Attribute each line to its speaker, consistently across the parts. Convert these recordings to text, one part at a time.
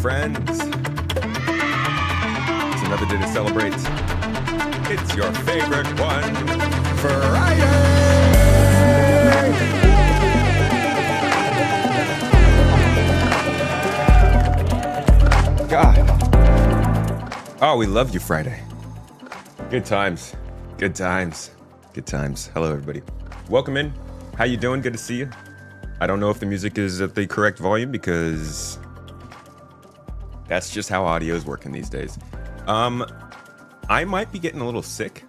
Speaker 1: friends. It's another day to celebrate. It's your favorite one, Friday! God. Oh, we love you, Friday. Good times. Good times. Good times. Hello, everybody. Welcome in. How you doing? Good to see you. I don't know if the music is at the correct volume because that's just how audio is working these days. I might be getting a little sick.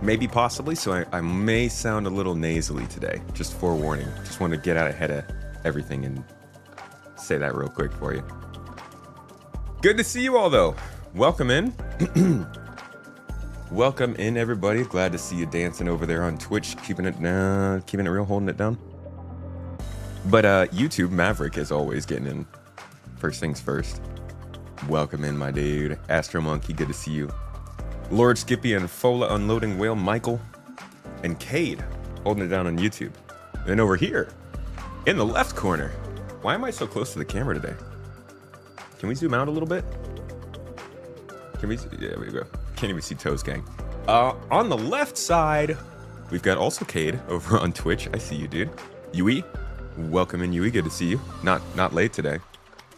Speaker 1: Maybe possibly, so I may sound a little nasally today. Just forewarning. Just want to get out ahead of everything and say that real quick for you. Good to see you all, though. Welcome in. Welcome in, everybody. Glad to see you dancing over there on Twitch, keeping it real, holding it down. But YouTube Maverick is always getting in. First things first. Welcome in, my dude. Astro Monkey, good to see you. Lord Skippy and Fola Unloading Whale Michael and Cade holding it down on YouTube. And over here, in the left corner. Why am I so close to the camera today? Can we zoom out a little bit? Can we? Yeah, there we go. Can't even see Toes Gang. On the left side, we've got also Cade over on Twitch. I see you, dude. Yui, welcome in, Yui. Good to see you. Not late today.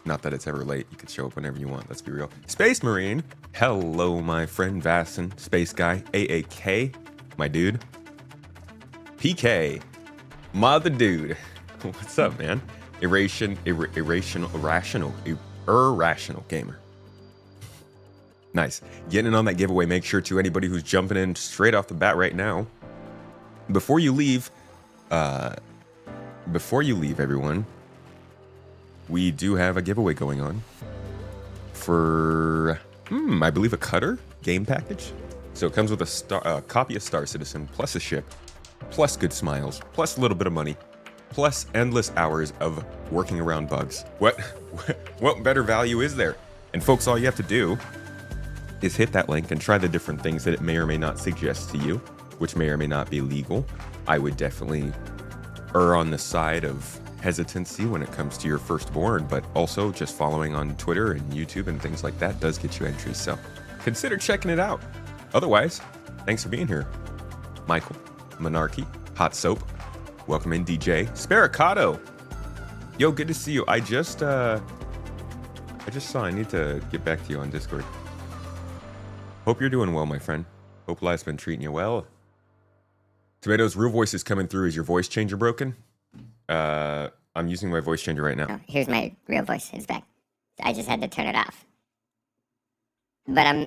Speaker 1: Not that it's ever late. You could show up whenever you want. Let's be real. Space Marine. Hello, my friend Vasson. Space Guy. AAK. My dude. PK. Mother dude. What's up, man? Irrational gamer. Nice. Getting in on that giveaway. Make sure to anybody who's jumping in straight off the bat right now. Before you leave, everyone, we do have a giveaway going on for, I believe a Cutter game package. So it comes with a copy of Star Citizen, plus a ship, plus good smiles, plus a little bit of money, plus endless hours of working around bugs. What better value is there? And folks, all you have to do is hit that link and try the different things that it may or may not suggest to you, which may or may not be legal. I would definitely err on the side of hesitancy when it comes to your firstborn, but also just following on Twitter and YouTube and things like that does get you entries, so consider checking it out. Otherwise, thanks for being here. Michael, Monarchy, Hot Soap, welcome in DJ, Sparicado. Yo, good to see you. I just saw I need to get back to you on Discord. Hope you're doing well, my friend. Hope life's been treating you well. Tomatoes, real voice is coming through. Is your voice changer broken? I'm using my voice changer right now.
Speaker 2: Oh, here's my real voice. It's back. I just had to turn it off. But I'm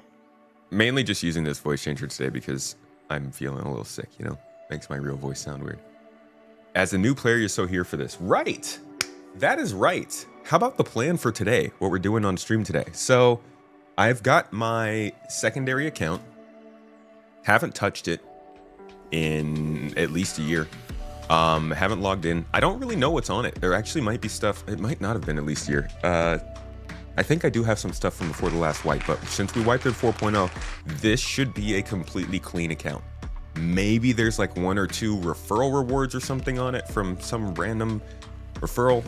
Speaker 1: mainly just using this voice changer today because I'm feeling a little sick, you know? Makes my real voice sound weird. As a new player, you're so here for this. Right! That is right. How about the plan for today? What we're doing on stream today. So I've got my secondary account. Haven't touched it in at least a year. Haven't logged in. I don't really know what's on it. There actually might be stuff. It might not have been at least a year. I think I do have some stuff from before the last wipe, but since we wiped it 4.0, this should be a completely clean account. Maybe there's like 1 or 2 referral rewards or something on it from some random referral.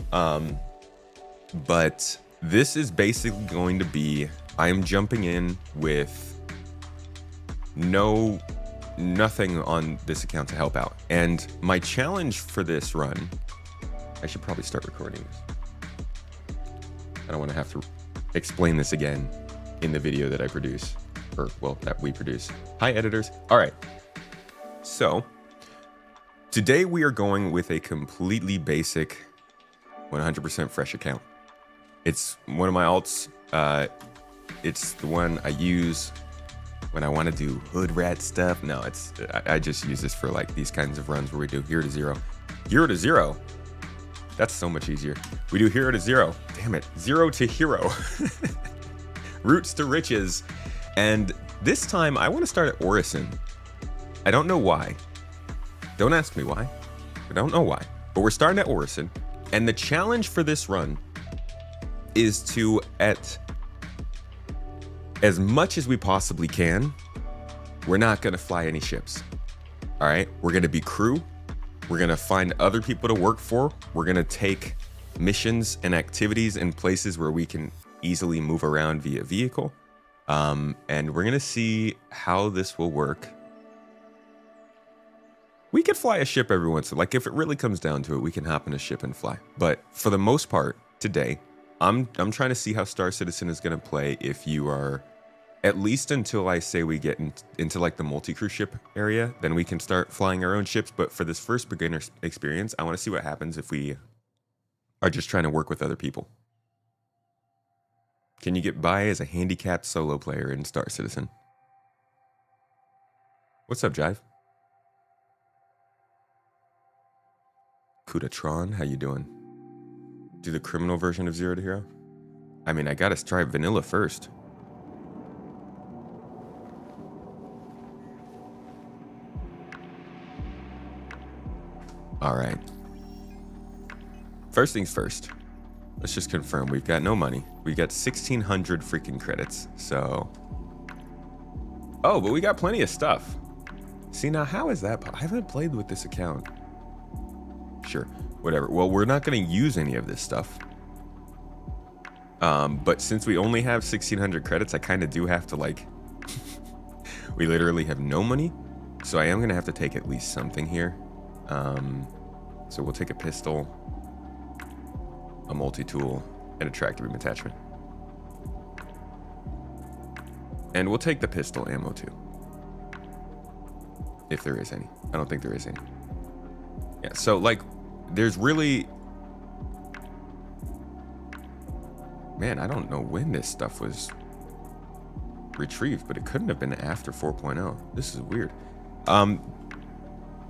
Speaker 1: But this is basically going to be, I am jumping in with nothing on this account to help out. And my challenge for this run, I should probably start recording this. I don't want to have to explain this again in the video that I produce, or well, that we produce. Hi, editors. All right. So today we are going with a completely basic 100% fresh account. It's one of my alts. It's the one I use when I want to do hood rat stuff. No, I just use this for like these kinds of runs where we do hero to zero. Hero to zero. That's so much easier. We do hero to zero. Damn it. Zero to hero. Roots to riches. And this time I want to start at Orison. I don't know why. Don't ask me why. I don't know why. But we're starting at Orison. And the challenge for this run is to, at as much as we possibly can, we're not going to fly any ships. All right? We're going to be crew. We're going to find other people to work for. We're going to take missions and activities in places where we can easily move around via vehicle. And we're going to see how this will work. We could fly a ship every once in a while. Like, if it really comes down to it, we can hop in a ship and fly. But for the most part, today, I'm trying to see how Star Citizen is going to play if you are, at least until I say we get into like the multi-crew ship area, then we can start flying our own ships. But for this first beginner experience, I want to see what happens if we are just trying to work with other people. Can you get by as a handicapped solo player in Star Citizen? What's up, Jive? Kudatron, how you doing? Do the criminal version of Zero to Hero? I mean, I gotta try vanilla first. All right. First things first. Let's just confirm we've got no money. We got 1,600 freaking credits. So, oh, but we got plenty of stuff. See, now how is that? I haven't played with this account. Sure, whatever. Well, we're not going to use any of this stuff. But since we only have 1,600 credits, I kind of do have to, like, we literally have no money. So I am going to have to take at least something here. So we'll take a pistol, a multi-tool, and a tractor beam attachment. And we'll take the pistol ammo too. If there is any. I don't think there is any. Yeah, so like, there's really... Man, I don't know when this stuff was retrieved, but it couldn't have been after 4.0. This is weird.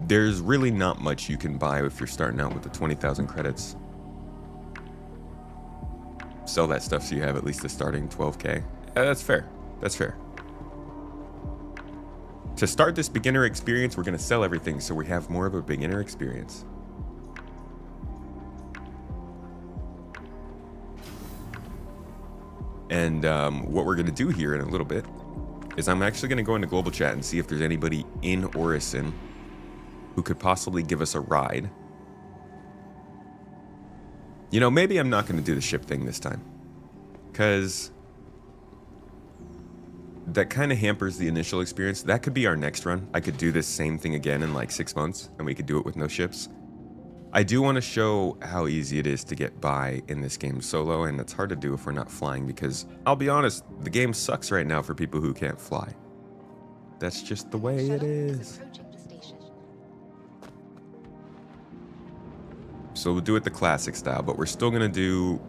Speaker 1: There's really not much you can buy if you're starting out with the 20,000 credits. Sell that stuff so you have at least a starting 12K. Yeah, that's fair. That's fair. To start this beginner experience, we're going to sell everything so we have more of a beginner experience. And what we're going to do here in a little bit is I'm actually going to go into global chat and see if there's anybody in Orison who could possibly give us a ride. You know, maybe I'm not going to do the ship thing this time, because that kind of hampers the initial experience. That could be our next run. I could do this same thing again in like 6 months, and we could do it with no ships. I do want to show how easy it is to get by in this game solo, and it's hard to do if we're not flying, because I'll be honest, the game sucks right now for people who can't fly. That's just the way it is. So we'll do it the classic style, but we're still going to do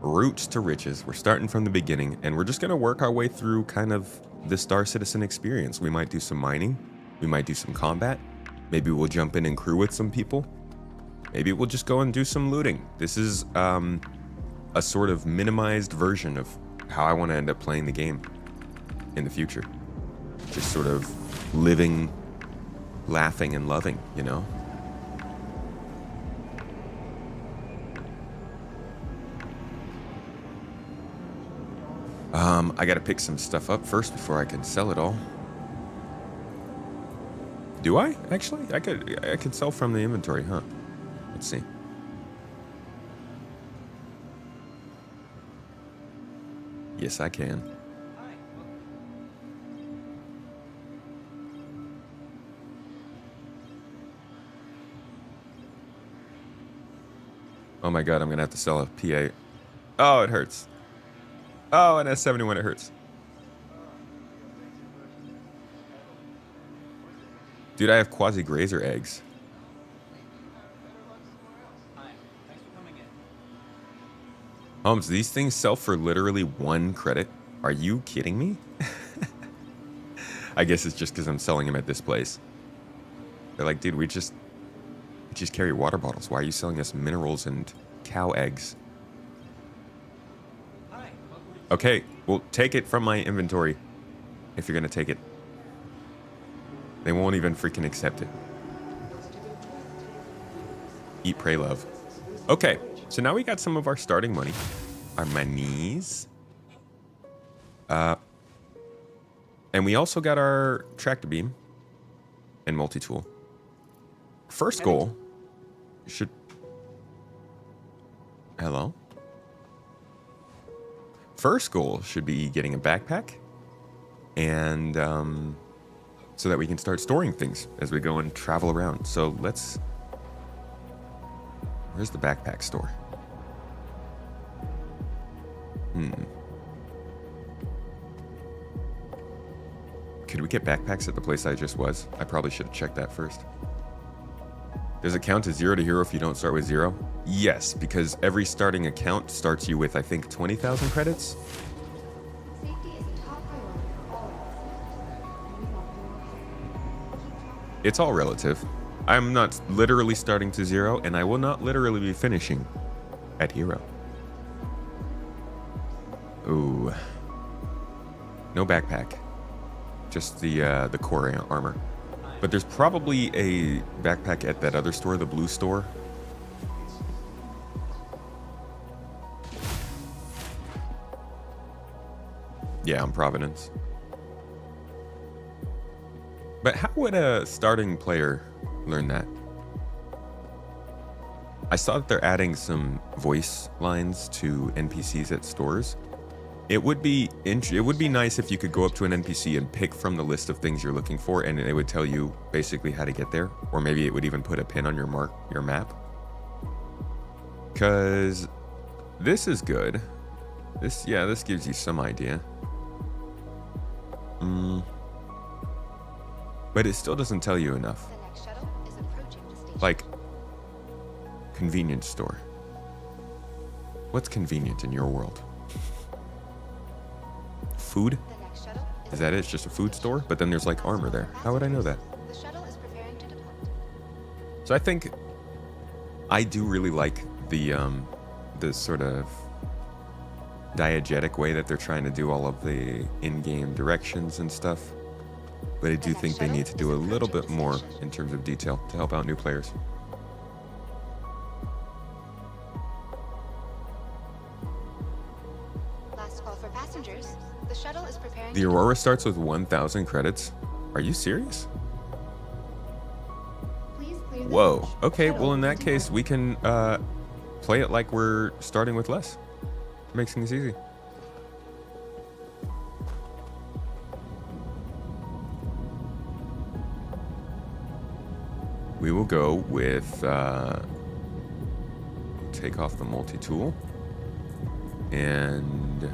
Speaker 1: roots to riches. We're starting from the beginning, and we're just going to work our way through kind of the Star Citizen experience. We might do some mining. We might do some combat. Maybe we'll jump in and crew with some people. Maybe we'll just go and do some looting. This is a sort of minimized version of how I want to end up playing the game in the future. Just sort of living, laughing, and loving, you know? I gotta pick some stuff up first before I can sell it all. Do I? Actually, I could sell from the inventory, huh? Let's see. Yes, I can. Oh my god, I'm gonna have to sell a PA. Oh, it hurts. Oh, an S71, it hurts. Dude, I have quasi-grazer eggs. Holmes, these things sell for literally 1 credit? Are you kidding me? I guess it's just because I'm selling them at this place. They're like, dude, we just carry water bottles. Why are you selling us minerals and cow eggs? Okay, well, take it from my inventory if you're going to take it. They won't even freaking accept it. Eat, pray, love. Okay, so now we got some of our starting money. Our monies. And we also got our tractor beam and multi-tool. First goal should... Hello. First goal should be getting a backpack, and so that we can start storing things as we go and travel around. So let's. Where's the backpack store? Could we get backpacks at the place I just was? I probably should have checked that first. Does it count as 0 to hero if you don't start with 0? Yes, because every starting account starts you with, I think, 20,000 credits.
Speaker 3: Safety is a top priority for all of us.
Speaker 1: It's all relative. I'm not literally starting to 0, and I will not literally be finishing at hero. Ooh. No backpack. Just the core armor. But there's probably a backpack at that other store, the blue store. Yeah, on Providence. But how would a starting player learn that? I saw that they're adding some voice lines to NPCs at stores. It would be nice if you could go up to an NPC and pick from the list of things you're looking for, and it would tell you basically how to get there, or maybe it would even put a pin on your map. Cause this is good. This gives you some idea. But it still doesn't tell you enough.
Speaker 3: The next shuttle is approaching the station.
Speaker 1: Like, convenience store. What's convenient in your world? Food?
Speaker 3: The next shuttle
Speaker 1: Is that it? It's just a food store? But then there's like armor there. How would I know that?
Speaker 3: The shuttle is preparing to depart.
Speaker 1: So I think I do really like the sort of diegetic way that they're trying to do all of the in-game directions and stuff. But I do think they need to do a little bit more in terms of detail to help out new players.
Speaker 3: Last call for passengers. The shuttle is preparing.
Speaker 1: The Aurora starts with 1,000 credits. Are you serious?
Speaker 3: Please clear the
Speaker 1: Whoa.
Speaker 3: hatch.
Speaker 1: Okay,
Speaker 3: Shuttle
Speaker 1: well in
Speaker 3: will
Speaker 1: that case
Speaker 3: depart.
Speaker 1: we can play it like we're starting with less. Makes things easy. We will go with take off the multi-tool, and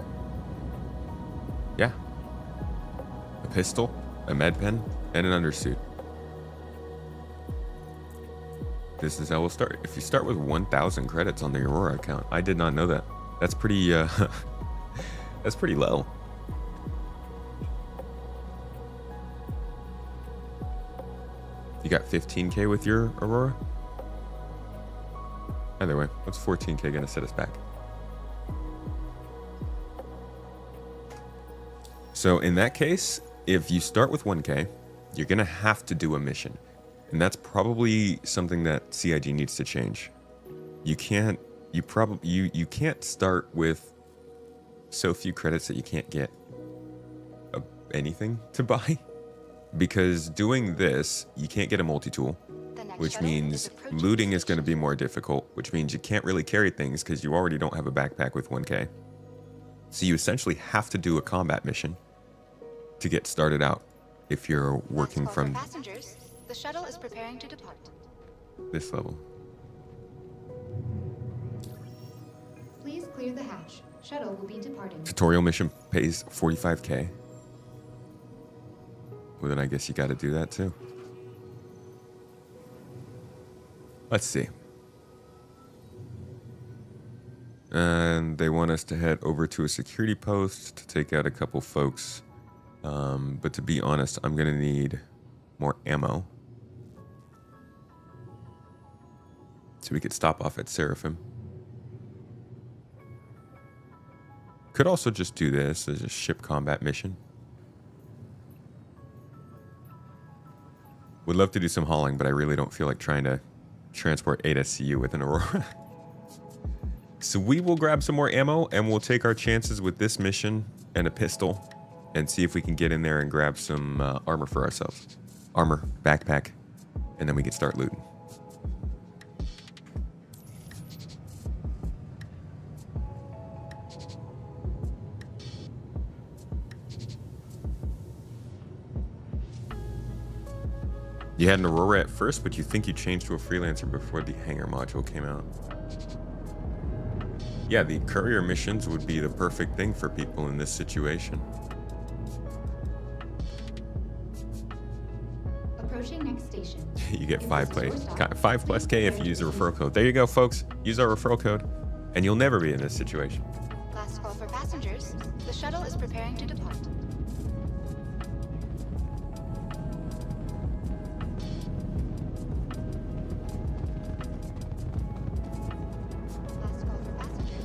Speaker 1: yeah, a pistol, a med pen, and an undersuit. This is how we'll start. If you start with 1,000 credits on the Aurora account, I did not know that. That's pretty that's pretty low. You got 15k with your Aurora? Either way, what's 14k gonna set us back? So in that case, if you start with 1k, you're gonna have to do a mission. And that's probably something that CIG needs to change. You can't start with so few credits that you can't get anything to buy. Because doing this, you can't get a multi-tool,
Speaker 3: The next
Speaker 1: which
Speaker 3: shuttle is
Speaker 1: means
Speaker 3: approaching
Speaker 1: looting
Speaker 3: the
Speaker 1: is going to be
Speaker 3: station.
Speaker 1: more difficult, which means you can't really carry things because you already don't have a backpack with 1k. So you essentially have to do a combat mission to get started out if you're working
Speaker 3: Last call for
Speaker 1: from
Speaker 3: passengers. The shuttle is preparing to depart.
Speaker 1: this level.
Speaker 3: Please clear the hatch. Shuttle will be departing.
Speaker 1: Tutorial mission pays 45k. Well, then I guess you got to do that too. Let's see. And they want us to head over to a security post to take out a couple folks. But to be honest, I'm going to need more ammo. So we could stop off at Seraphim. Could also just do this as a ship combat mission. Would love to do some hauling, but I really don't feel like trying to transport 8 SCU with an Aurora. So we will grab some more ammo and we'll take our chances with this mission and a pistol and see if we can get in there and grab some armor for ourselves. Armor, backpack, and then we can start looting. You had an Aurora at first, but you think you changed to a freelancer before the hangar module came out. Yeah, the courier missions would be the perfect thing for people in this situation.
Speaker 3: Approaching next station.
Speaker 1: You get 5+K if you use a referral code. There you go, folks. Use our referral code, and you'll never be in this situation.
Speaker 4: Last call for passengers. The shuttle is preparing to depart. Last call for passengers.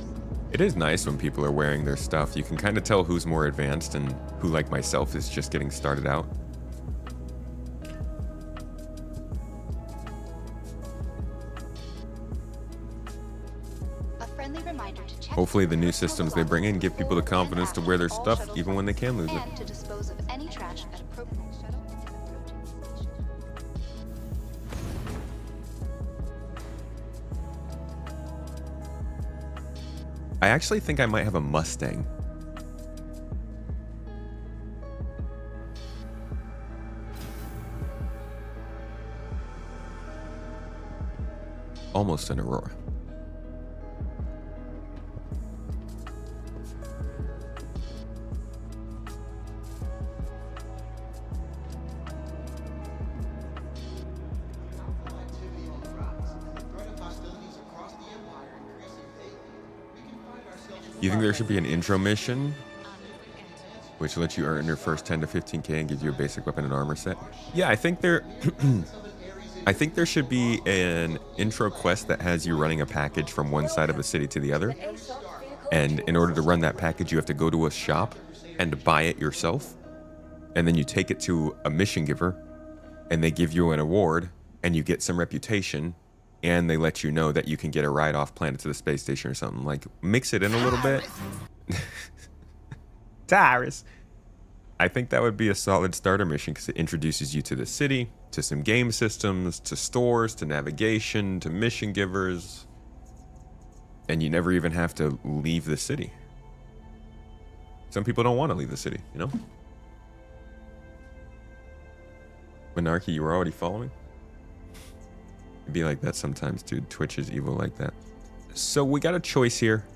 Speaker 1: It is nice when people are wearing their stuff. You can kind of tell who's more advanced and who, like myself, is just getting started out.
Speaker 4: A friendly reminder to check.
Speaker 1: Hopefully the new systems they bring in give people the confidence to wear their stuff even when they can lose it.
Speaker 4: And to dispose of any trash at appropriate shuttle is approaching the station.
Speaker 1: I actually think I might have a Mustang. Almost an Aurora. You think there should be an intro mission which lets you earn your first 10 to 15K and gives you a basic weapon and armor set? Yeah, I think there should be an intro quest that has you running a package from one side of the city to the other. And in order to run that package, you have to go to a shop and buy it yourself. And then you take it to a mission giver and they give you an award and you get some reputation. And they let you know that you can get a ride off planet to the space station or something. Like, mix it in a little bit. Tyrus. I think that would be a solid starter mission because it introduces you to the city, to some game systems, to stores, to navigation, to mission givers. And you never even have to leave the city. Some people don't want to leave the city, you know? Monarchy, you were already following? It'd be like that sometimes, dude. Twitch is evil like that. So we got a choice here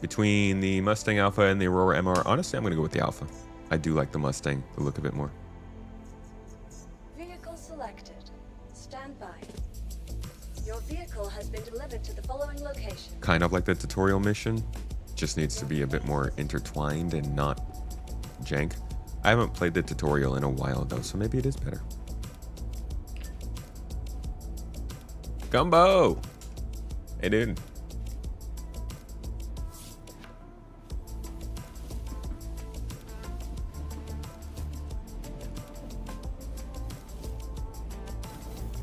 Speaker 1: between the Mustang Alpha and the Aurora MR. Honestly, I'm going to go with the Alpha. I do like the Mustang, the look of it more.
Speaker 5: Vehicle selected. Stand by. Your vehicle has been delivered to the following location.
Speaker 1: Kind of like the tutorial mission. Just needs to be a bit more intertwined and not jank. I haven't played the tutorial in a while, though, so maybe it is better. Gumbo! Hey, dude.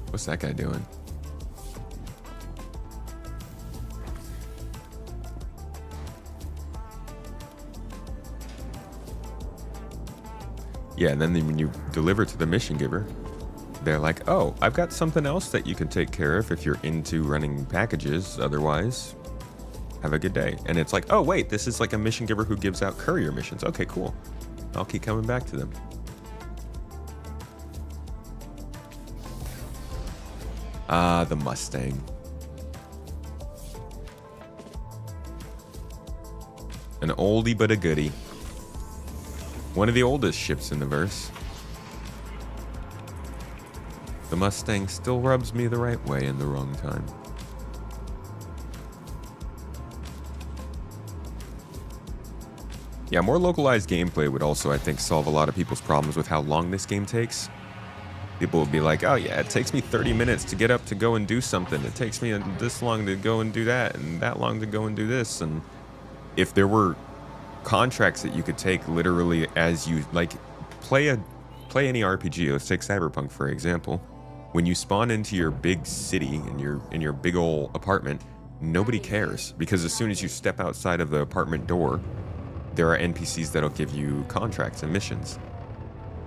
Speaker 1: What's that guy doing? Yeah, and then when you deliver to the mission giver, they're like, oh, I've got something else that you can take care of if you're into running packages. Otherwise, have a good day. And it's like, oh, wait, this is like a mission giver who gives out courier missions. Okay, cool. I'll keep coming back to them. Ah, the Mustang. An oldie but a goodie. One of the oldest ships in the verse. The Mustang still rubs me the right way in the wrong time. Yeah, more localized gameplay would also, I think, solve a lot of people's problems with how long this game takes. People would be like, oh yeah, it takes me 30 minutes to get up to go and do something. It takes me this long to go and do that, and that long to go and do this. And if there were contracts that you could take literally as you, like, play any RPG. Let's take Cyberpunk, for example. When you spawn into your big city, in your big old apartment, nobody cares. Because as soon as you step outside of the apartment door, there are NPCs that'll give you contracts and missions.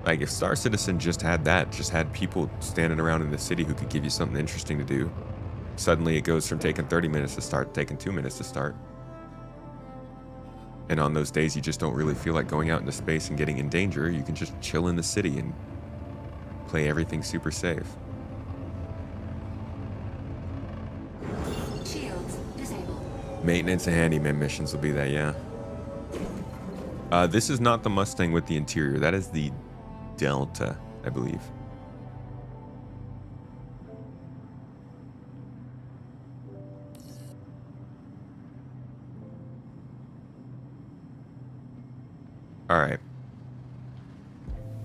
Speaker 1: Like, if Star Citizen just had that, just had people standing around in the city who could give you something interesting to do, suddenly it goes from taking 30 minutes to start, taking 2 minutes to start. And on those days you just don't really feel like going out into space and getting in danger, you can just chill in the city and play everything super safe.
Speaker 5: Shields disabled.
Speaker 1: Maintenance and handyman missions will be that, yeah. This is not the Mustang with the interior. That is the Delta, I believe. All right.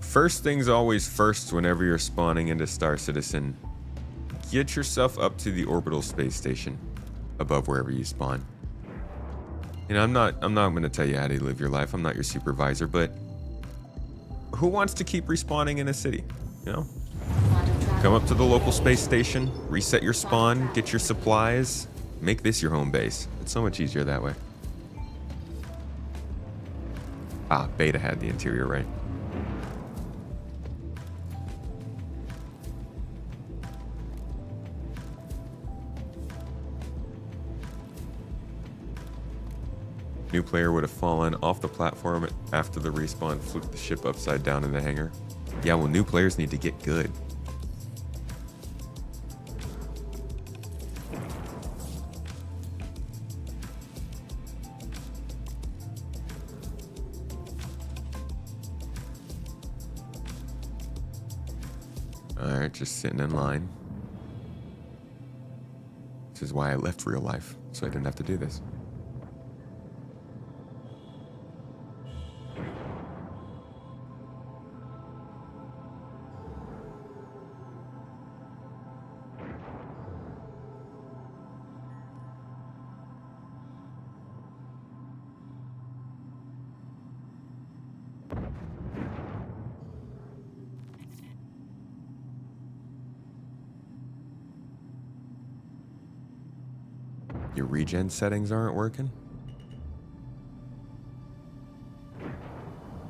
Speaker 1: First things always first whenever you're spawning into Star Citizen. Get yourself up to the orbital space station above wherever you spawn. You know, I'm not going to tell you how to live your life. I'm not your supervisor, but who wants to keep respawning in a city? You know? Come up to the local space station, reset your spawn, get your supplies, make this your home base. It's so much easier that way. Ah, Beta had the interior, right? New player would have fallen off the platform after the respawn, flipped the ship upside down in the hangar. Yeah, well, new players need to get good. Alright, just sitting in line. This is why I left real life, so I didn't have to do this. Your regen settings aren't working?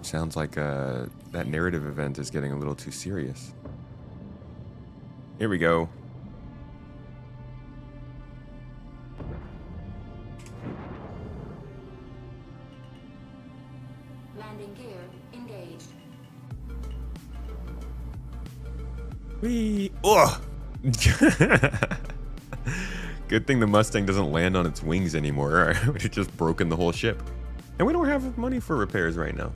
Speaker 1: Sounds like that narrative event is getting a little too serious. Here we go.
Speaker 5: Landing gear engaged.
Speaker 1: Whee! Ugh! Good thing the Mustang doesn't land on its wings anymore. It would have just broken the whole ship. And we don't have money for repairs right now.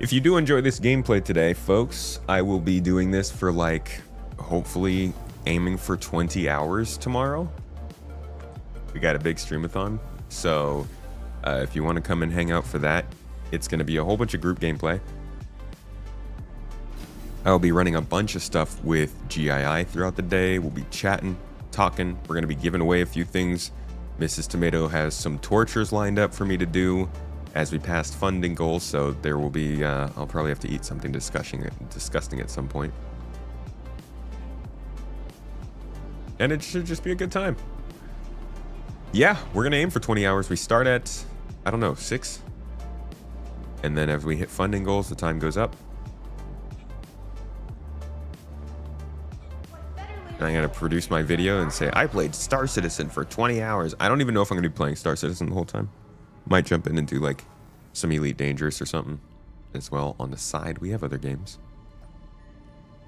Speaker 1: If you do enjoy this gameplay today, folks, I will be doing this for like, hopefully aiming for 20 hours tomorrow. We got a big streamathon, so if you want to come and hang out for that, it's going to be a whole bunch of group gameplay. I'll be running a bunch of stuff with GII throughout the day. We'll be chatting, talking. We're going to be giving away a few things. Mrs. Tomato has some tortures lined up for me to do as we pass funding goals, so there will be, I'll probably have to eat something disgusting at some point. And it should just be a good time. Yeah, we're going to aim for 20 hours. We start at, I don't know, 6. And then as we hit funding goals, the time goes up. And I'm going to produce my video and say, I played Star Citizen for 20 hours. I don't even know if I'm going to be playing Star Citizen the whole time. Might jump in and do like some Elite Dangerous or something as well on the side. We have other games.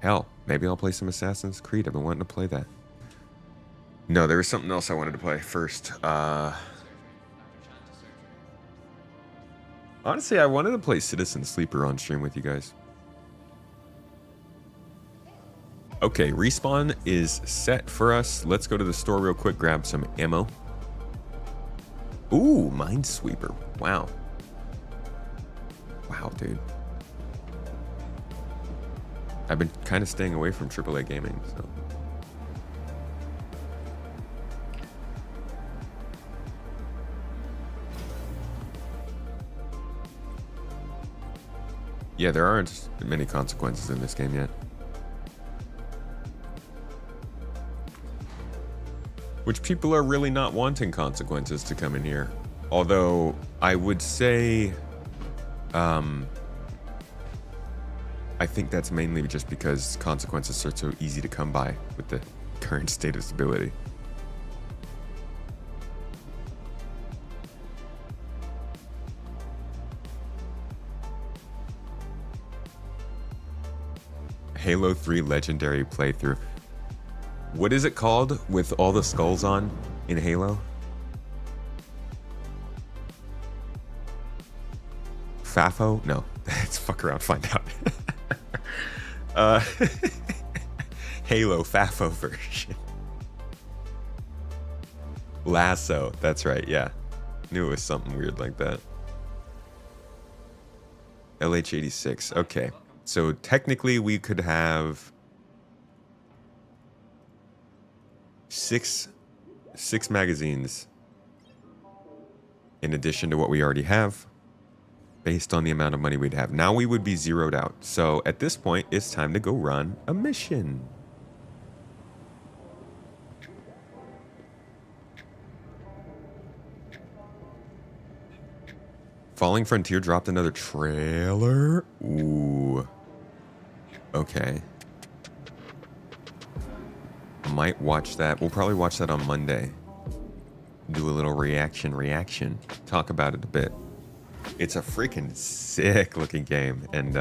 Speaker 1: Hell, maybe I'll play some Assassin's Creed. I've been wanting to play that. No, there was something else I wanted to play first. Honestly, I wanted to play Citizen Sleeper on stream with you guys. Okay, respawn is set for us. Let's go to the store real quick, grab some ammo. Ooh, Minesweeper. Wow. Wow, dude. I've been kind of staying away from AAA gaming, so. Yeah, there aren't many consequences in this game yet. Which people are really not wanting consequences to come in here. Although I would say, I I think that's mainly just because consequences are so easy to come by with the current state of stability. Halo 3 Legendary playthrough. What is it called with all the skulls on in Halo? FAFO? No. Let's fuck around, find out. Halo FAFO version. Lasso. That's right, yeah. Knew it was something weird like that. LH86. Okay. So technically we could have six magazines in addition to what we already have, based on the amount of money we'd have. Now we would be zeroed out. So at this point, it's time to go run a mission. Falling Frontier dropped another trailer. Ooh. Okay. Might watch that. We'll probably watch that on Monday. Do a little reaction. Talk about it a bit. It's a freaking sick looking game, and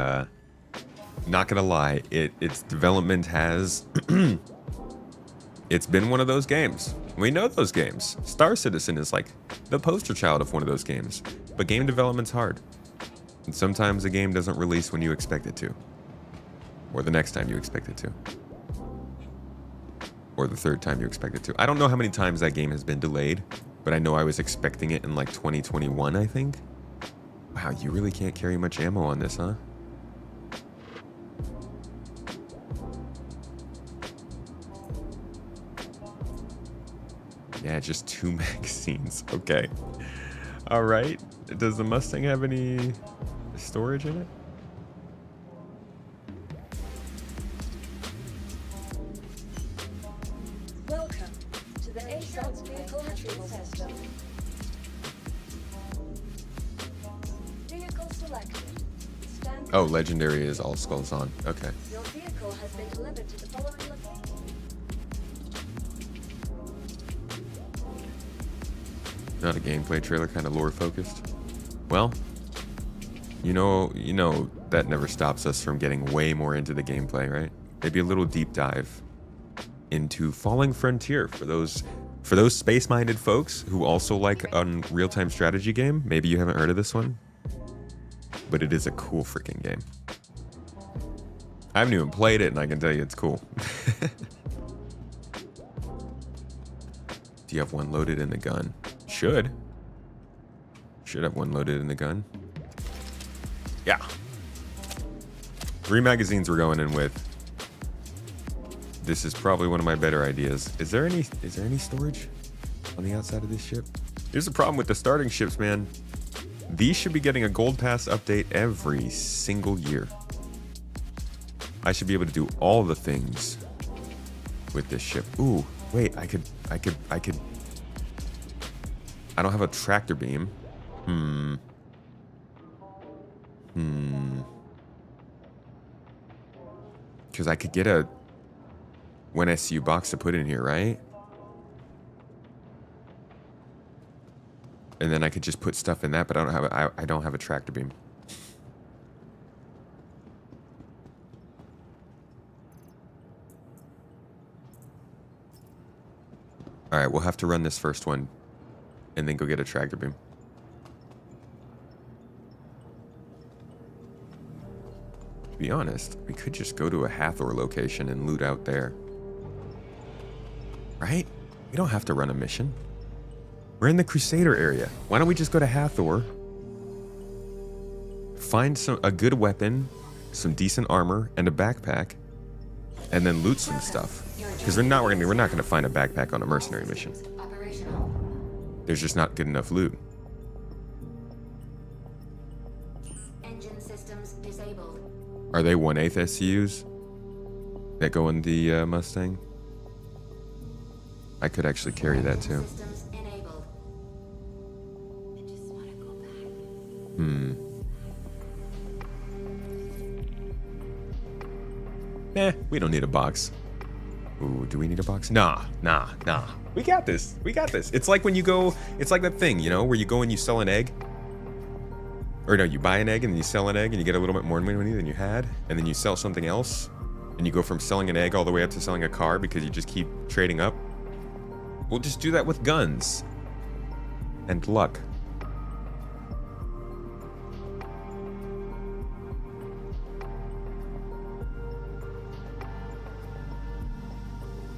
Speaker 1: not gonna lie, its development has it's been one of those games. We know those games. Star Citizen is like the poster child of one of those games. But game development's hard. And sometimes a game doesn't release when you expect it to. Or the next time you expect it to. Or the third time you expect it to. I don't know how many times that game has been delayed, but I know I was expecting it in like 2021, I think. Wow, you really can't carry much ammo on this, huh? Yeah, just 2 magazines. Okay. All right. Does the Mustang have any storage in it?
Speaker 5: Welcome to the ASOS vehicle retrieval system. Vehicle selected. Stand
Speaker 1: Oh, Legendary is all skulls on. Okay.
Speaker 5: Your vehicle has been delivered to the following location.
Speaker 1: Not a gameplay trailer, kind of lore focused. Well, you know that never stops us from getting way more into the gameplay, right? Maybe a little deep dive into Falling Frontier for those space-minded folks who also like a real-time strategy game. Maybe you haven't heard of this one, but it is a cool freaking game. I haven't even played it, and I can tell you it's cool. Do you have one loaded in the gun? Should have one loaded in the gun. Yeah. 3 magazines we're going in with. This is probably one of my better ideas. Is there any storage on the outside of this ship? Here's the problem with the starting ships, man. These should be getting a gold pass update every single year. I should be able to do all the things with this ship. Ooh, wait, I could. I don't have a tractor beam. Because I could get a 1SU box to put in here, right? And then I could just put stuff in that, but I don't have a tractor beam. All right, we'll have to run this first one and then go get a tractor beam. To be honest, we could just go to a Hathor location and loot out there. Right? We don't have to run a mission. We're in the Crusader area. Why don't we just go to Hathor, find a good weapon, some decent armor, and a backpack, and then loot some stuff. Because we're not gonna find a backpack on a mercenary mission. There's just not good enough loot.
Speaker 6: Engine systems disabled.
Speaker 1: Are they 1/8 SCUs that go in the Mustang? I could actually carry that too.
Speaker 6: Systems enabled. I just want to go back.
Speaker 1: We don't need a box. Ooh, do we need a box? Nah. We got this. It's like when you go, it's like that thing, you know, where you go and you sell an egg. Or no, you buy an egg and then you sell an egg and you get a little bit more money than you had. And then you sell something else. And you go from selling an egg all the way up to selling a car because you just keep trading up. We'll just do that with guns. And luck.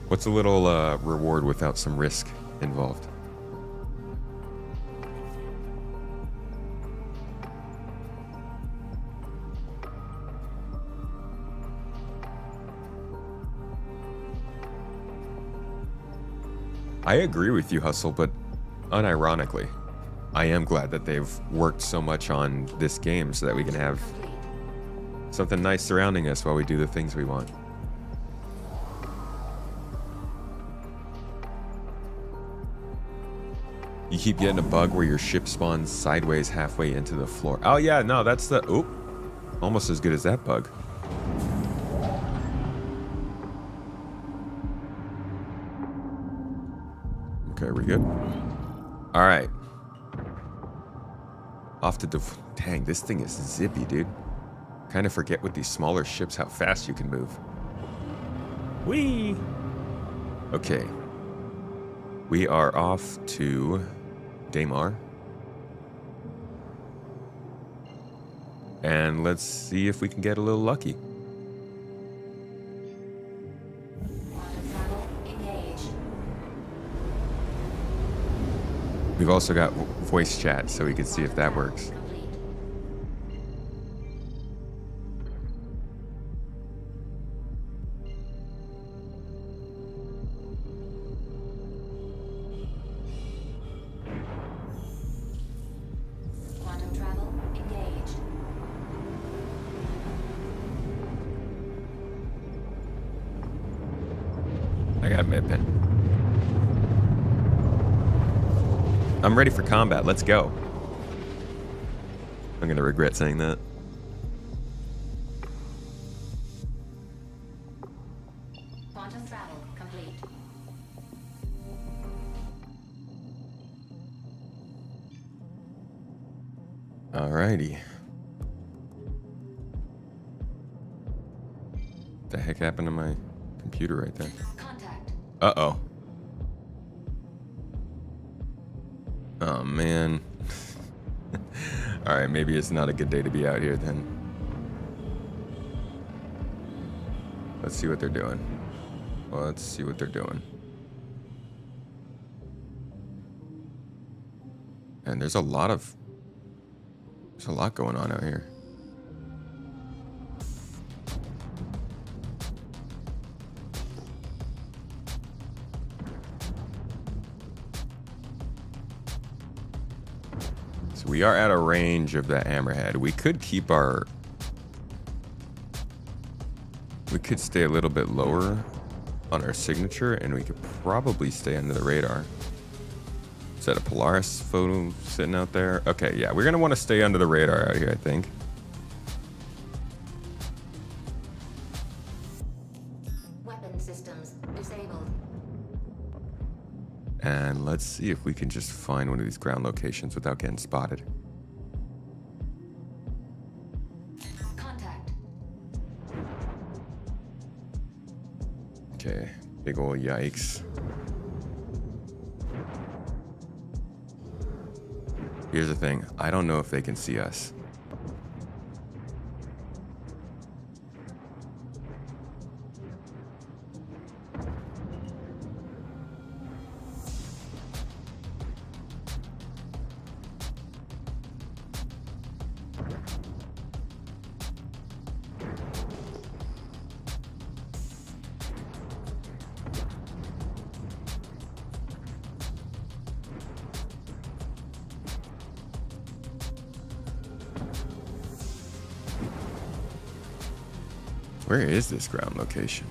Speaker 1: What's a little reward without some risk involved? I agree with you, Hustle, but unironically, I am glad that they've worked so much on this game so that we can have something nice surrounding us while we do the things we want. You keep getting a bug where your ship spawns sideways halfway into the floor. Oh yeah, no, that's the... Oop. Almost as good as that bug. Okay, we good? Alright. Off to the... Dang, this thing is zippy, dude. Kind of forget with these smaller ships how fast you can move. Whee! Okay. We are off to... Daymar. And let's see if we can get a little lucky. We've also got voice chat, so we can see if that works. I got medpen. I'm ready for combat. Let's go. I'm gonna regret saying that.
Speaker 6: Quantum throttle complete.
Speaker 1: Alrighty. What the heck happened to my computer right there?
Speaker 6: Contact.
Speaker 1: Uh-oh. Oh, man. Alright, maybe it's not a good day to be out here then. Let's see what they're doing. Let's see what they're doing. And there's a lot going on out here. So we are at a range of that hammerhead. We could keep our... We could stay a little bit lower on our signature, and we could probably stay under the radar. Is that a Polaris photo sitting out there? Okay, yeah, we're going to want to stay under the radar out here, I think.
Speaker 6: Weapon systems disabled.
Speaker 1: And let's see if we can just find one of these ground locations without getting spotted.
Speaker 6: Contact.
Speaker 1: Okay, big ol' yikes. Here's the thing, I don't know if they can see us. Where is this ground location?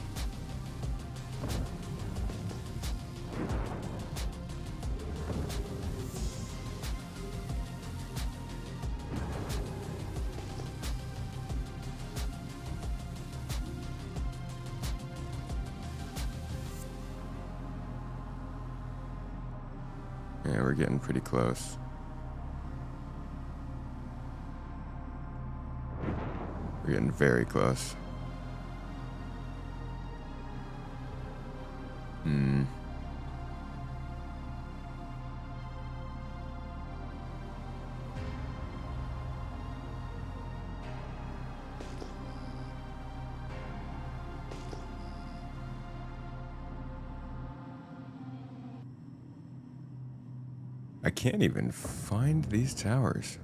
Speaker 1: we're getting pretty close. We're getting very close. I can't even find these towers.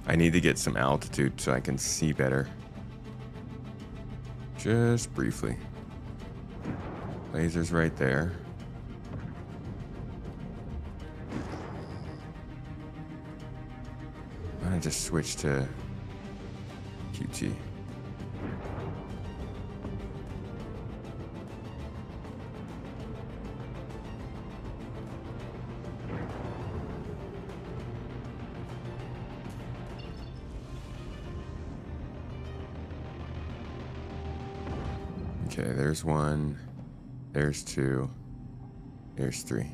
Speaker 1: I need to get some altitude so I can see better. Just briefly. Laser's right there. I'm gonna just switch to QT. Okay, there's one, there's two, there's three.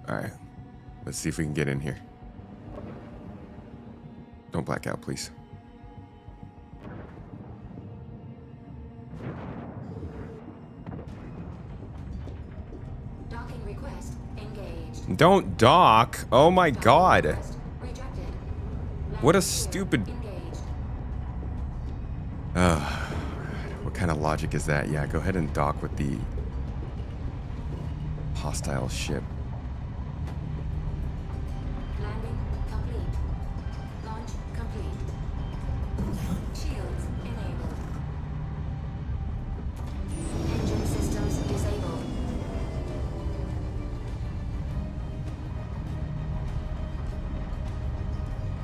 Speaker 1: All right, let's see if we can get in here. Don't black out, please.
Speaker 6: Docking request engaged.
Speaker 1: Don't dock. Oh my God.
Speaker 6: Request rejected.
Speaker 1: What a
Speaker 6: Landing
Speaker 1: stupid...
Speaker 6: gear engaged.
Speaker 1: What kind of logic is that? Yeah, go ahead and dock with the hostile ship.
Speaker 6: Landing complete. Launch complete. Shields enabled. Engine systems disabled.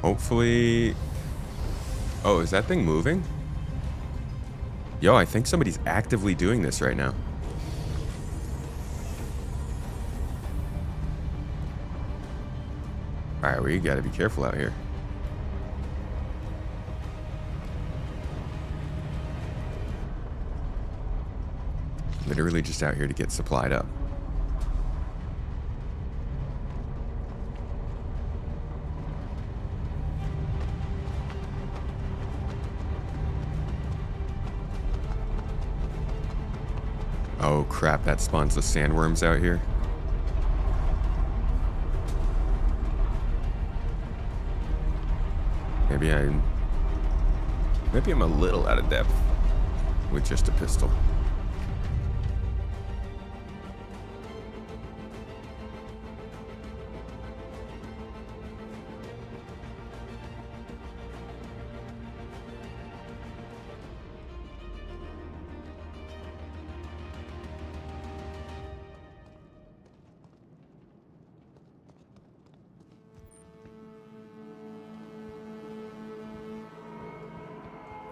Speaker 1: Hopefully... Oh, is that thing moving? Yo, I think somebody's actively doing this right now. Alright, we gotta be careful out here. Literally just out here to get supplied up. Oh crap, that spawns the sandworms out here. Maybe I'm a little out of depth with just a pistol.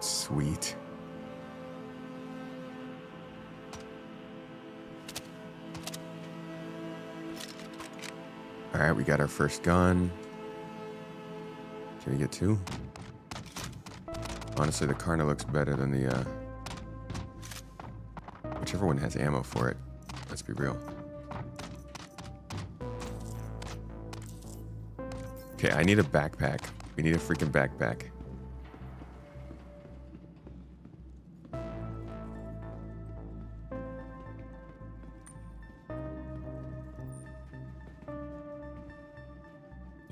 Speaker 1: Sweet. All right, we got our first gun. Can we get two? Honestly, the Karna looks better than the, whichever one has ammo for it. Let's be real. Okay, I need a backpack. We need a freaking backpack.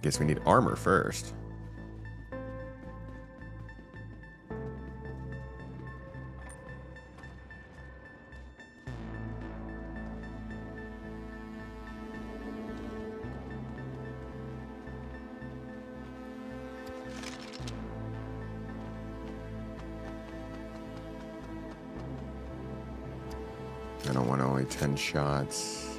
Speaker 1: Guess we need armor first. I don't want only 10 shots.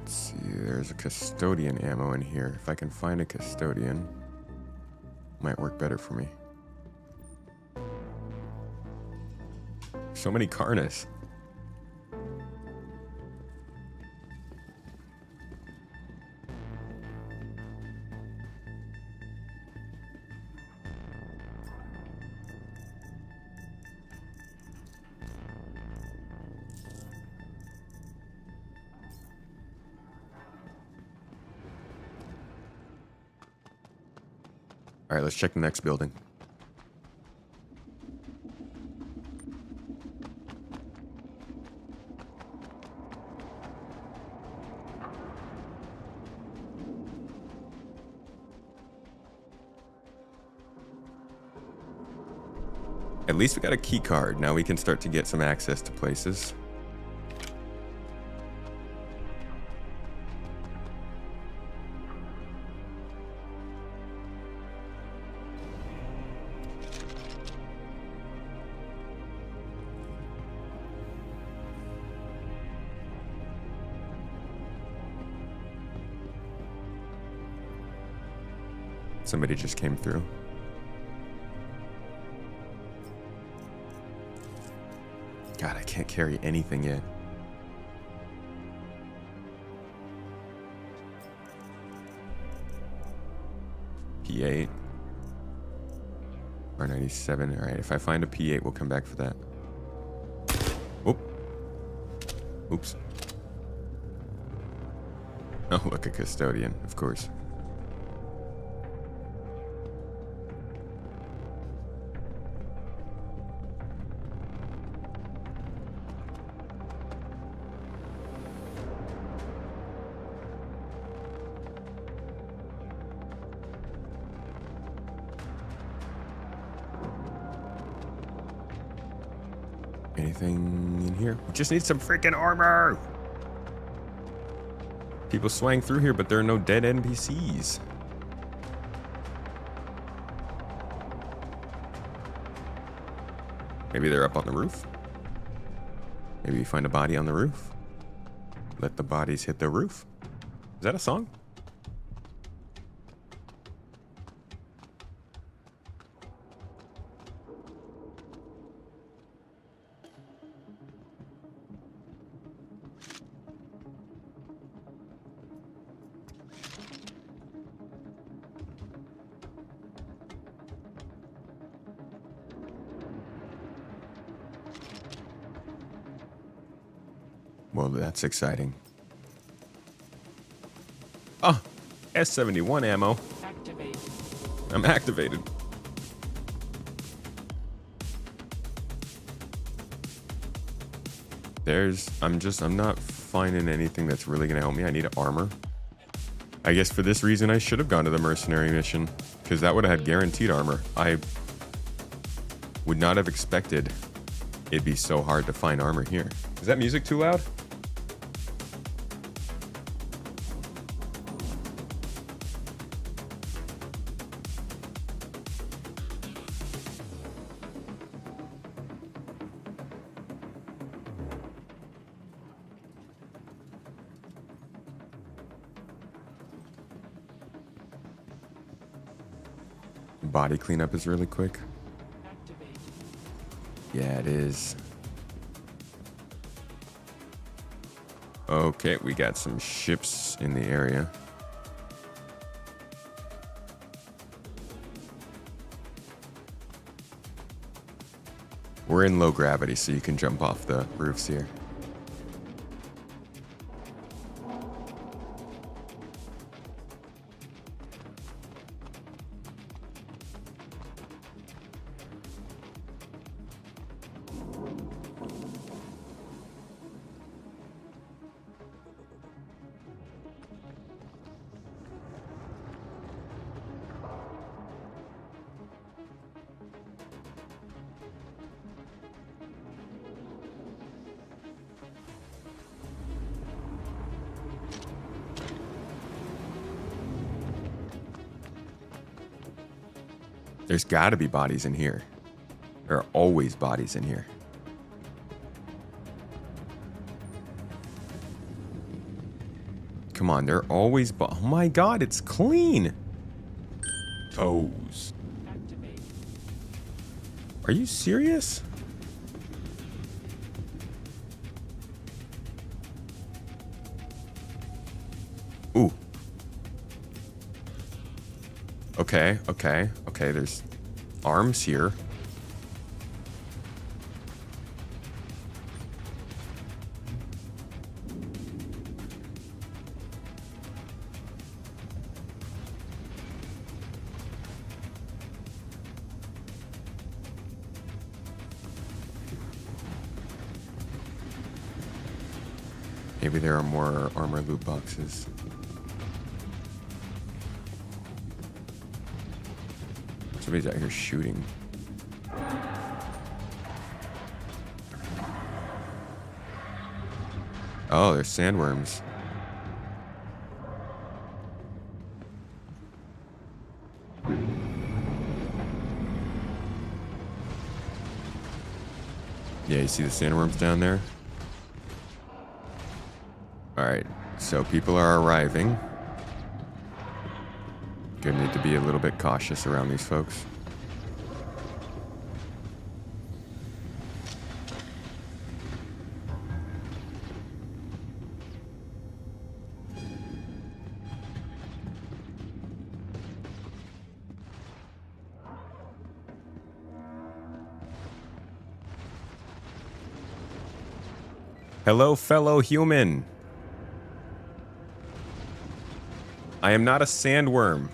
Speaker 1: Let's see, there's a custodian ammo in here. If I can find a custodian, might work better for me. So many Carnas. All right, let's check the next building. At least we got a key card. Now we can start to get some access to places. Somebody just came through. God, I can't carry anything yet. P8. R97. Alright, if I find a P8, we'll come back for that. Oop. Oops. Oh, look, a custodian, of course. Anything in here? We just need some freaking armor! People swang through here, but there are no dead NPCs. Maybe they're up on the roof? Maybe you find a body on the roof? Let the bodies hit the roof? Is that a song? Well, that's exciting. Oh, S71 ammo.
Speaker 7: Activate.
Speaker 1: I'm activated. I'm not finding anything that's really gonna help me. I need armor. I guess for this reason, I should have gone to the mercenary mission, because that would have had guaranteed armor. I would not have expected it'd be so hard to find armor here. Is that music too loud? Body cleanup is really quick.
Speaker 7: Activate.
Speaker 1: Yeah, it is. Okay, we got some ships in the area. We're in low gravity, so you can jump off the roofs here. There's got to be bodies in here. There are always bodies in here. Come on, there are always oh my god, it's clean. Toes.
Speaker 7: Activate.
Speaker 1: Are you serious? Ooh. Okay, okay, okay, there's arms here. Maybe there are more armor loot boxes. Somebody's out here shooting. Oh, there's sandworms. Yeah, you see the sandworms down there? Alright, so people are arriving. Gonna need to be a little bit cautious around these folks. Hello, fellow human. I am not a sandworm.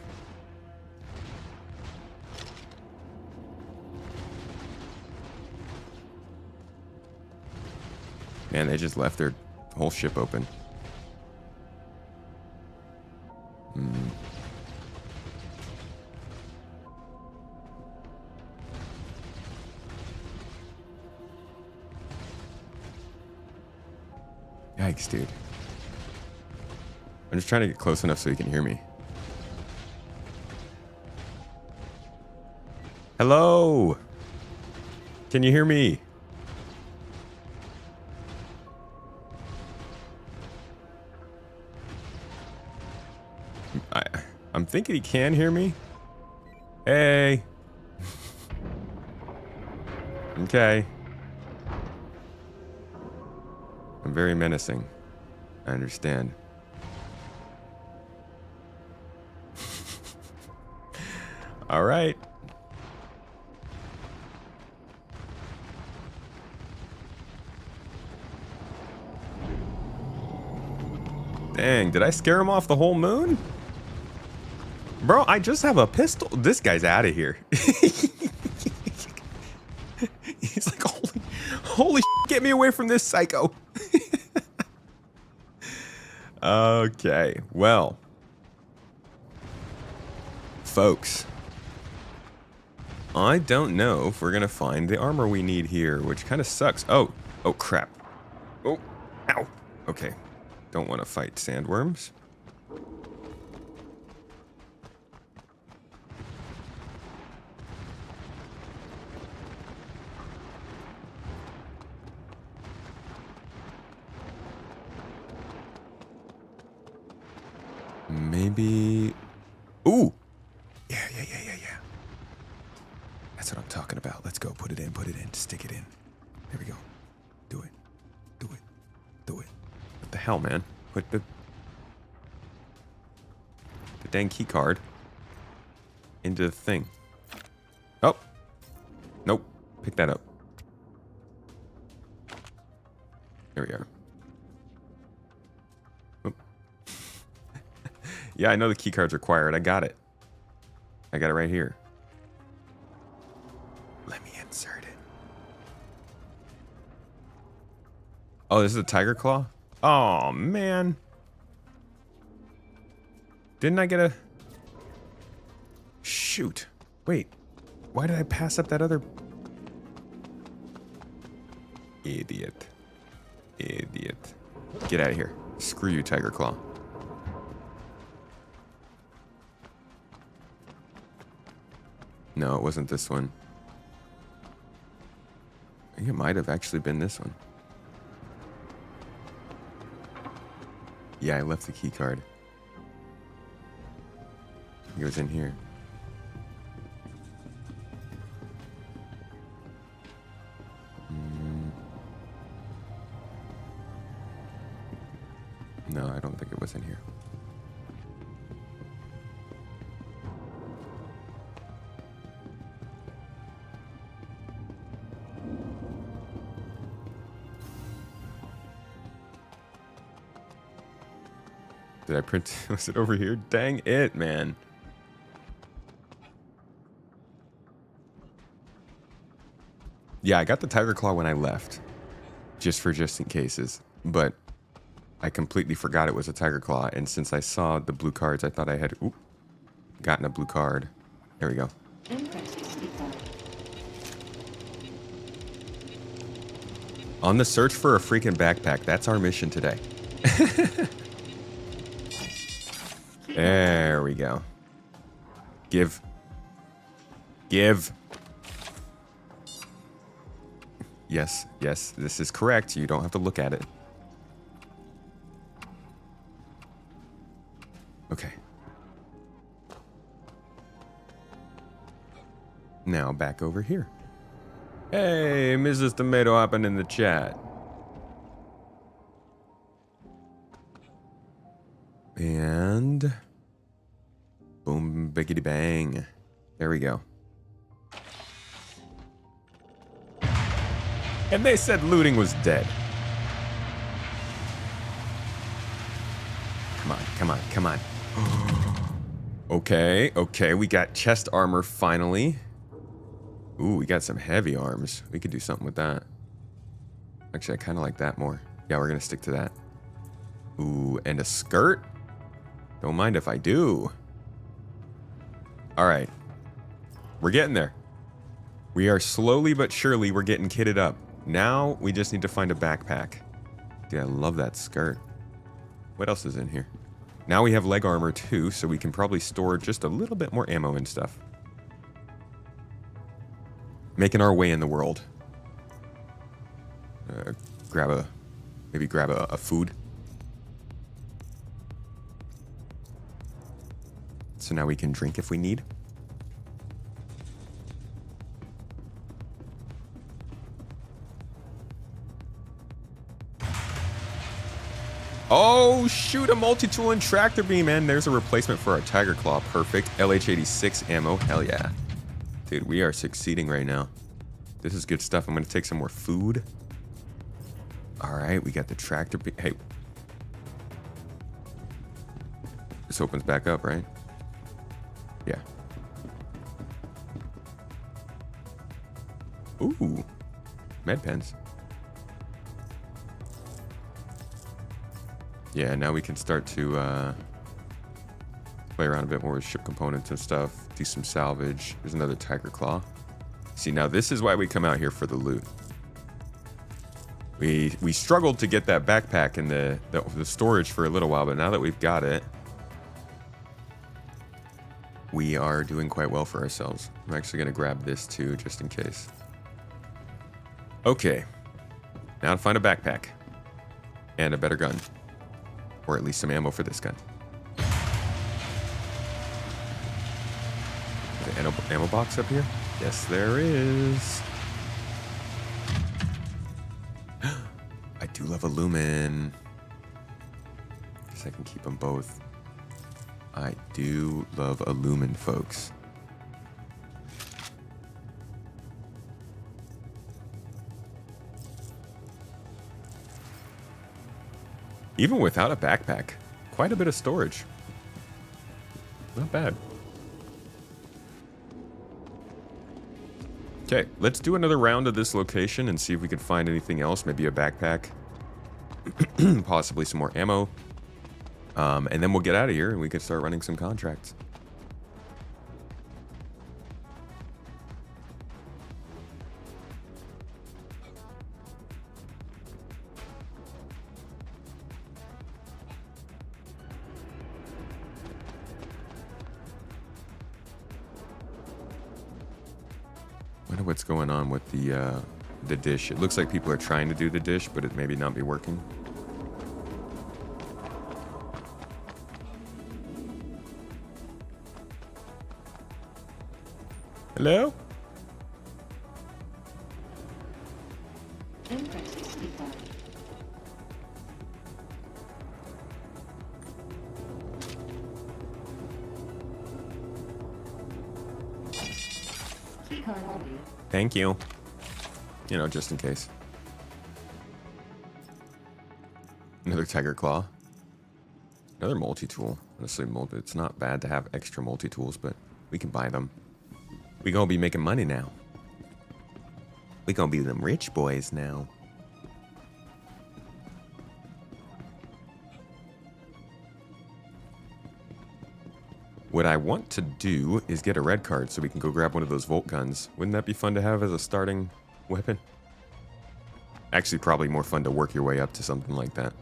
Speaker 1: Man, they just left their whole ship open. Yikes, dude. I'm just trying to get close enough so you can hear me. Hello? Can you hear me? I'm thinking he can hear me. Hey. Okay. I'm very menacing. I understand. All right. Dang, did I scare him off the whole moon? Bro, I just have a pistol. This guy's out of here. He's like, holy shit, get me away from this psycho. Okay, well. Folks. I don't know if we're going to find the armor we need here, which kind of sucks. Oh, crap. Oh, ow. Okay, don't want to fight sandworms. Maybe... Ooh! Yeah. That's what I'm talking about. Let's go. Put it in. Stick it in. There we go. Do it. What the hell, man? Put the dang key card into the thing. Oh! Nope. Pick that up. There we are. Yeah, I know the key card's required. I got it. I got it right here. Let me insert it. Oh, this is a tiger claw? Oh, man. Didn't I get a... Shoot. Wait. Why did I pass up that other... Idiot. Get out of here. Screw you, tiger claw. No, it wasn't this one. I think it might have actually been this one. Yeah, I left the key card. It was in here. No, I don't think it was in here. Did I print? Was it over here? Dang it, man. Yeah, I got the Tiger Claw when I left. Just in cases. But I completely forgot it was a Tiger Claw. And since I saw the blue cards, I thought I had gotten a blue card. There we go. On the search for a freaking backpack. That's our mission today. There we go. Give. Yes, this is correct. You don't have to look at it. Okay. Now back over here. Hey, Mrs. Tomato hopping in the chat. And boom, biggity bang. There we go. And they said looting was dead. Come on. Okay, we got chest armor finally. Ooh, we got some heavy arms. We could do something with that. Actually, I kind of like that more. Yeah, we're gonna stick to that. Ooh, and a skirt? Don't mind if I do. All right. We're getting there. We are slowly but surely, we're getting kitted up. Now, we just need to find a backpack. Dude, I love that skirt. What else is in here? Now we have leg armor too, so we can probably store just a little bit more ammo and stuff. Making our way in the world. Maybe grab a food. So now we can drink if we need. Oh, shoot, a multi-tool and tractor beam, and there's a replacement for our Tiger Claw. Perfect. LH86 ammo. Hell yeah. Dude, we are succeeding right now. This is good stuff. I'm going to take some more food. All right, we got the tractor beam. Hey. This opens back up, right? Yeah. Ooh. Med pens. Yeah, now we can start to play around a bit more with ship components and stuff. Do some salvage. There's another Tiger Claw. See, now this is why we come out here for the loot. We struggled to get that backpack in the storage for a little while, but now that we've got it, we are doing quite well for ourselves. I'm actually going to grab this too, just in case. Okay. Now to find a backpack. And a better gun. Or at least some ammo for this gun. Is there an ammo box up here? Yes, there is. I do love a lumen. Guess I can keep them both. I do love a lumen, folks. Even without a backpack, quite a bit of storage. Not bad. Okay, let's do another round of this location and see if we can find anything else. Maybe a backpack. Possibly some more ammo. And then we'll get out of here and we can start running some contracts. wonder what's going on with the dish. It looks like people are trying to do the dish, but it maybe not be working. Hello?
Speaker 3: Input speaker. Keycard ready.
Speaker 1: Thank you. You know, just in case. Another tiger claw. Another multi-tool. Honestly, it's not bad to have extra multi-tools, but we can buy them. We gonna be making money now. We gonna be them rich boys now. What I want to do is get a red card so we can go grab one of those Volt guns. Wouldn't that be fun to have as a starting weapon? Actually, probably more fun to work your way up to something like that.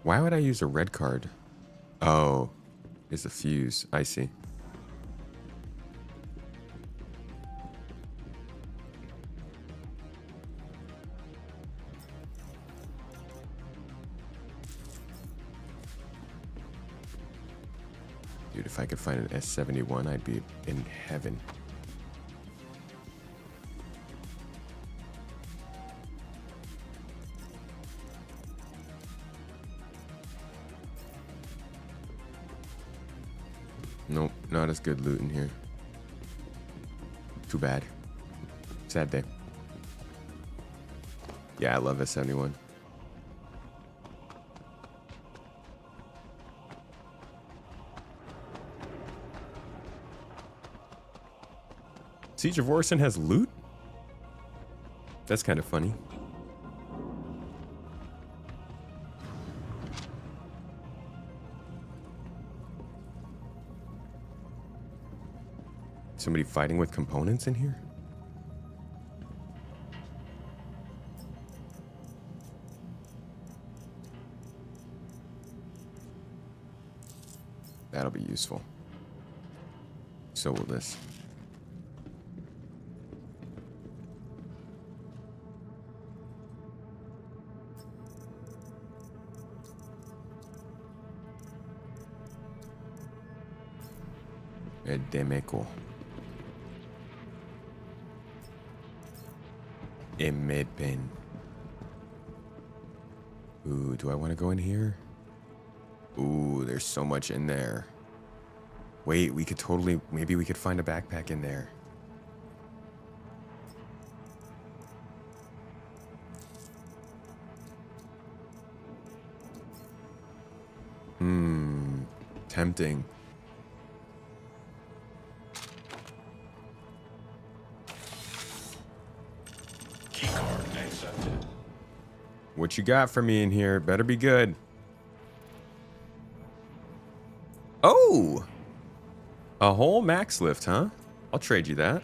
Speaker 1: Why would I use a red card? Oh, it's a fuse. I see. Dude, if I could find an S71, I'd be in heaven. Nope, not as good loot in here. Too bad. Sad day. Yeah, I love S71. Siege of Orison has loot? That's kind of funny. Somebody fighting with components in here? That'll be useful. So will this. Edemeco. A med pen. Ooh, do I want to go in here? Ooh, there's so much in there. Wait, we could totally... Maybe we could find a backpack in there. Tempting.
Speaker 8: Keycard accepted.
Speaker 1: What you got for me in here? Better be good. Oh! A whole max lift, huh? I'll trade you that.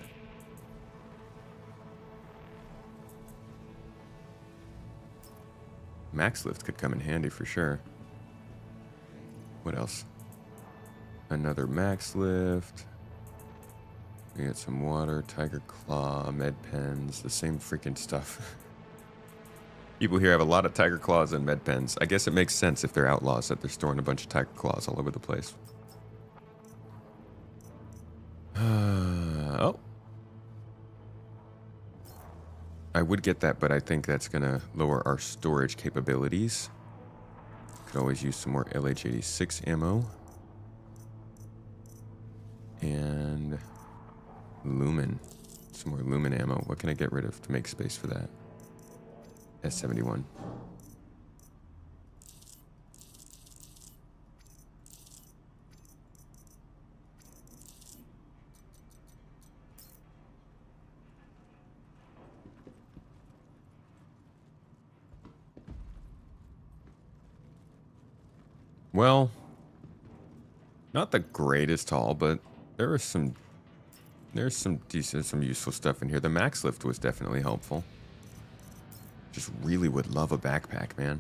Speaker 1: Max lift could come in handy for sure. What else? Another max lift. We got some water, tiger claw, med pens, the same freaking stuff. People here have a lot of tiger claws and med pens. I guess it makes sense if they're outlaws that they're storing a bunch of tiger claws all over the place. Oh. I would get that, but I think that's gonna lower our storage capabilities. Could always use some more LH86 ammo. And lumen. Some more lumen ammo. What can I get rid of to make space for that? S71. Well, not the greatest haul, but there was some There's some decent, some useful stuff in here. The max lift was definitely helpful. Just really would love a backpack, man.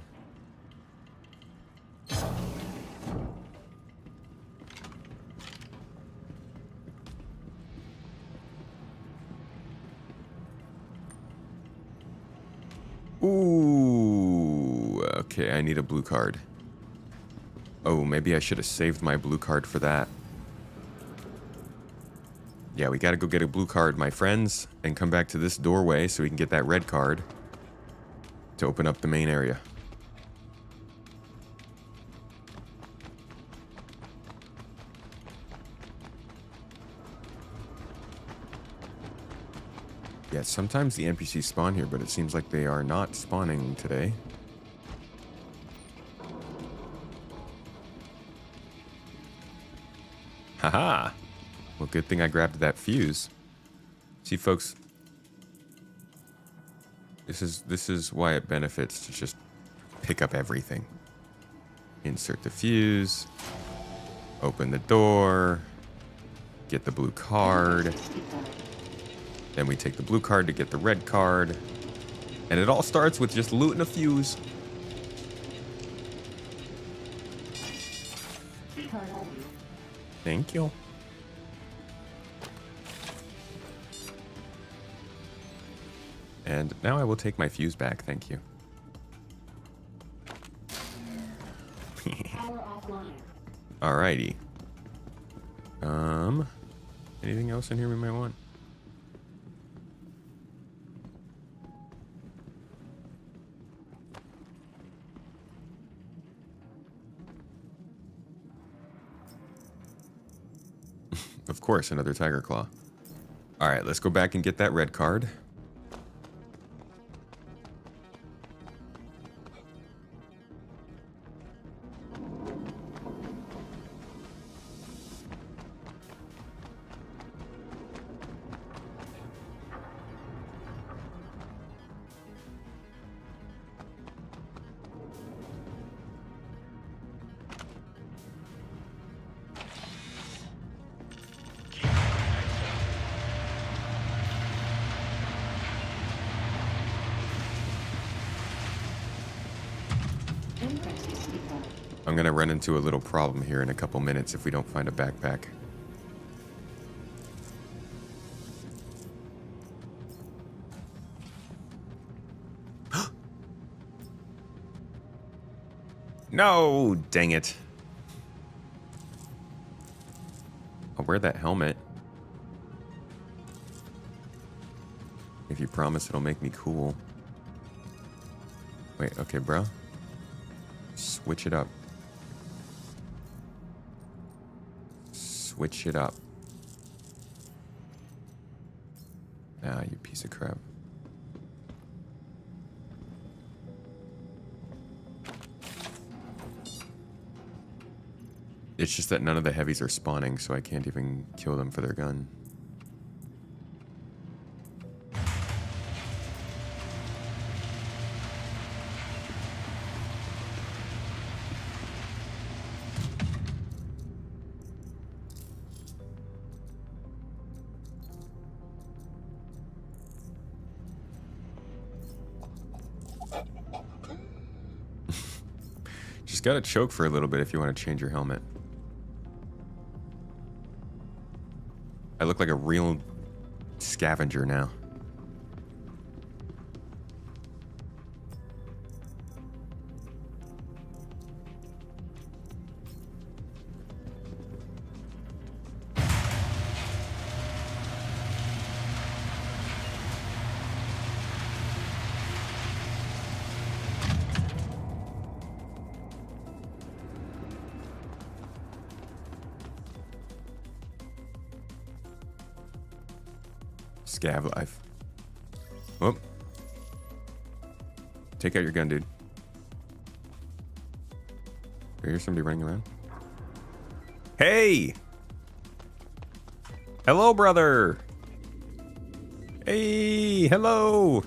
Speaker 1: Ooh, okay, I need a blue card. Oh, maybe I should have saved my blue card for that. Yeah, we gotta go get a blue card, my friends, and come back to this doorway so we can get that red card to open up the main area. Yeah, sometimes the NPCs spawn here, but it seems like they are not spawning today. Haha! Well, good thing I grabbed that fuse. See, folks, this is why it benefits to just pick up everything. Insert the fuse, open the door, get the blue card. Then we take the blue card to get the red card. And it all starts with just looting a fuse. Thank you. And now I will take my fuse back, thank you. Alrighty. Anything else in here we might want? Of course, another tiger claw. Alright, let's go back and get that red card. I'm gonna run into a little problem here in a couple minutes if we don't find a backpack. No, dang it. I'll wear that helmet. If you promise it'll make me cool. Wait, okay, bro. Switch it up. Switch it up. Ah, you piece of crap. It's just that none of the heavies are spawning, so I can't even kill them for their gun. Just gotta choke for a little bit if you want to change your helmet. I look like a real scavenger now. Scav life. Whoop. Take out your gun, dude. I hear somebody running around. Hey! Hello, brother! Hey! Hello!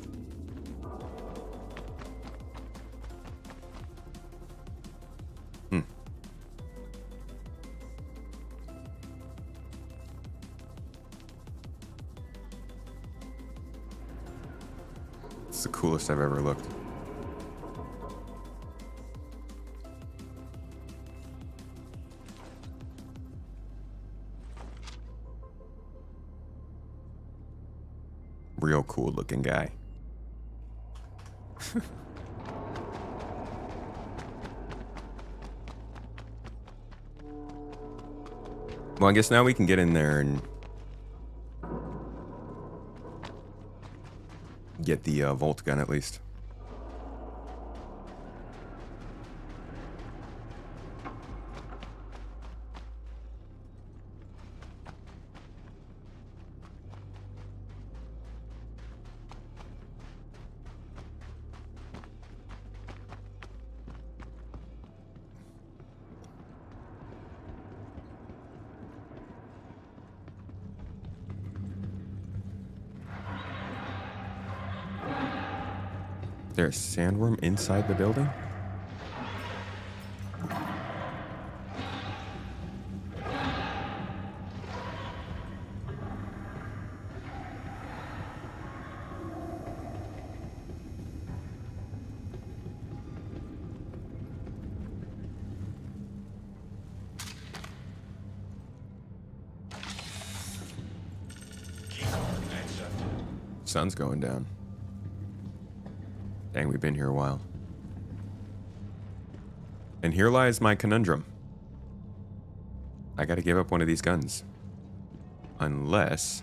Speaker 1: It's the coolest I've ever looked. Real cool looking guy. Well, I guess now we can get in there and get the Volt gun at least. There's a sandworm inside the building?
Speaker 8: Keycard accepted.
Speaker 1: Sun's going down. Dang, we've been here a while. And here lies my conundrum. I gotta give up one of these guns. Unless...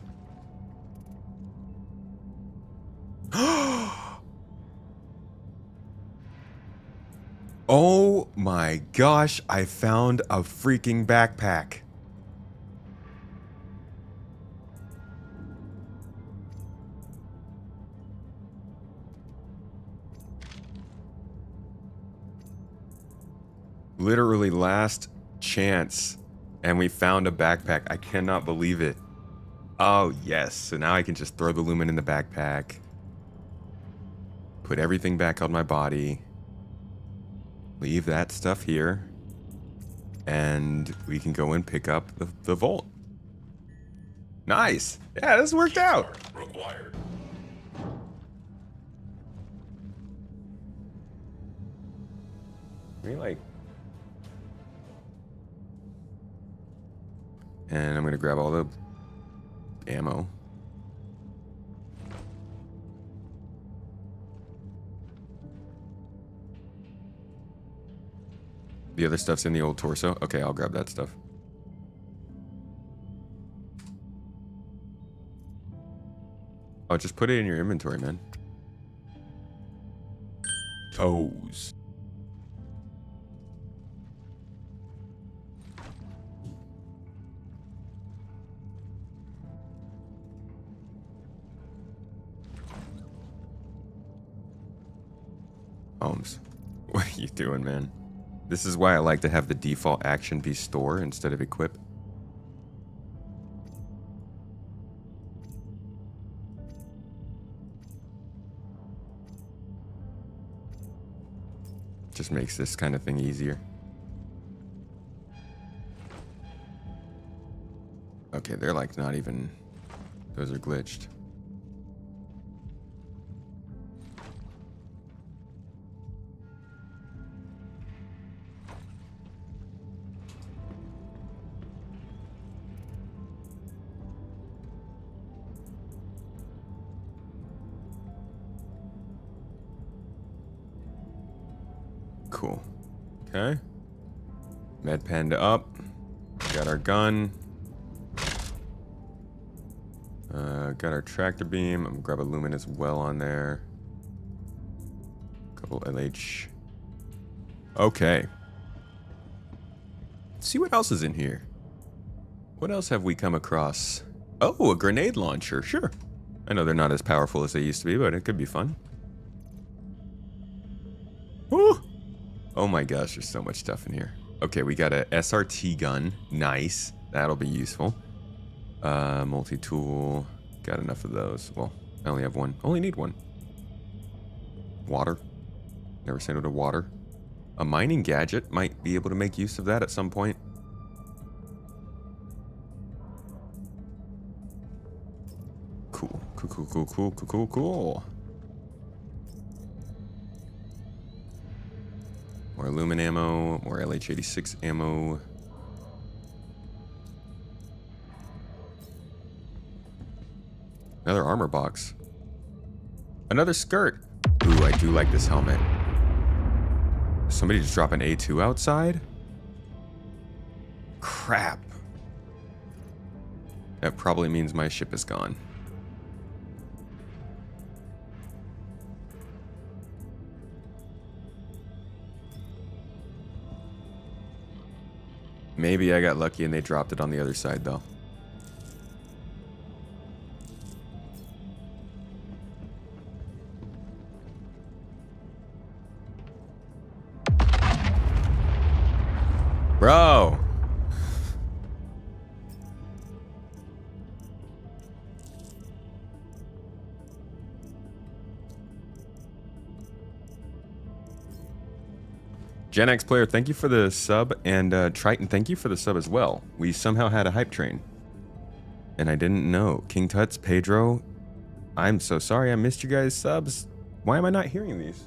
Speaker 1: Oh my gosh, I found a freaking backpack. Literally last chance, and we found a backpack. I cannot believe it. Oh yes, so now I can just throw the lumen in the backpack, put everything back on my body, leave that stuff here, and we can go and pick up the Volt. Nice. Yeah, this worked out.
Speaker 8: Keycard required.
Speaker 1: We like... And I'm gonna grab all the ammo. The other stuff's in the old torso. Okay, I'll grab that stuff. Oh, just put it in your inventory, man. Toes. Holmes, what are you doing, man? This is why I like to have the default action be store instead of equip. Just makes this kind of thing easier. Okay, they're like not even... Those are glitched. Cool. Okay. Med Panda up. Got our gun. Got our tractor beam. I'm gonna grab a lumen as well on there. Couple LH. Okay. Let's see what else is in here. What else have we come across? Oh, a grenade launcher. Sure. I know they're not as powerful as they used to be, but it could be fun. Woo! Oh my gosh, there's so much stuff in here. Okay, we got a SRT gun. Nice. That'll be useful. Multi-tool. Got enough of those. Well, I only have one. Only need one. Water. Never say no to water. A mining gadget. Might be able to make use of that at some point. Cool. Cool, cool, cool, cool, cool, cool, cool. More Lumen ammo, more LH-86 ammo. Another armor box. Another skirt. Ooh, I do like this helmet. Somebody just drop an A2 outside? Crap. That probably means my ship is gone. Maybe I got lucky and they dropped it on the other side, though. Bro! Gen X player, thank you for the sub, and Triton, thank you for the sub as well. We somehow had a hype train. And I didn't know. King Tuts, Pedro, I'm so sorry I missed you guys' subs. Why am I not hearing these?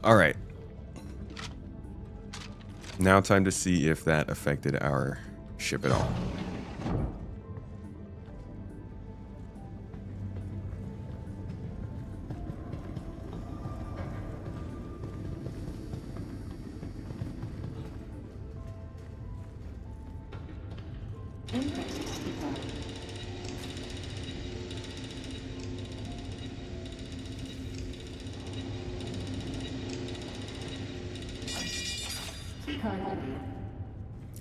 Speaker 1: Alright. Now time to see if that affected our ship at all.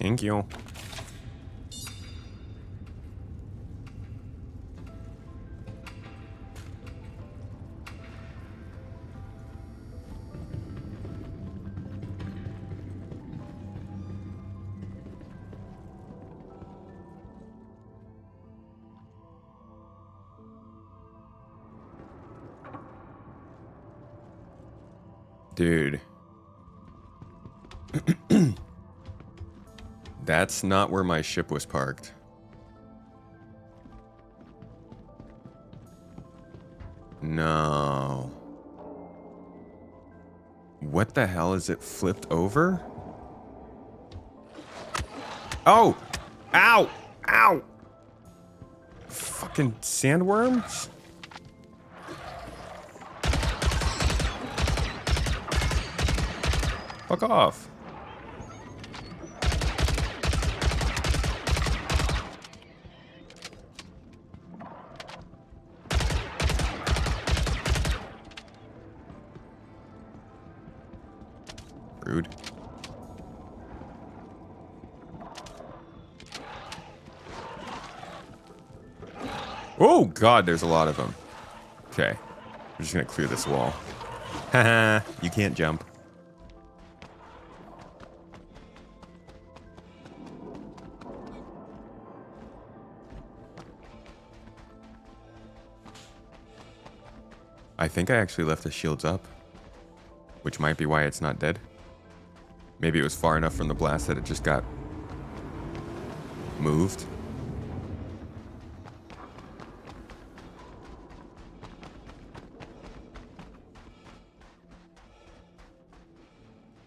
Speaker 1: Thank you. Dude. That's not where my ship was parked. No. What the hell is it flipped over? Oh! Ow! Ow! Fucking sandworms? Fuck off. Rude. Oh god, there's a lot of them. Okay. I'm just gonna clear this wall. Haha, you can't jump. I think I actually left the shields up, which might be why it's not dead. Maybe it was far enough from the blast that it just got moved.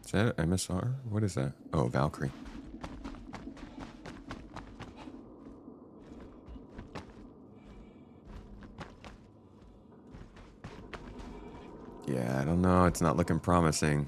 Speaker 1: Is that an MSR? What is that? Oh, Valkyrie. Yeah, I don't know. It's not looking promising.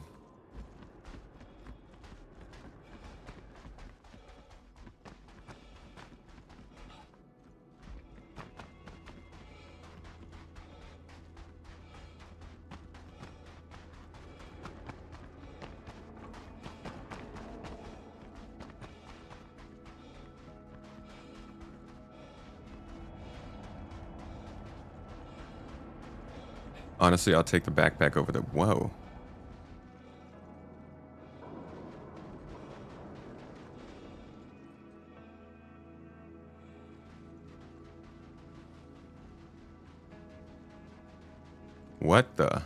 Speaker 1: Honestly, I'll take the backpack over the... Whoa. What the...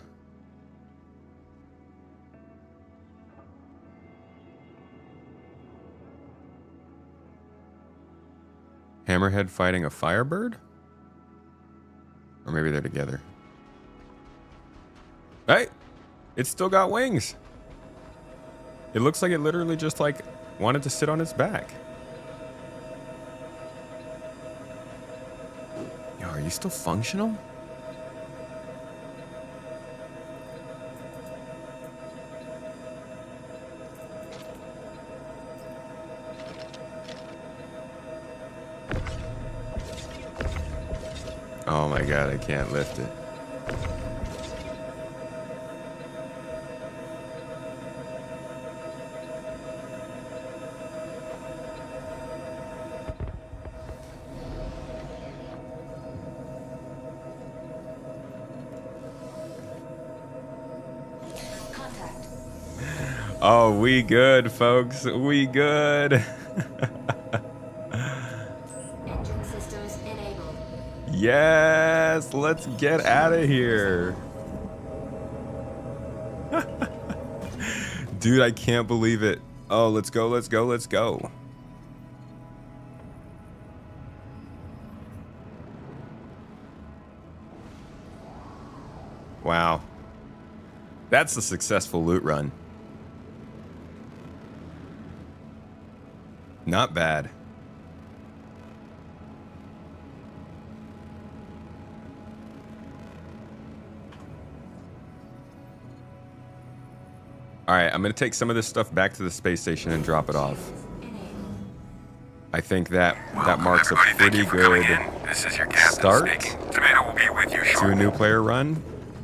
Speaker 1: Hammerhead fighting a Firebird? Or maybe they're together. Hey! It's still got wings. It looks like it literally just like wanted to sit on its back. Yo, are you still functional? Oh my god, I can't lift it.
Speaker 5: Contact.
Speaker 1: Oh, we good, folks. We good.
Speaker 6: Engine systems enabled.
Speaker 1: Yes, let's get out of here. Dude, I can't believe it. Oh, let's go, let's go, let's go. Wow. That's a successful loot run. Not bad. All right, I'm going to take some of this stuff back to the space station and drop it off. I think that marks a pretty good
Speaker 8: This is your captain
Speaker 1: start
Speaker 8: speaking. Tomato will be with you
Speaker 1: to a
Speaker 8: shortly.
Speaker 1: new player run.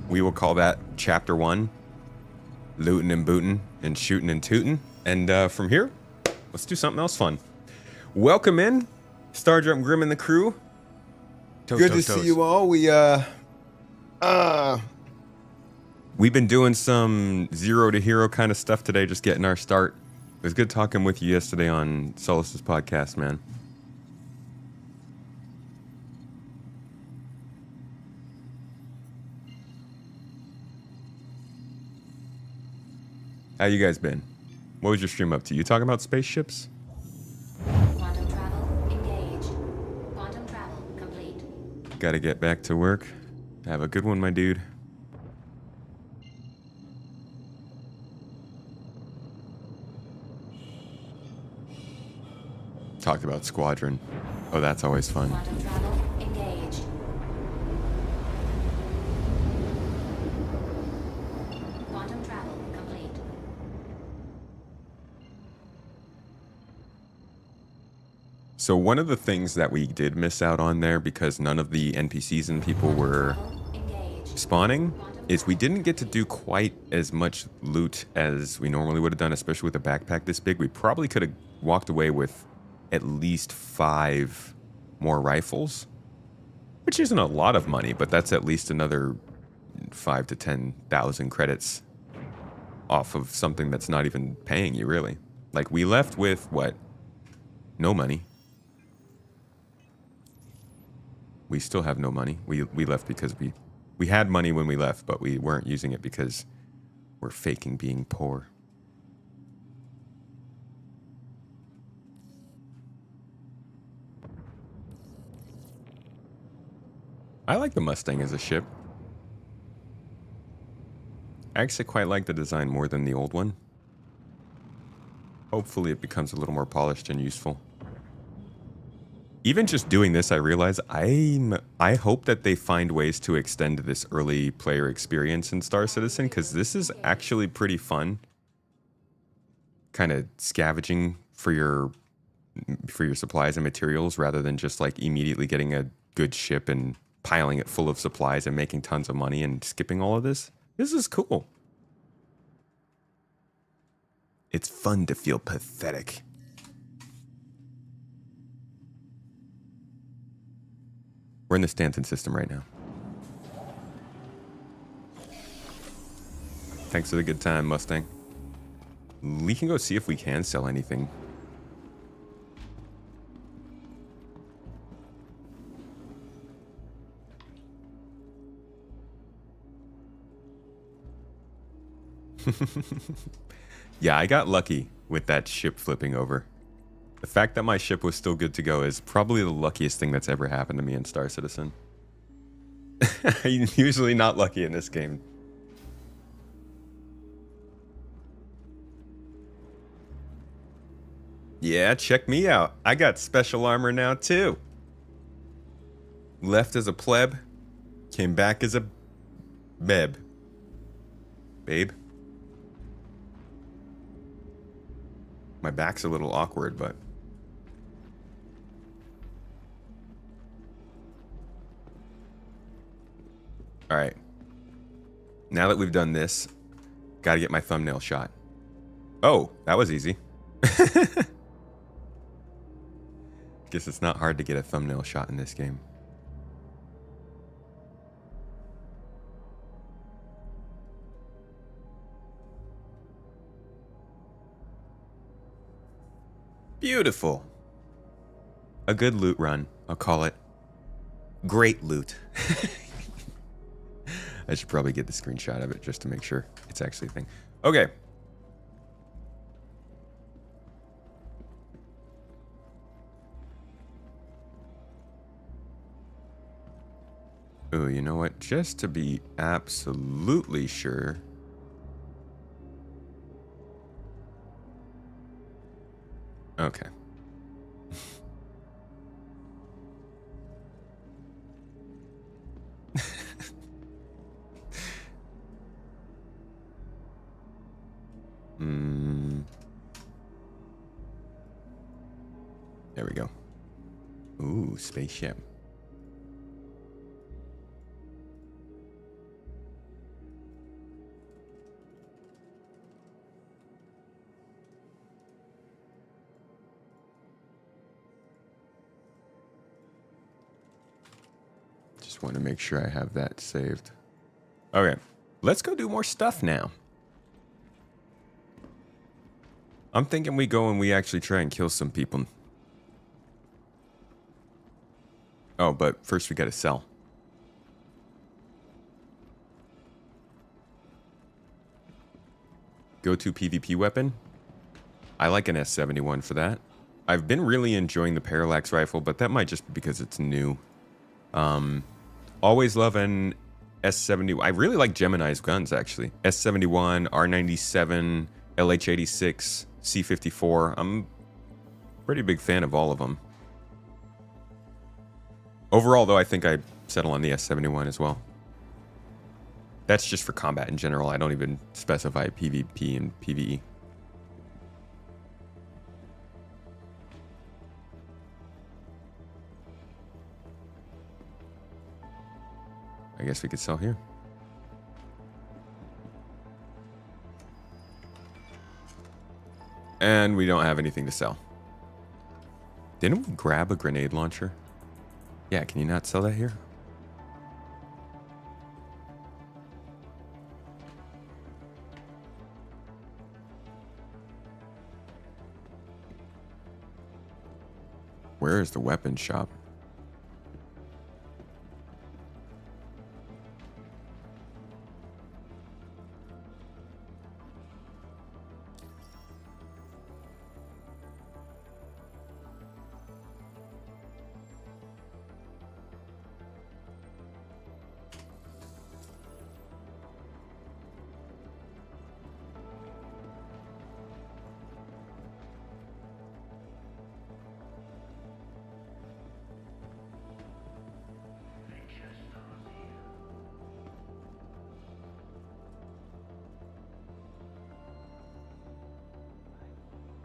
Speaker 1: We will call that Chapter 1. Looting and booting and shooting and tooting. And from here, let's do something else fun. Welcome in, Stardrop Grim and the crew. Good to see you all. We've been doing some zero to hero kind of stuff today, just getting our start. It was good talking with you yesterday on Solus's podcast, man. How you guys been? What was your stream up to? You talking about spaceships?
Speaker 6: Quantum travel engaged. Quantum travel complete.
Speaker 1: Gotta get back to work. Have a good one, my dude. Talked about Squadron. Oh, that's always fun.
Speaker 6: Quantum travel engaged. Quantum travel complete.
Speaker 1: So one of the things that we did miss out on there, because none of the NPCs and people were
Speaker 6: Engaged.
Speaker 1: spawning, is we didn't get to do quite as much loot as we normally would have done, especially with a backpack this big. We probably could have walked away with at least 5 more rifles, which isn't a lot of money, but that's at least another 5 to 10,000 credits off of something that's not even paying you, really. Like, we left with, what? No money. We still have no money. We left because we had money when we left, but we weren't using it because we're faking being poor. I like the Mustang as a ship. I actually quite like the design more than the old one. Hopefully it becomes a little more polished and useful. Even just doing this, I realize I hope that they find ways to extend this early player experience in Star Citizen, because this is actually pretty fun. Kind of scavenging for your supplies and materials rather than just like immediately getting a good ship and piling it full of supplies and making tons of money and skipping all of this. This is cool. It's fun to feel pathetic. We're in the Stanton system right now. Thanks for the good time, Mustang. We can go see if we can sell anything. Yeah, I got lucky with that ship flipping over. The fact that my ship was still good to go is probably the luckiest thing that's ever happened to me in Star Citizen. I'm usually not lucky in this game. Yeah, check me out. I got special armor now too. Left as a pleb, came back as a beb. Babe. My back's a little awkward, but... Alright. Now that we've done this, gotta get my thumbnail shot. Oh, that was easy. Guess it's not hard to get a thumbnail shot in this game. Beautiful. A good loot run. I'll call it. Great loot. I should probably get the screenshot of it just to make sure it's actually a thing. Okay. Oh, you know what? Just to be absolutely sure. Okay. There we go. Ooh, spaceship. Just want to make sure I have that saved. Okay, let's go do more stuff now. I'm thinking we go and we actually try and kill some people. Oh, but first we gotta sell. Go-to PvP weapon? I like an S71 for that. I've been really enjoying the parallax rifle, but that might just be because it's new. Always love an S70. I really like Gemini's guns, actually. S71, R97, LH86, C54. I'm a pretty big fan of all of them. Overall, though, I think I settle on the S71 as well. That's just for combat in general. I don't even specify PvP and PvE. I guess we could sell here. And we don't have anything to sell. Didn't we grab a grenade launcher? Yeah, can you not sell that here? Where is the weapon shop?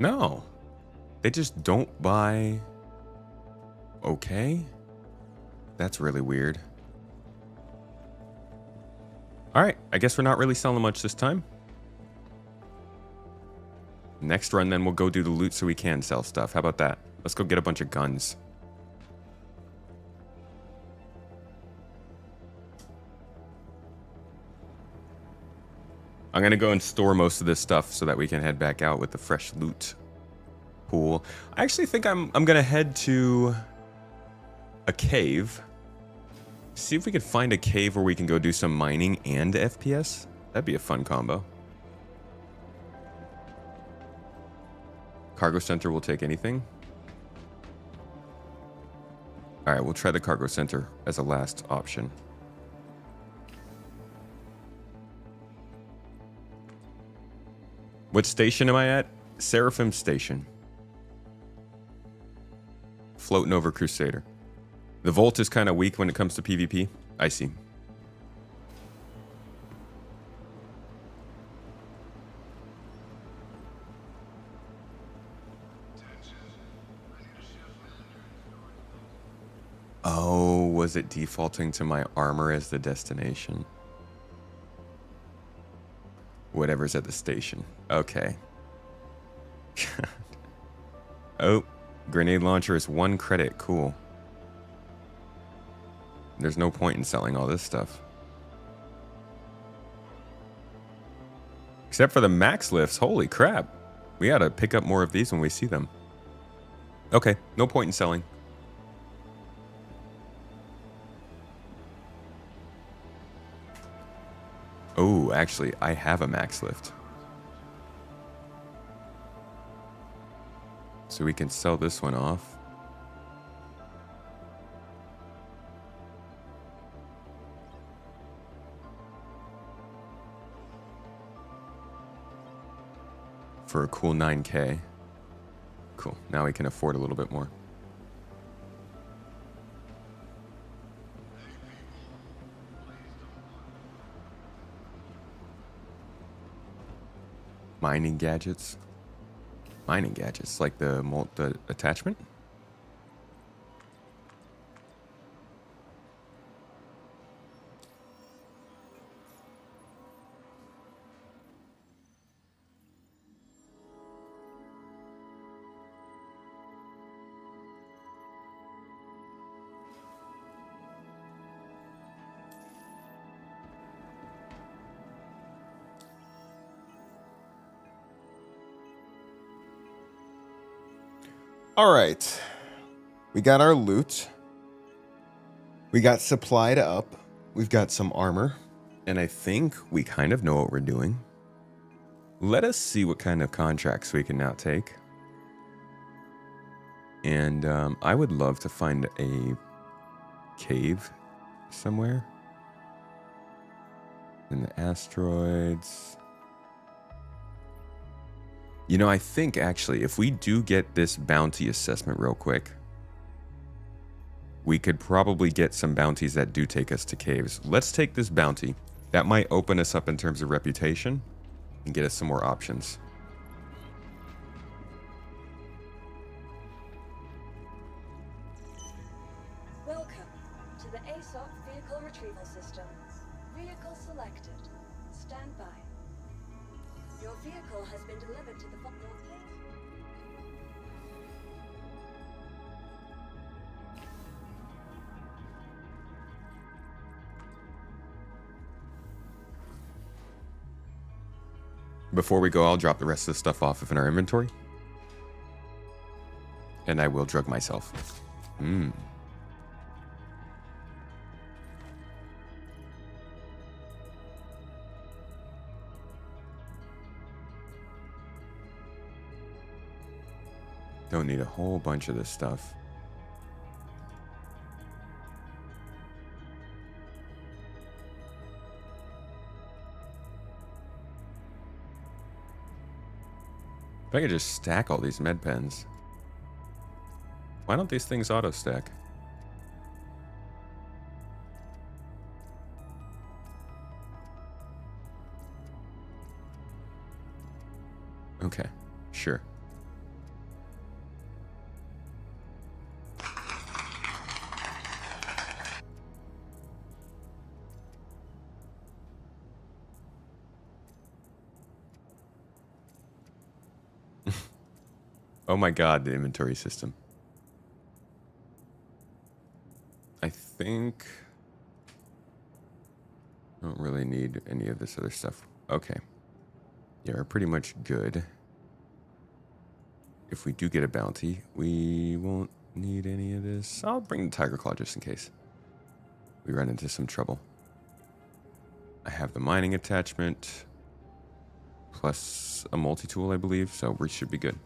Speaker 1: No. They just don't buy... Okay. That's really weird. Alright, I guess we're not really selling much this time. Next run, then we'll go do the loot so we can sell stuff. How about that? Let's go get a bunch of guns. I'm going to go and store most of this stuff so that we can head back out with the fresh loot pool. I actually think I'm going to head to a cave. See if we can find a cave where we can go do some mining and FPS. That'd be a fun combo. Cargo center will take anything. All right, we'll try the cargo center as a last option. What station am I at? Seraphim Station. Floating over Crusader. The Volt is kind of weak when it comes to PvP. I see. Oh, was it defaulting to my armor as the destination? Whatever's at the station. Okay. Oh, grenade launcher is 1 credit. Cool. There's no point in selling all this stuff. Except for the max lifts. Holy crap. We gotta pick up more of these when we see them. Okay, no point in selling. Oh, actually, I have a max lift. So we can sell this one off. For a cool 9K. Cool. Now we can afford a little bit more. Mining gadgets. Mining gadgets, like the attachment? All right. We got our loot. We got supplied up. We've got some armor. And I think we kind of know what we're doing. Let us see what kind of contracts we can now take. And I would love to find a cave somewhere. In the asteroids. You know, I think actually, if we do get this bounty assessment real quick, we could probably get some bounties that do take us to caves. Let's take this bounty. That might open us up in terms of reputation and get us some more options.
Speaker 5: Welcome to the ASOC Vehicle Retrieval System. Vehicle selected. Stand by. Your vehicle has been delivered to the
Speaker 1: Before we go, I'll drop the rest of the stuff off in our inventory. And I will drug myself. Don't need a whole bunch of this stuff. If I could just stack all these med pens. Why don't these things auto stack? Okay, sure. Oh my god, the inventory system. I think I don't really need any of this other stuff. Okay. Yeah, we're pretty much good. If we do get a bounty, we won't need any of this. I'll bring the Tiger Claw just in case we run into some trouble. I have the mining attachment plus a multi-tool, I believe, so we should be good.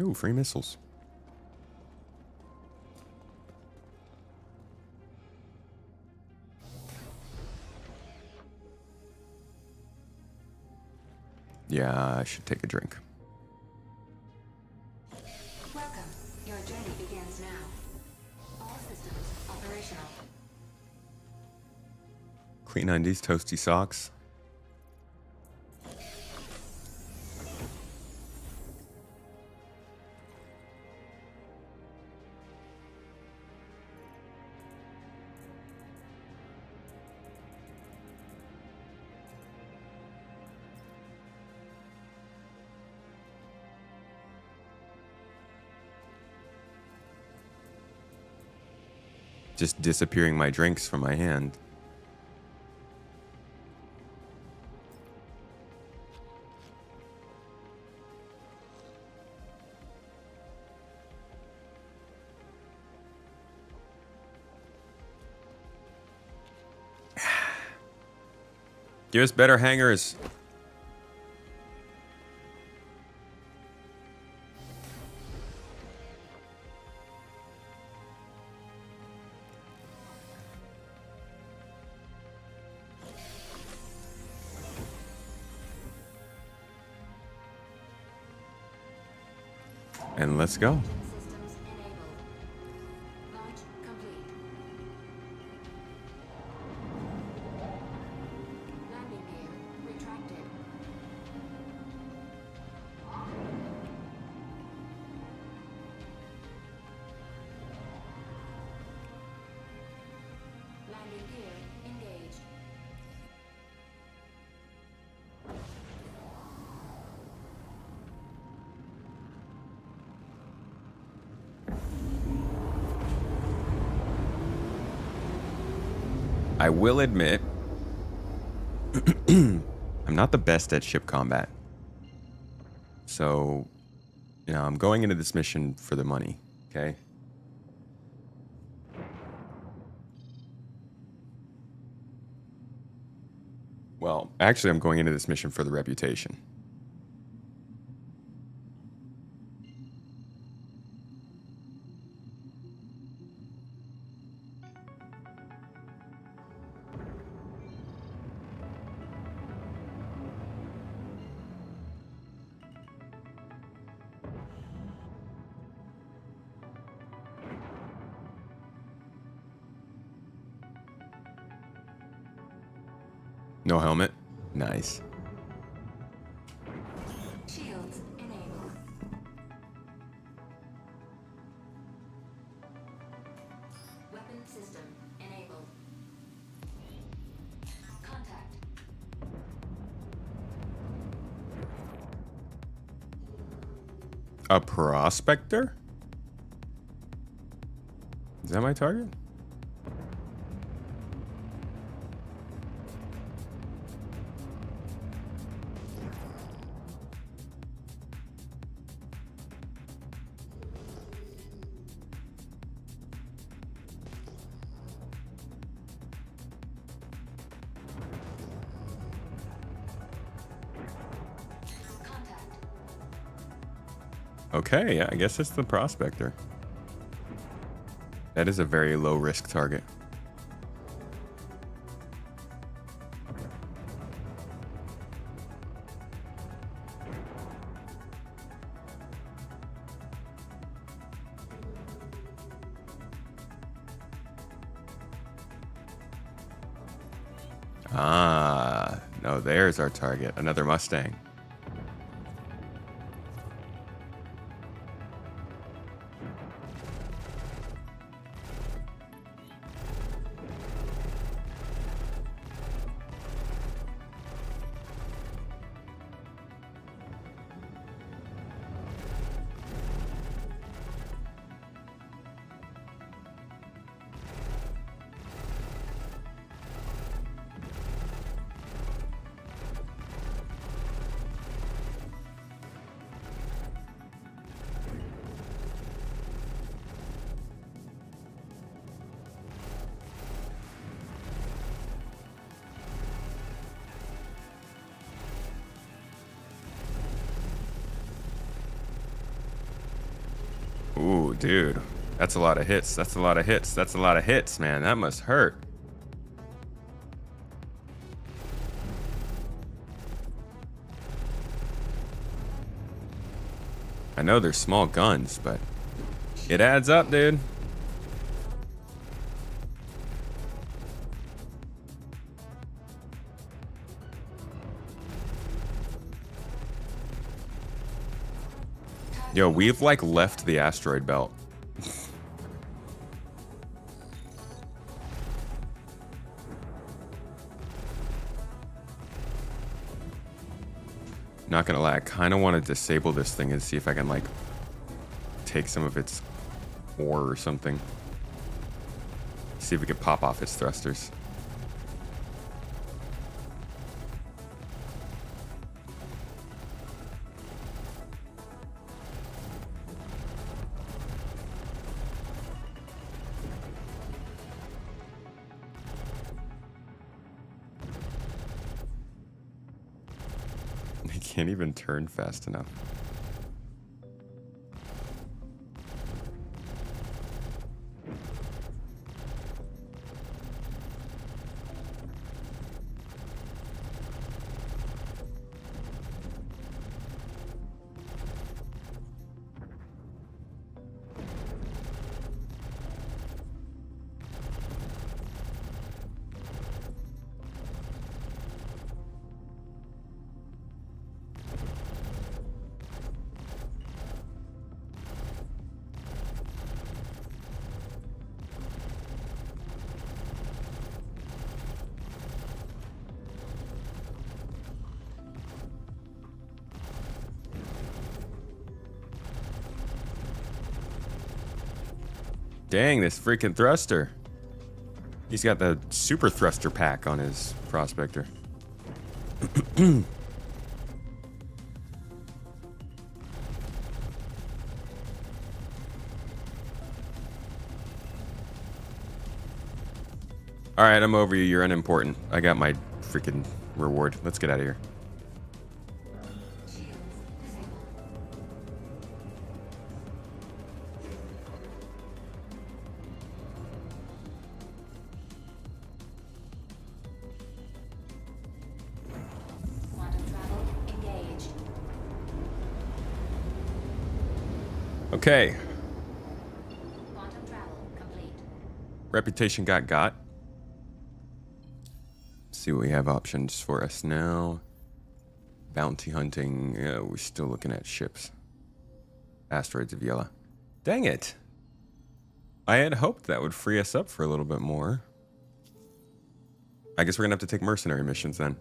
Speaker 1: Ooh, free missiles. Yeah, I should take a drink.
Speaker 6: Welcome. Your journey begins now. All systems operational.
Speaker 1: Clean undies, toasty socks. Just disappearing my drinks from my hand. Give us better hangers. And let's go.
Speaker 6: Systems enabled. Launch complete. Landing gear retracted. Landing gear engaged.
Speaker 1: I will admit, I'm not the best at ship combat. So, you know, I'm going into this mission for the money, okay? Well, actually, I'm going into this mission for the reputation. No helmet. Nice.
Speaker 6: Shields enabled. Weapon system enabled. Contact.
Speaker 1: A prospector? Is that my target?
Speaker 6: Contact.
Speaker 1: Okay, yeah, I guess it's the prospector. That is a very low risk target. Ah, no, there's our target. Another Mustang. Ooh, dude. That's a lot of hits. That's a lot of hits. That's a lot of hits, man. That must hurt. I know they're small guns, but it adds up, dude. Yo, we've like left the asteroid belt. Not gonna lie, I kind of want to disable this thing and see if I can like take some of its ore or something. See if we can pop off its thrusters. They can't even turn fast enough. Dang, this freaking thruster. He's got the super thruster pack on his prospector. All right, I'm over you. You're unimportant. I got my freaking reward. Let's get out of here. Okay.
Speaker 6: Quantum travel complete.
Speaker 1: Reputation got. See what we have options for us now. Bounty hunting. Yeah, we're still looking at ships. Asteroids of Yella. Dang it. I had hoped that would free us up for a little bit more. I guess we're gonna have to take mercenary missions then.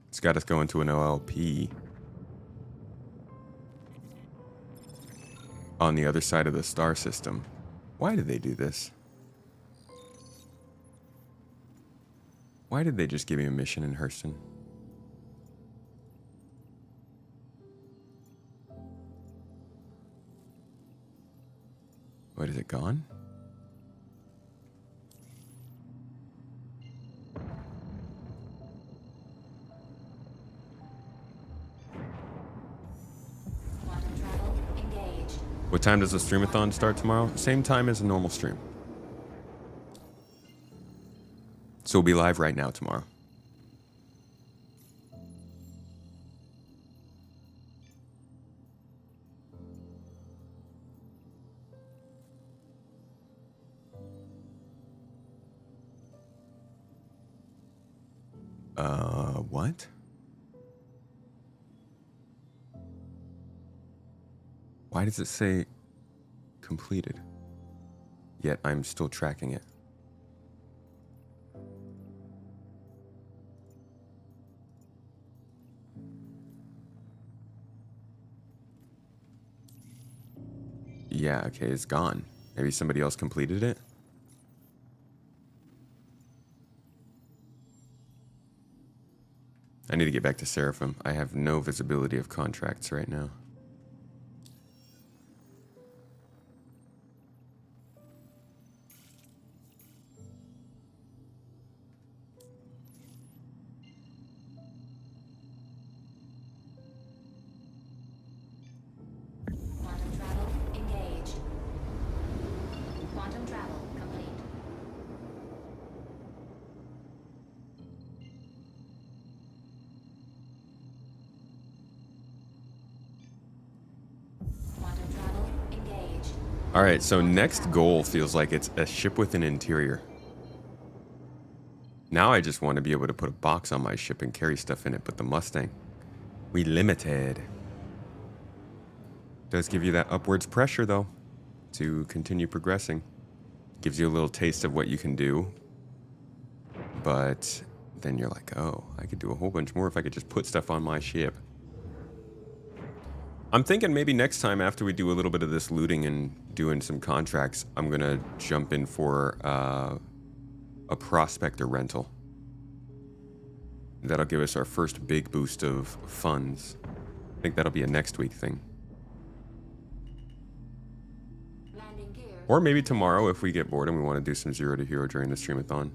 Speaker 1: It's got us going to an OLP. On the other side of the star system. Why did they do this? Why did they just give me a mission in Hurston? What, is it gone?
Speaker 6: Quantum travel engaged.
Speaker 1: What time does the streamathon start tomorrow? Same time as a normal stream. So we'll be live right now tomorrow. What? Why does it say completed? Yet I'm still tracking it. Yeah, okay, it's gone. Maybe somebody else completed it? I need to get back to Seraphim. I have no visibility of contracts right now.
Speaker 6: Quantum travel engaged. Quantum travel
Speaker 1: All right, so next goal feels like it's a ship with an interior. Now I just want to be able to put a box on my ship and carry stuff in it, but the Mustang, we limited. Does give you that upwards pressure though to continue progressing. Gives you a little taste of what you can do, but then you're like, oh, I could do a whole bunch more if I could just put stuff on my ship. I'm thinking maybe next time after we do a little bit of this looting and doing some contracts, I'm gonna jump in for a prospector rental. That'll give us our first big boost of funds. I think that'll be a next week thing.
Speaker 6: Landing gear.
Speaker 1: Or maybe tomorrow if we get bored and we want to do some Zero to Hero during the streamathon.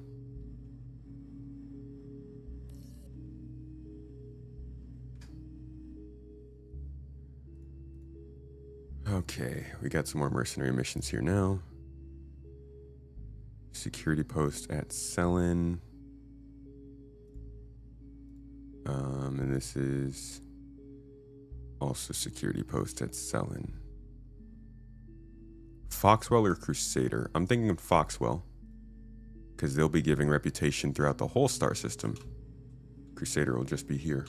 Speaker 1: Okay, we got some more mercenary missions here now. Security post at Selin. And this is also security post at Selin. Foxwell or Crusader? I'm thinking Foxwell, because they'll be giving reputation throughout the whole star system. Crusader will just be here.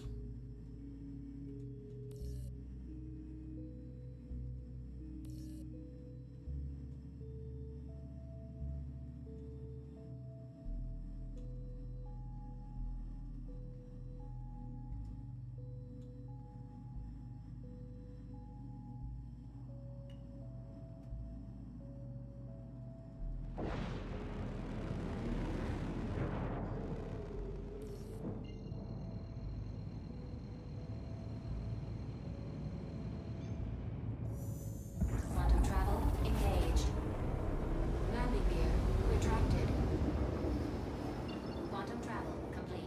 Speaker 6: Quantum travel engaged. Landing gear retracted. Quantum travel complete.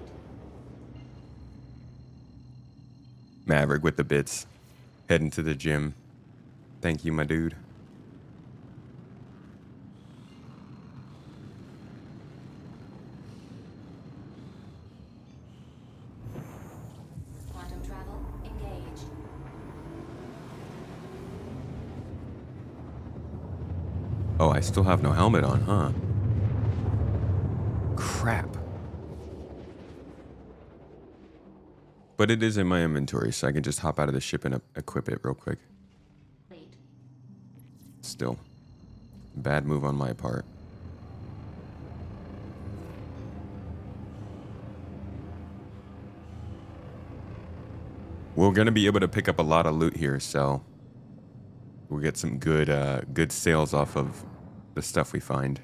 Speaker 1: Maverick with the bits. Heading to the gym. Thank you, my dude.
Speaker 6: Quantum travel engaged.
Speaker 1: Oh, I still have no helmet on, huh? Crap. But it is in my inventory, so I can just hop out of the ship and equip it real quick.
Speaker 6: Complete.
Speaker 1: Still. Bad move on my part. We're gonna be able to pick up a lot of loot here, so we'll get some good sales off of the stuff we find.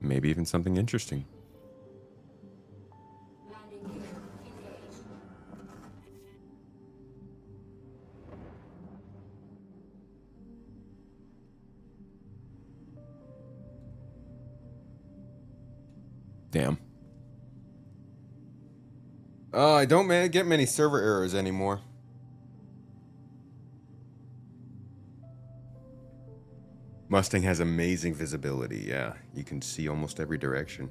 Speaker 1: Maybe even something interesting.
Speaker 6: Landing gear engaged.
Speaker 1: Damn. I don't get many server errors anymore. Mustang has amazing visibility, yeah. You can see almost every direction.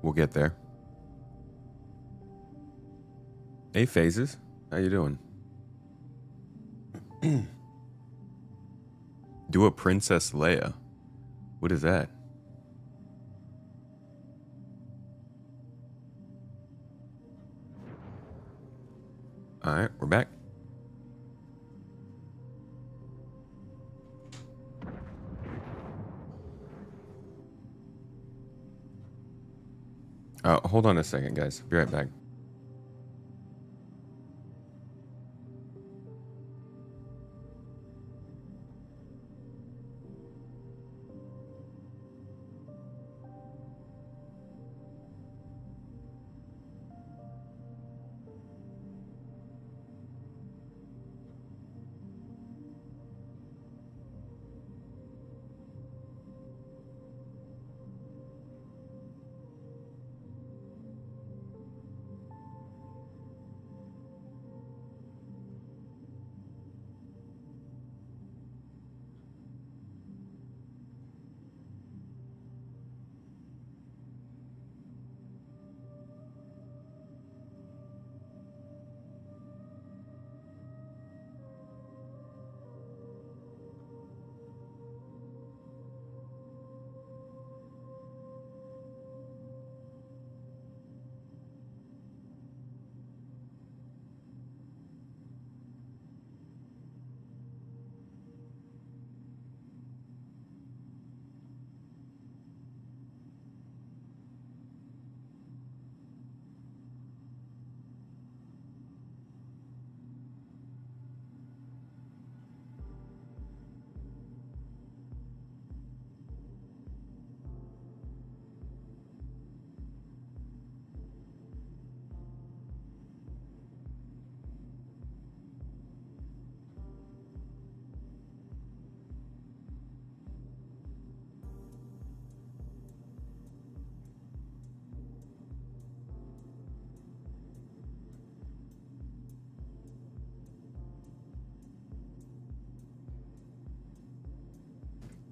Speaker 1: We'll get there. Hey, Phases. How you doing? Do a Princess Leia. What is that? Alright, we're back. Hold on a second, guys. Be right back.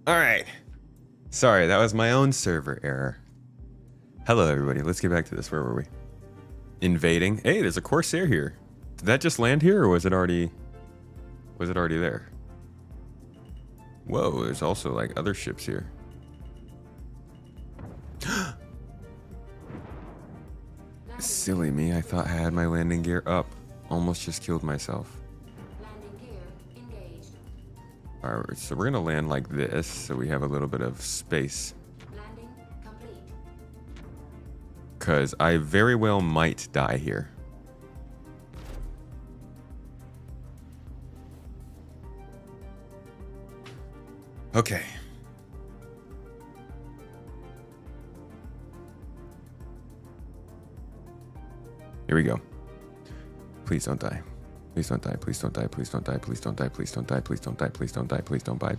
Speaker 1: All right. Sorry, that was my own server error. Hello, everybody. Let's get back to this. Where were we? Invading. Hey, there's a Corsair here. Did that just land here, or was it already there? Whoa, there's also like other ships here. Silly me, I thought I had my landing gear up. Almost just killed myself.
Speaker 6: Landing gear engaged.
Speaker 1: Alright, so we're gonna land like this, so we have a little bit of space.
Speaker 6: Landing complete.
Speaker 1: Because I very well might die here. Okay. Here we go. Please don't die. Please don't die. Please don't die. Please don't die. Please don't die. Please don't die. Please don't die. Please don't die. Please don't die.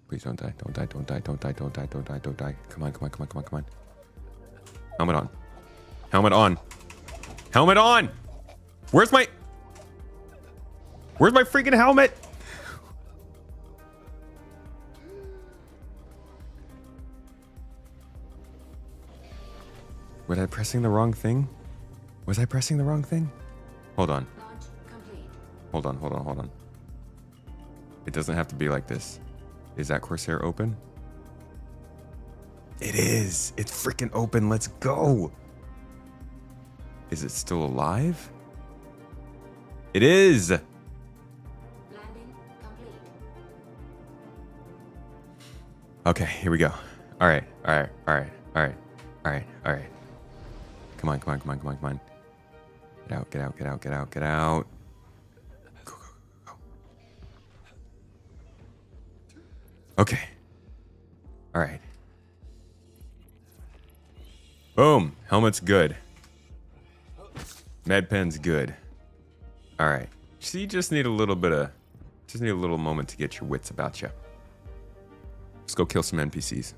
Speaker 1: Please don't die. Don't die. Don't die. Don't die. Don't die. Don't die. Don't die. Come on. Come on. Come on. Come on. Come on. Helmet on. Helmet on. Helmet on. Where's my freaking helmet? Was I pressing the wrong thing? Was I pressing the wrong thing? Hold on.
Speaker 6: Launch complete.
Speaker 1: Hold on, hold on, hold on. It doesn't have to be like this. Is that Corsair open? It is. It's freaking open. Let's go. Is it still alive? It is.
Speaker 6: Landing complete.
Speaker 1: Okay, here we go. All right, all right, all right, all right, all right, all right. Come on, come on, come on, come on, come on. Get out, get out, get out, get out, get out. Go, go, go, go. Okay. All right. Boom. Helmet's good. Med pen's good. All right. So you just need a little bit of, just need a little moment to get your wits about you. Let's go kill some NPCs.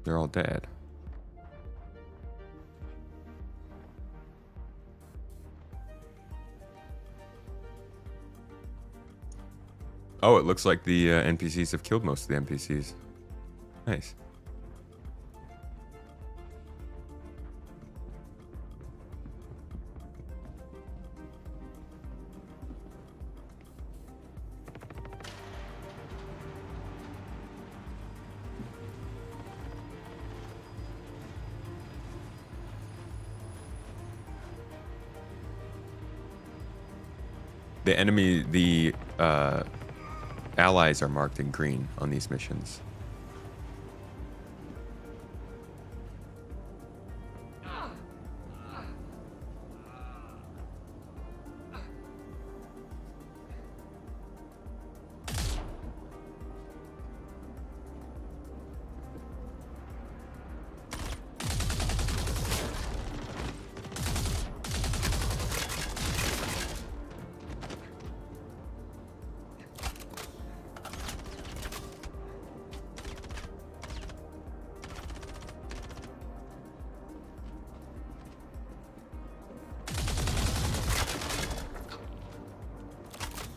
Speaker 1: They're all dead. Oh, it looks like the NPCs have killed most of the NPCs. Nice. The enemy, the allies are marked in green on these missions.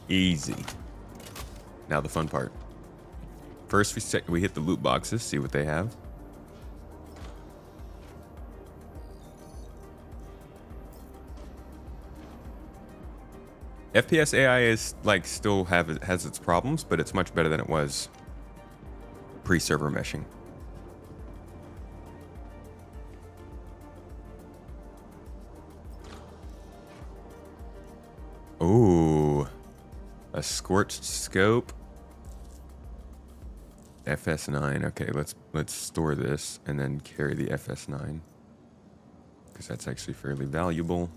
Speaker 1: Easy. Now the fun part. First we hit the loot boxes, see what they have. FPS AI is like still has its problems, but it's much better than it was pre-server meshing. Ooh. A scorched scope. FS9. Okay, let's store this and then carry the FS9. Because that's actually fairly valuable.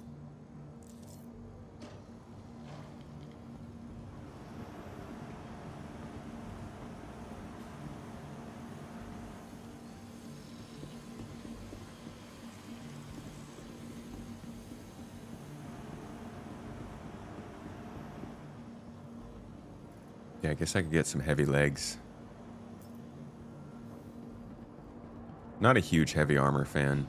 Speaker 1: Yeah, I guess I could get some heavy legs. Not a huge heavy armor fan.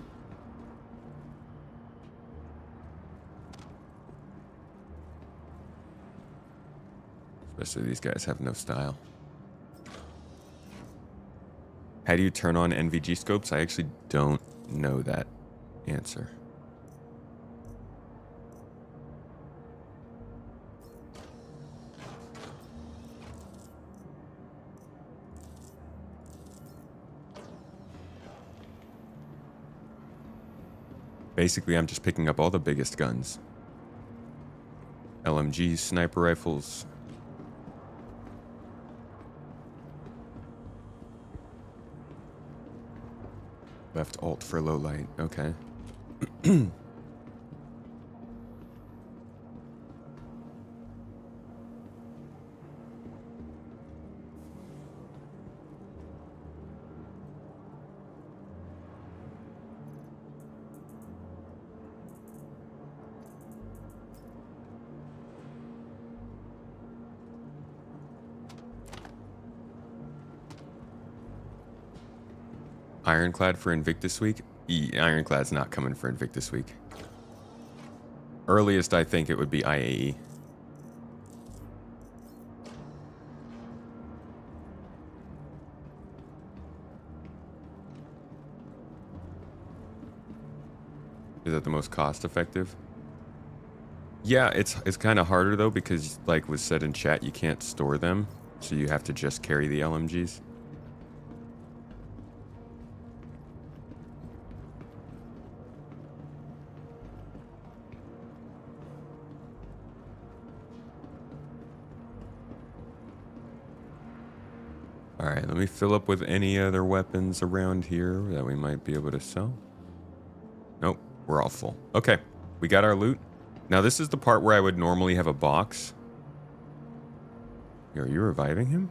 Speaker 1: Especially these guys have no style. How do you turn on NVG scopes? I actually don't know that answer. Basically, I'm just picking up all the biggest guns. LMGs, sniper rifles. Left alt for low light. Okay. Ironclad for Invictus Week? Ironclad's not coming for Invictus Week. Earliest, I think it would be IAE. Is that the most cost effective? Yeah, it's kind of harder though because, like was said in chat, you can't store them, so you have to just carry the LMGs. Alright, let me fill up with any other weapons around here that we might be able to sell. Nope, we're all full. Okay, we got our loot. Now this is the part where I would normally have a box. Are you reviving him?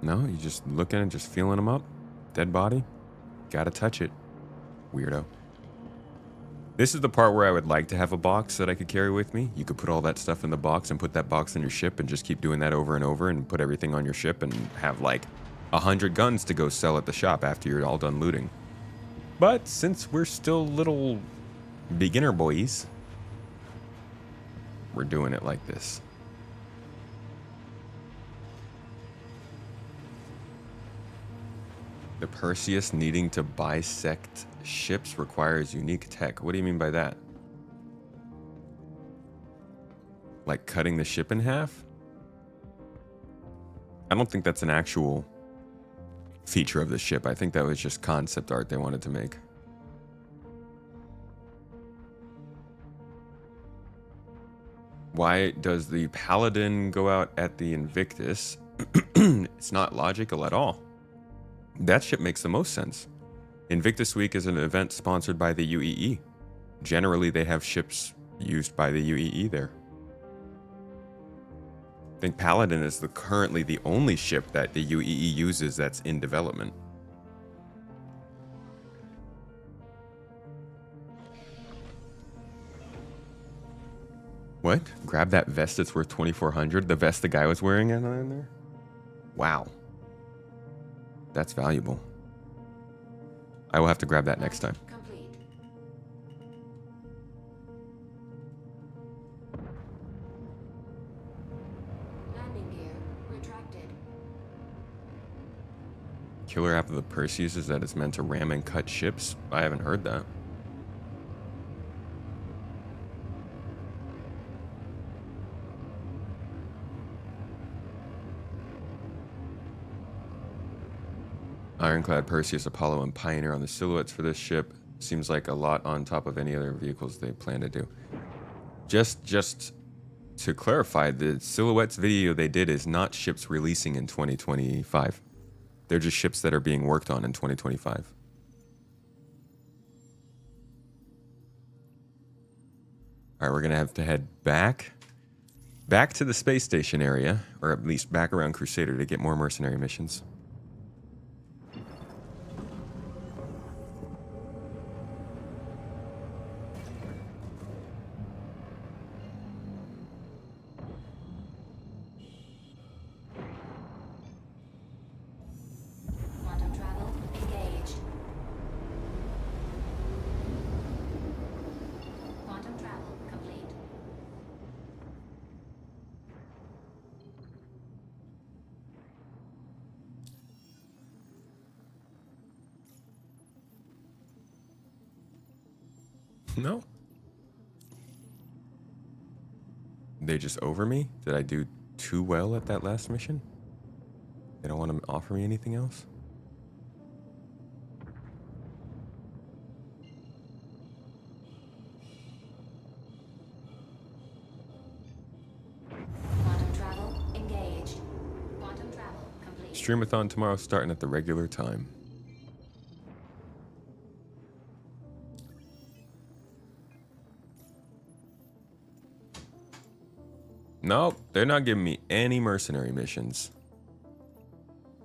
Speaker 1: No, you just looking and just feeling him up? Dead body? Gotta touch it. Weirdo. This is the part where I would like to have a box that I could carry with me. You could put all that stuff in the box and put that box in your ship and just keep doing that over and over and put everything on your ship and have like 100 guns to go sell at the shop after you're all done looting. But since we're still little beginner boys, we're doing it like this. The Perseus needing to bisect ships requires unique tech. What do you mean by that? Like cutting the ship in half? I don't think that's an actual feature of the ship. I think that was just concept art they wanted to make. Why does the Paladin go out at the Invictus? It's not logical at all. That ship makes the most sense. Invictus Week is an event sponsored by the UEE. Generally, they have ships used by the UEE there. I think Paladin is currently the only ship that the UEE uses that's in development. What? Grab that vest that's worth 2,400? The vest the guy was wearing in there? Wow. That's valuable. I will have to grab that next time.
Speaker 6: Complete. Landing gear retracted.
Speaker 1: Killer app of the Perseus is that it's meant to ram and cut ships? I haven't heard that. Ironclad, Perseus, Apollo, and Pioneer on the silhouettes for this ship. Seems like a lot on top of any other vehicles they plan to do. Just to clarify, the silhouettes video they did is not ships releasing in 2025. They're just ships that are being worked on in 2025. All right, we're gonna have to head back to the space station area, or at least back around Crusader to get more mercenary missions. No. They just over me? Did I do too well at that last mission? They don't want to offer me anything else?
Speaker 6: Quantum travel engaged. Quantum travel complete.
Speaker 1: Streamathon tomorrow starting at the regular time. Nope, they're not giving me any mercenary missions.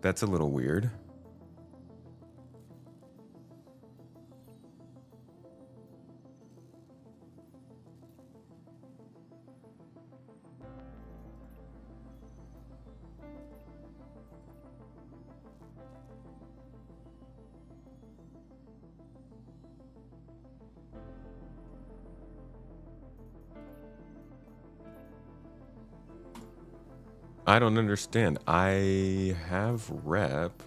Speaker 1: That's a little weird. I don't understand. I have rep.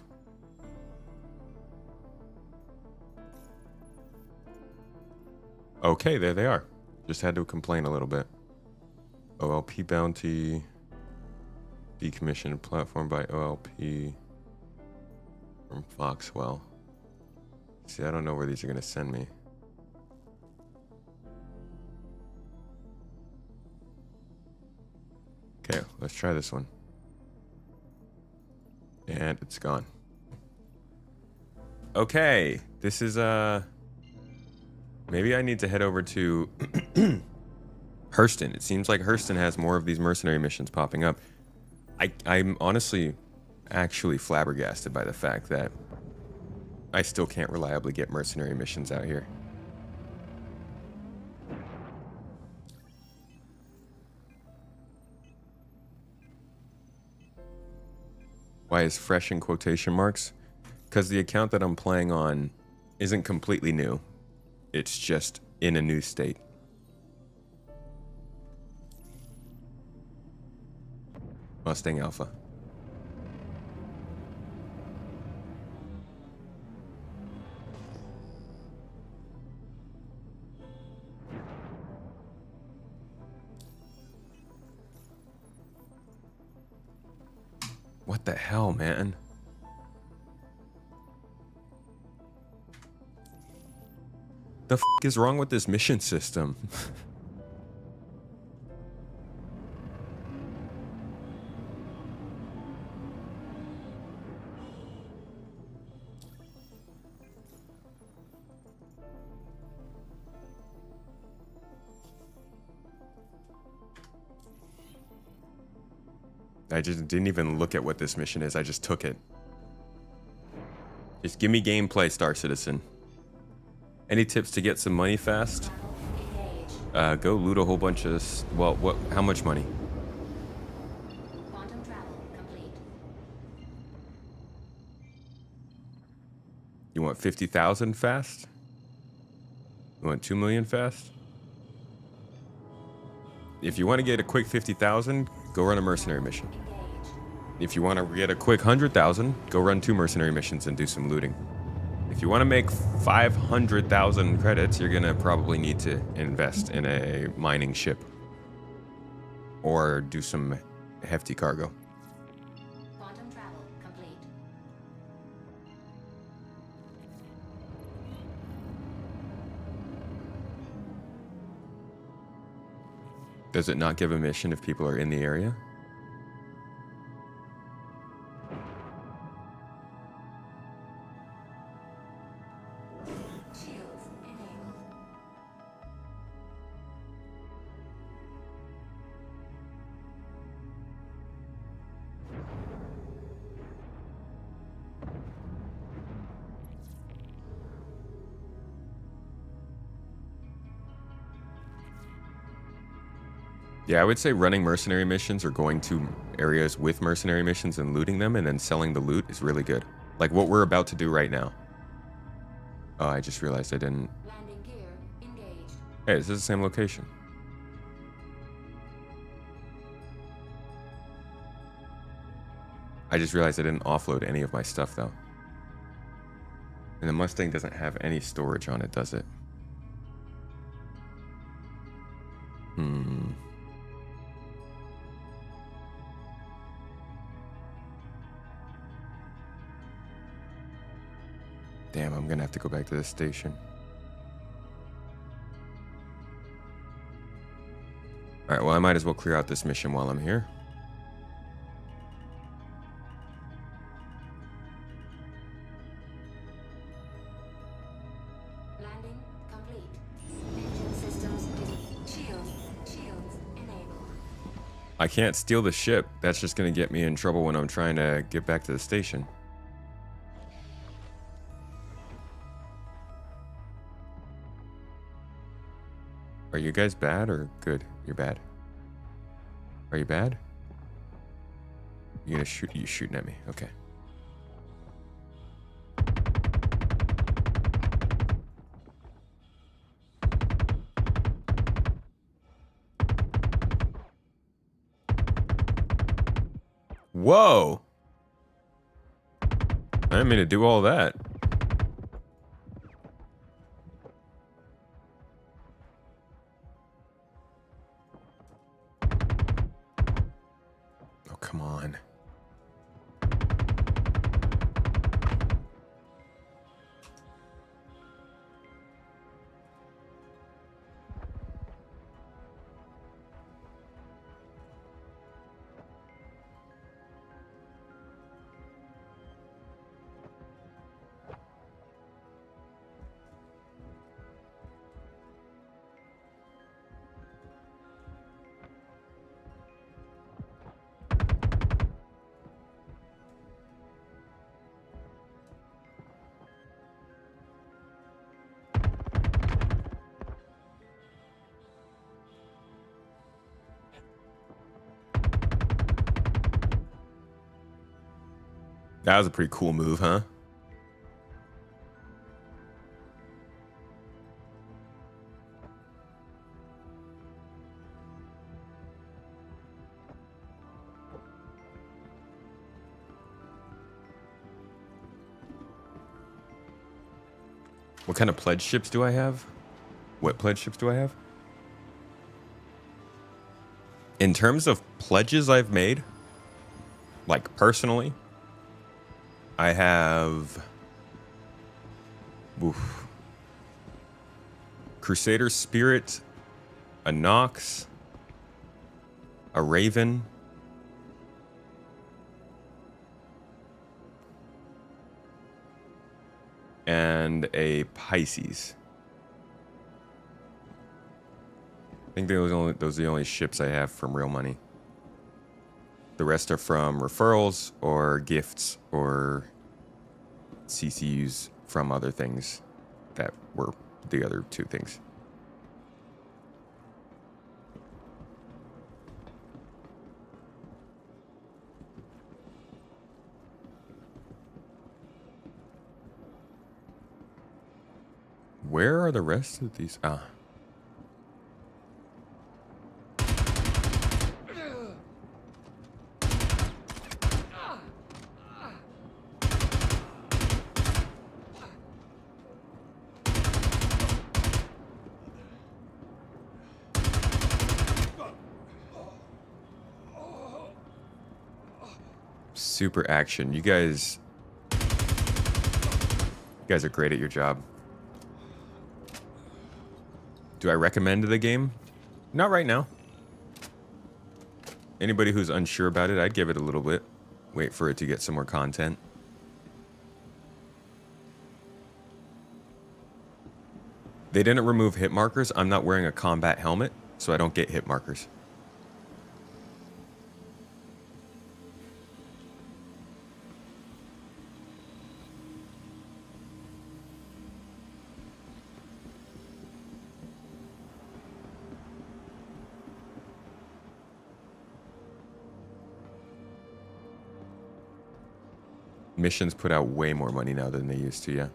Speaker 1: Okay, there they are. Just had to complain a little bit. OLP bounty. Decommissioned platform by OLP from Foxwell. See, I don't know where these are going to send me. Okay, let's try this one. And it's gone. Okay, this is maybe I need to head over to Hurston. It seems like Hurston has more of these mercenary missions popping up. I'm honestly actually flabbergasted by the fact that I still can't reliably get mercenary missions out here. Why is fresh in quotation marks? Because the account that I'm playing on isn't completely new. It's just in a new state. Mustang Alpha. What the hell, man? The f is wrong with this mission system? I just didn't even look at what this mission is. I just took it. Just give me gameplay, Star Citizen. Any tips to get some money fast? Go loot a whole bunch of... Well, what? How much money?
Speaker 6: Quantum travel complete.
Speaker 1: You want 50,000 fast? You want 2 million fast? If you want to get a quick 50,000, go run a mercenary mission. If you want to get a quick 100,000, go run 2 mercenary missions and do some looting. If you want to make 500,000 credits, you're going to probably need to invest in a mining ship or do some hefty cargo.
Speaker 6: Quantum travel complete.
Speaker 1: Does it not give a mission if people are in the area?
Speaker 6: Shields enabled.
Speaker 1: Yeah, I would say running mercenary missions or going to areas with mercenary missions and looting them and then selling the loot is really good. Like what we're about to do right now. Oh, I just realized I didn't...
Speaker 6: Landing gear engaged.
Speaker 1: Hey, this is the same location. I just realized I didn't offload any of my stuff though. And the Mustang doesn't have any storage on it, does it? Damn, I'm gonna have to go back to the station. Alright, well, I might as well clear out this mission while I'm here.
Speaker 6: Landing complete. Engine systems shields enabled.
Speaker 1: I can't steal the ship. That's just gonna get me in trouble when I'm trying to get back to the station. Are you guys bad or good? You're bad. Are you bad? You're gonna shoot? You shooting at me? Okay. Whoa! I didn't mean to do all that. Oh, come on. That was a pretty cool move, huh? What kind of pledge ships do I have? What pledge ships do I have? In terms of pledges I've made, like personally, I have Crusader Spirit, a Nox, a Raven, and a Pisces. I think those are the only ships I have from real money. The rest are from referrals or gifts or CCUs from other things that were the other two things. Where are the rest of these? Ah. Super action. You guys are great at your job. Do I recommend the game? Not right now. Anybody who's unsure about it, I'd give it a little bit. Wait for it to get some more content. They didn't remove hit markers. I'm not wearing a combat helmet, so I don't get hit markers. Missions put out way more money now than they used to, yeah.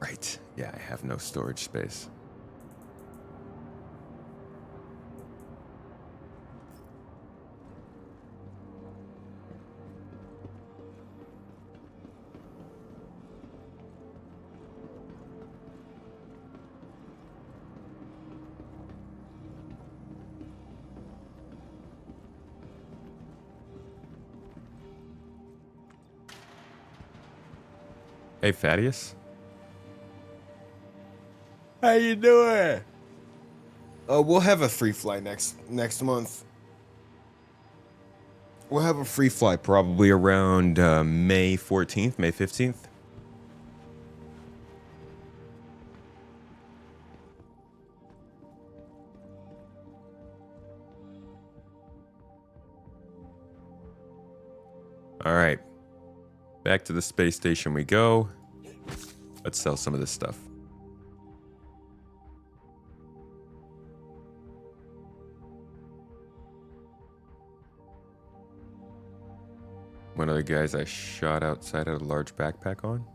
Speaker 1: Right. Yeah, I have no storage space. Hey, Thaddeus. How you doing?
Speaker 9: We'll have a free fly next month.
Speaker 1: We'll have a free fly probably around May 14th, May 15th. All right. Back to the space station we go. Let's sell some of this stuff. One of the guys I shot outside had a large backpack on.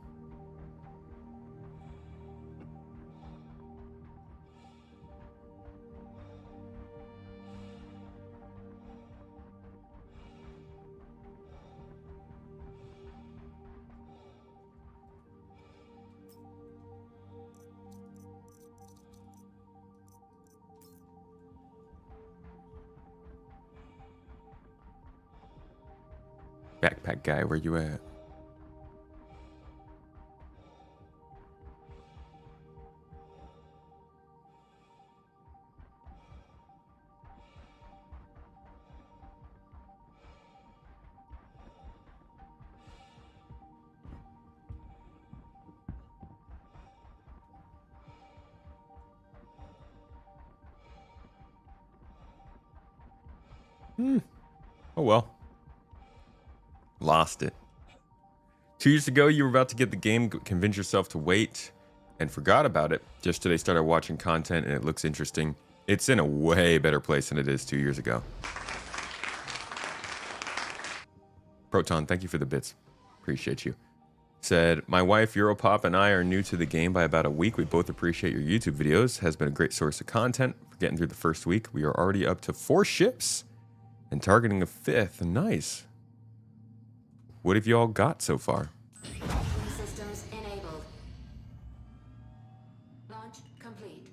Speaker 1: Backpack guy, where you at? Oh well. Lost it. 2 years ago, you were about to get the game, convince yourself to wait, and forgot about it. Just today started watching content and it looks interesting. It's in a way better place than it is 2 years ago. Proton, thank you for the bits. Appreciate you. Said, my wife Europop and I are new to the game by about a week. We both appreciate your YouTube videos. Has been a great source of content. For getting through the first week, we are already up to 4 ships and targeting a 5th. Nice. What have you all got so far?
Speaker 6: Systems enabled. Launch complete.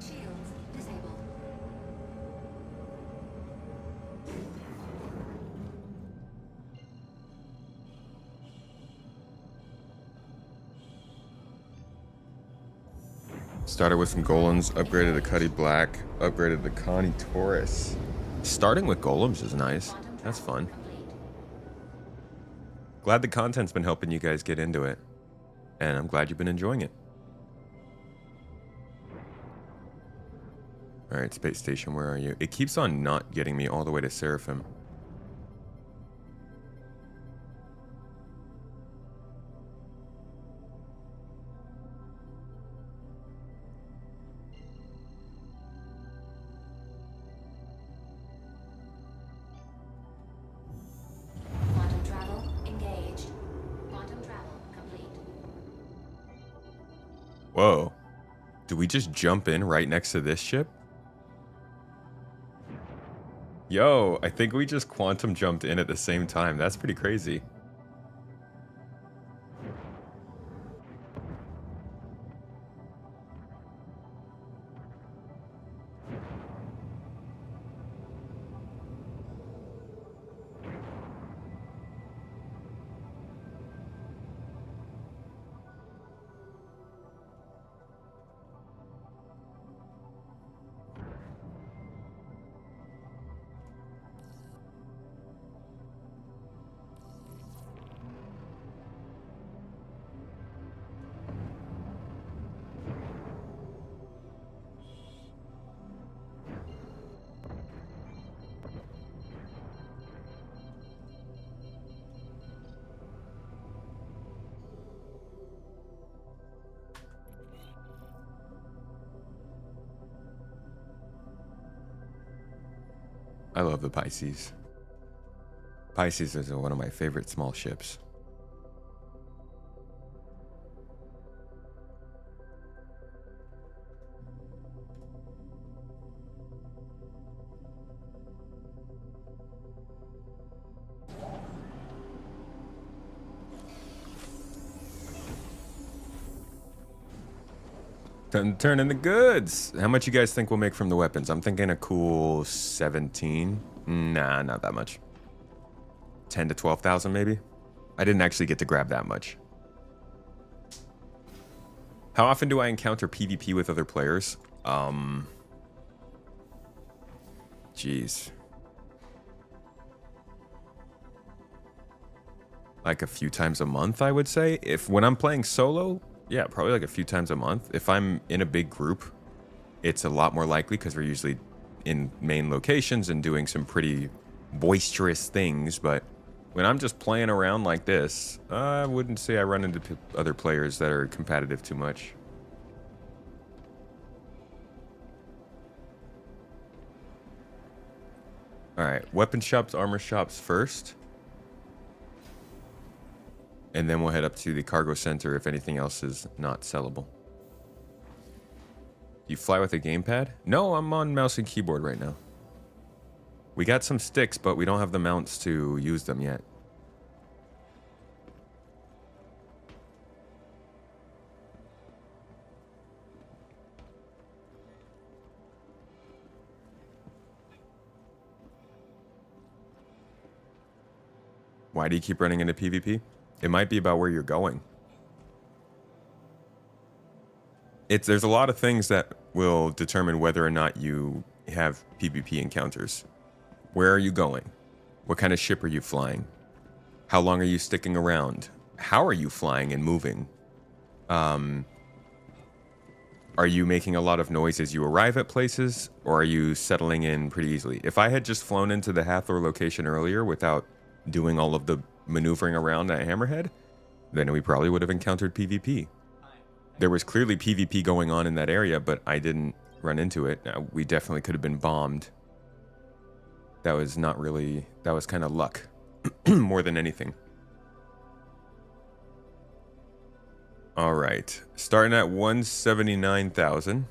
Speaker 6: Shields disabled.
Speaker 1: Started with some golems, upgraded the Cuddy Black, upgraded the Connie Taurus. Starting with golems is nice. That's fun. Glad the content's been helping you guys get into it. And I'm glad you've been enjoying it. Alright, space station, where are you? It keeps on not getting me all the way to Seraphim.
Speaker 6: Quantum travel engaged. Quantum travel complete.
Speaker 1: Whoa. Do we just jump in right next to this ship? Yo, I think we just quantum jumped in at the same time. That's pretty crazy. I love the Pisces. Pisces is one of my favorite small ships. Turn in the goods. How much you guys think we'll make from the weapons? I'm thinking a cool 17. Nah, not that much. 10 to 12,000 maybe. I didn't actually get to grab that much. How often do I encounter PvP with other players? Jeez. Like a few times a month, I would say. When I'm playing solo, yeah, probably like a few times a month. If I'm in a big group, it's a lot more likely because we're usually in main locations and doing some pretty boisterous things. But when I'm just playing around like this, I wouldn't say I run into other players that are competitive too much. All right, weapon shops, armor shops first. And then we'll head up to the cargo center if anything else is not sellable. You fly with a gamepad? No, I'm on mouse and keyboard right now. We got some sticks, but we don't have the mounts to use them yet. Why do you keep running into PvP? It might be about where you're going. There's a lot of things that will determine whether or not you have PvP encounters. Where are you going? What kind of ship are you flying? How long are you sticking around? How are you flying and moving? Are you making a lot of noise as you arrive at places, or are you settling in pretty easily? If I had just flown into the Hathor location earlier without doing all of the maneuvering around at Hammerhead, then we probably would have encountered PvP. There was clearly PvP going on in that area, but I didn't run into it. We definitely could have been bombed. That was not really... That was kind of luck. More than anything. Alright. Starting at 179,000.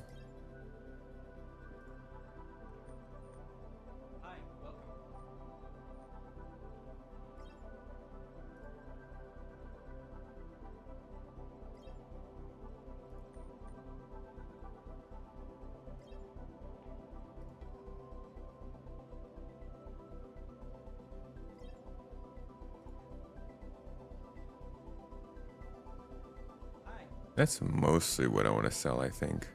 Speaker 1: That's mostly what I want to sell, I think.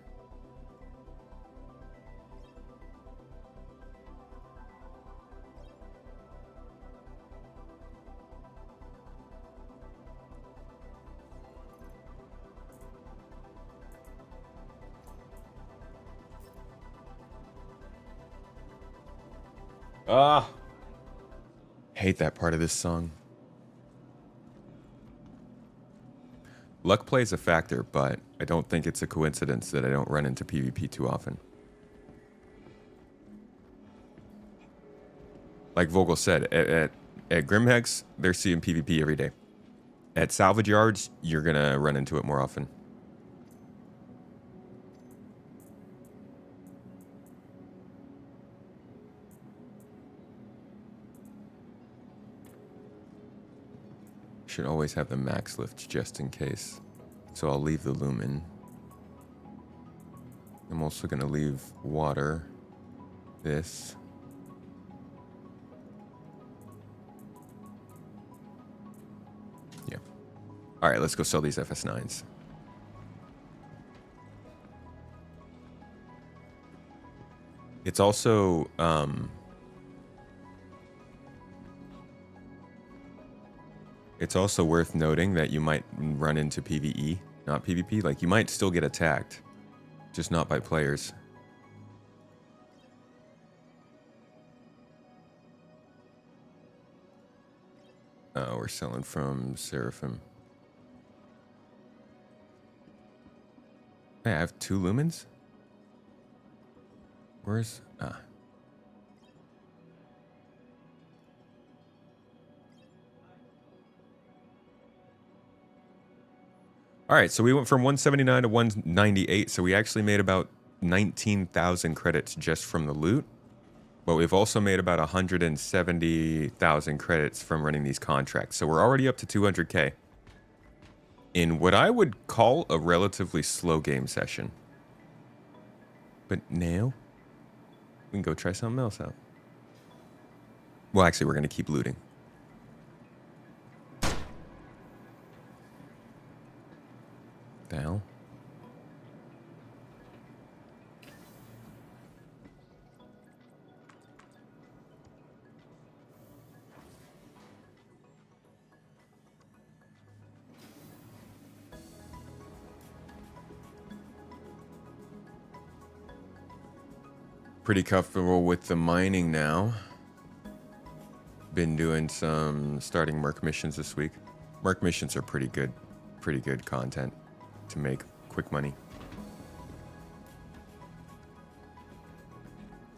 Speaker 1: Ah! Hate that part of this song. Luck plays a factor, but I don't think it's a coincidence that I don't run into PvP too often. Like Vogel said, at Grimhex, they're seeing PvP every day. At salvage yards, you're gonna run into it more often. Should always have the max lift just in case. So I'll leave the lumen. I'm also gonna leave water. This. Yeah. All right, let's go sell these FS9s. It's also worth noting that you might run into PvE, not PvP. Like, you might still get attacked, just not by players. Oh, we're selling from Seraphim. Hey, I have 2 lumens? Where's... Ah. All right, so we went from 179 to 198, so we actually made about 19,000 credits just from the loot. But we've also made about 170,000 credits from running these contracts. So we're already up to 200K in what I would call a relatively slow game session. But now, we can go try something else out. Well, actually, we're going to keep looting. The hell? Pretty comfortable with the mining now. Been doing some starting merc missions this week. Merc missions are pretty good content to make quick money.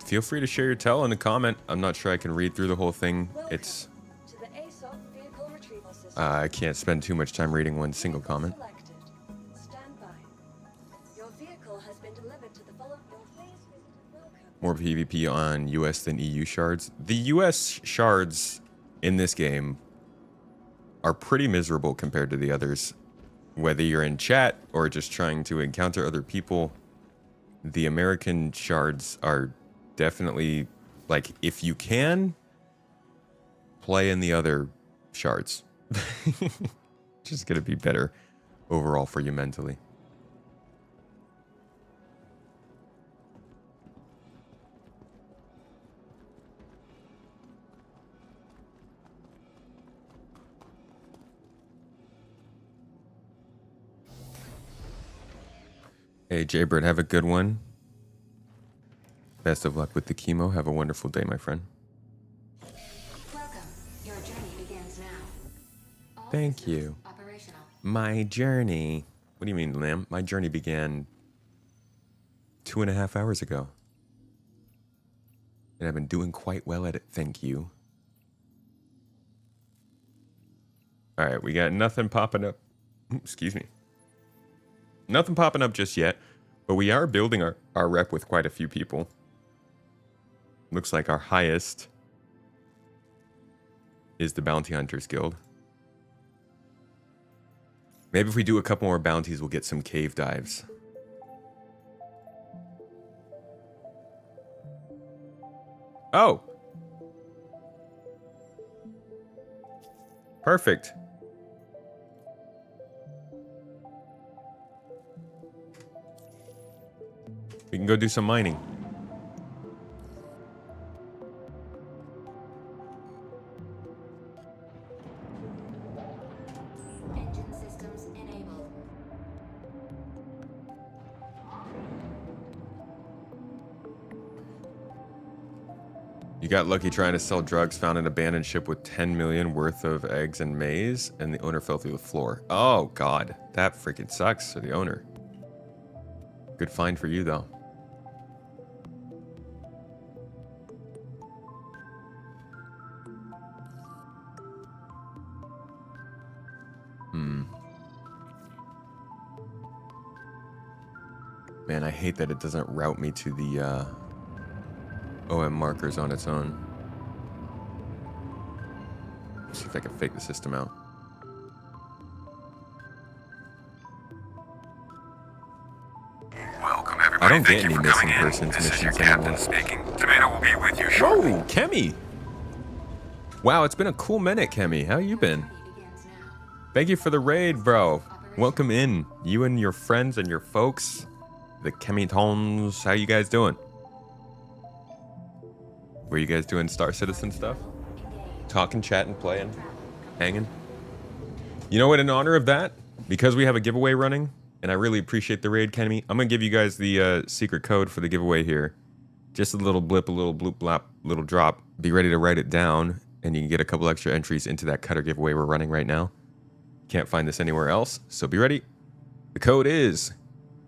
Speaker 1: Feel free to share your tell in a comment. I'm not sure I can read through the whole thing. It's
Speaker 5: To the ASOP vehicle retrieval system.
Speaker 1: I can't spend too much time reading one single comment.
Speaker 5: Selected. Stand by. Your vehicle has been delivered to the following. Please visit welcome.
Speaker 1: More PvP on US than EU shards. The US shards in this game are pretty miserable compared to the others. Whether you're in chat or just trying to encounter other people, the American shards are definitely, like, if you can, play in the other shards. Just gonna be better overall for you mentally. Hey, Jaybird, have a good one. Best of luck with the chemo. Have a wonderful day, my friend.
Speaker 6: Welcome. Your journey begins now. All
Speaker 1: Thank
Speaker 6: systems
Speaker 1: you.
Speaker 6: Operational.
Speaker 1: My journey. What do you mean, Lamb? My journey began 2.5 hours ago. And I've been doing quite well at it, thank you. Alright, we got nothing popping up. Excuse me. Nothing popping up just yet, but we are building our rep with quite a few people. Looks like our highest is the Bounty Hunters Guild. Maybe if we do a couple more bounties, we'll get some cave dives. Oh! Perfect. We can go do some mining.
Speaker 6: Engine systems enabled.
Speaker 1: You got lucky trying to sell drugs, found an abandoned ship with 10 million worth of eggs and maize, and the owner fell through the floor. Oh, God. That freaking sucks for the owner. Good find for you, though. Man, I hate that it doesn't route me to the OM markers on its own. Let's see if I can fake the system out.
Speaker 8: Welcome, everybody.
Speaker 1: I don't
Speaker 8: Thank
Speaker 1: get
Speaker 8: you
Speaker 1: any
Speaker 8: for coming
Speaker 1: missing
Speaker 8: in.
Speaker 1: persons
Speaker 8: This is your
Speaker 1: missions
Speaker 8: captain
Speaker 1: anymore.
Speaker 8: speaking. Tomato will be with you shortly.
Speaker 1: Whoa, Kemi! Wow, it's been a cool minute, Kemi. How you been?
Speaker 6: Journey begins now.
Speaker 1: Thank you for the raid, bro. Welcome in. You and your friends and your folks. The Chemitons. How you guys doing? Were you guys doing Star Citizen stuff? Talking, chatting, playing, hanging? You know what, in honor of that, because we have a giveaway running, and I really appreciate the raid, Kemi, I'm going to give you guys the secret code for the giveaway here. Just a little blip, a little bloop, blop, little drop. Be ready to write it down, and you can get a couple extra entries into that cutter giveaway we're running right now. Can't find this anywhere else, so be ready. The code is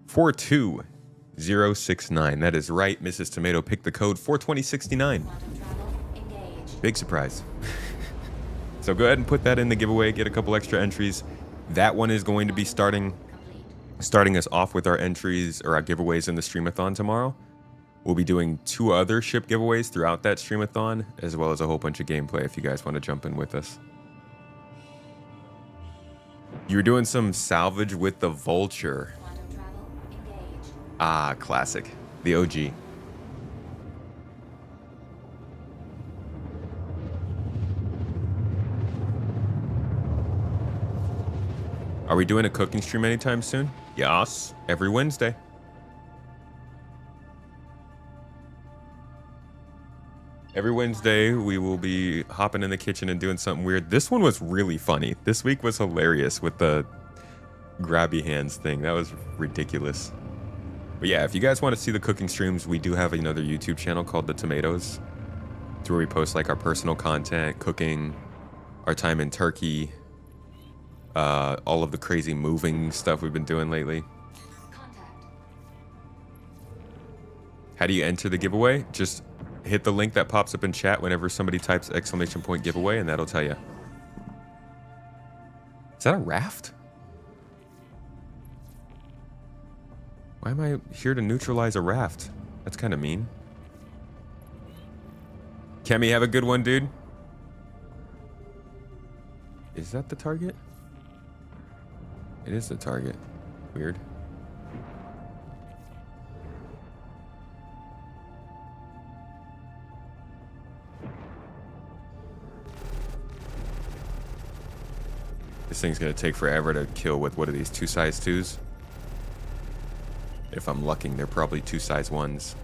Speaker 1: 42069. That is right, Mrs. Tomato picked the code 42069.
Speaker 6: Quantum travel engaged.
Speaker 1: Big surprise. So go ahead and put that in the giveaway, get a couple extra entries. That one is going to be starting us off with our entries or our giveaways in the streamathon tomorrow. We'll be doing 2 other ship giveaways throughout that streamathon, as well as a whole bunch of gameplay if you guys want to jump in with us. You were doing some salvage with the Vulture.
Speaker 6: Quantum travel engaged.
Speaker 1: Ah, classic. The OG. Are we doing a cooking stream anytime soon? Yes, every Wednesday. Every Wednesday, we will be hopping in the kitchen and doing something weird. This one was really funny. This week was hilarious with the grabby hands thing. That was ridiculous. But yeah, if you guys want to see the cooking streams, we do have another YouTube channel called The Tomatoes. It's where we post like our personal content, cooking, our time in Turkey, all of the crazy moving stuff we've been doing lately.
Speaker 6: Contact.
Speaker 1: How do you enter the giveaway? Just hit the link that pops up in chat whenever somebody types !giveaway, and that'll tell you. Is that a raft? Why am I here to neutralize a raft? That's kind of mean. Kemi, have a good one, dude. Is that the target? It is the target. Weird. This thing's gonna take forever to kill with what are these, 2 size 2s? If I'm lucking, they're probably 2 size 1s.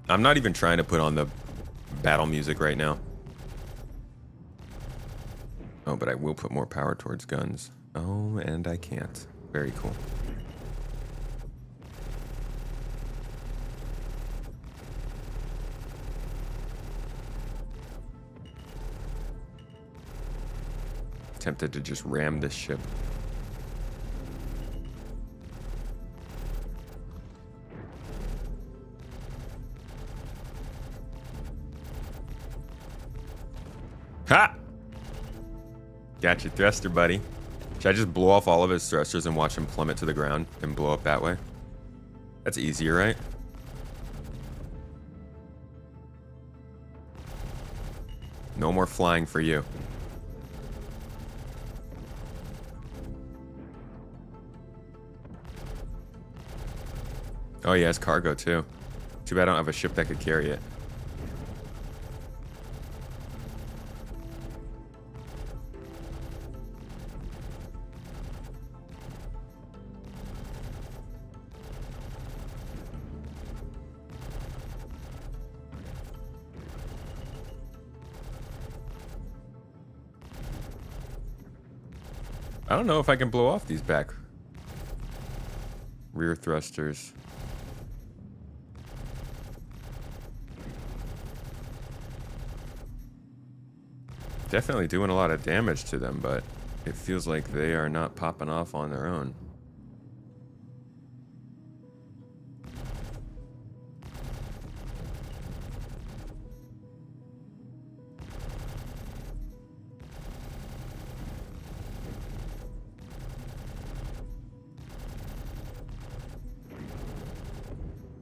Speaker 1: I'm not even trying to put on the battle music right now. Oh, but I will put more power towards guns. Oh, and I can't. Very cool. Tempted to just ram this ship. Ha! Got your thruster, buddy. Should I just blow off all of his thrusters and watch him plummet to the ground and blow up that way? That's easier, right? No more flying for you. Oh, yeah, it's cargo, too. Too bad I don't have a ship that could carry it. I don't know if I can blow off these back rear thrusters. Definitely doing a lot of damage to them, but it feels like they are not popping off on their own.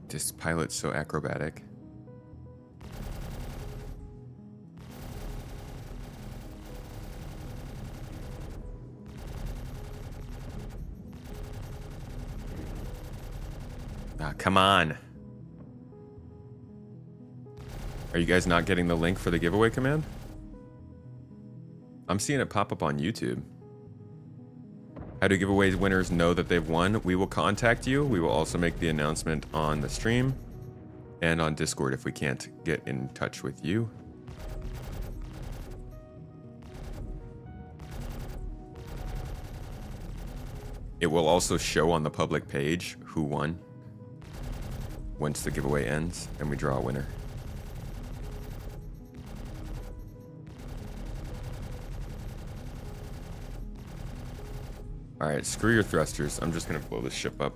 Speaker 1: This pilot's so acrobatic. Ah, come on. Are you guys not getting the link for the giveaway command? I'm seeing it pop up on YouTube. How do giveaway winners know that they've won? We will contact you. We will also make the announcement on the stream and on Discord if we can't get in touch with you. It will also show on the public page who won once the giveaway ends and we draw a winner. Alright, screw your thrusters. I'm just gonna blow this ship up.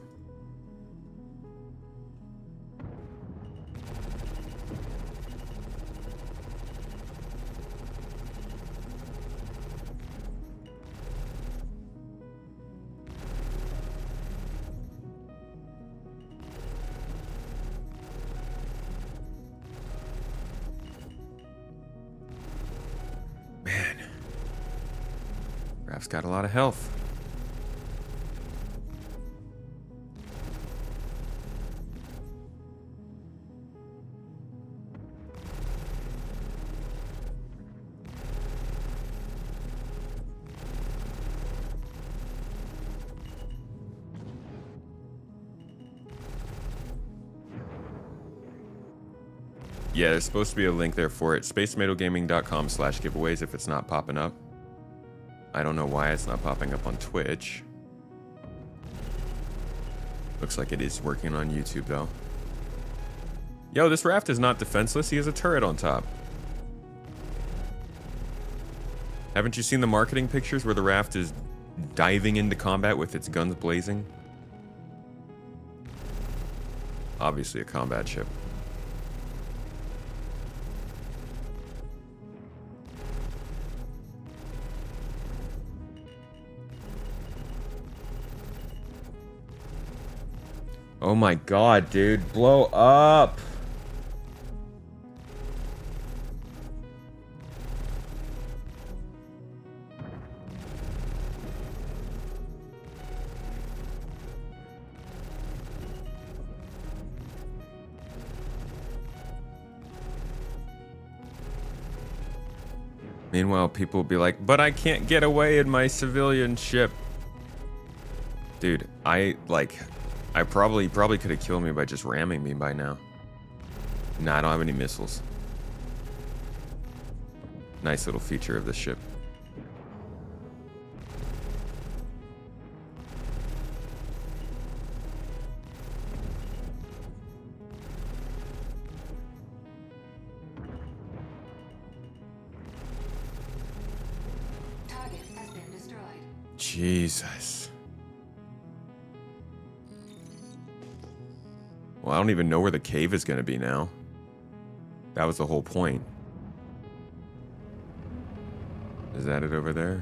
Speaker 1: Raft's got a lot of health. Yeah, there's supposed to be a link there for it. SpaceTomatoGaming.com/giveaways if it's not popping up. I don't know why it's not popping up on Twitch. Looks like it is working on YouTube though. Yo, this raft is not defenseless. He has a turret on top. Haven't you seen the marketing pictures where the raft is diving into combat with its guns blazing? Obviously a combat ship. Oh my god, dude. Blow up. Meanwhile, people will be like, but I can't get away in my civilian ship. Dude, I probably could have killed me by just ramming me by now. Nah, I don't have any missiles. Nice little feature of this ship.
Speaker 6: Target has been destroyed.
Speaker 1: Jesus. Well, I don't even know where the cave is going to be now. That was the whole point. Is that it over there?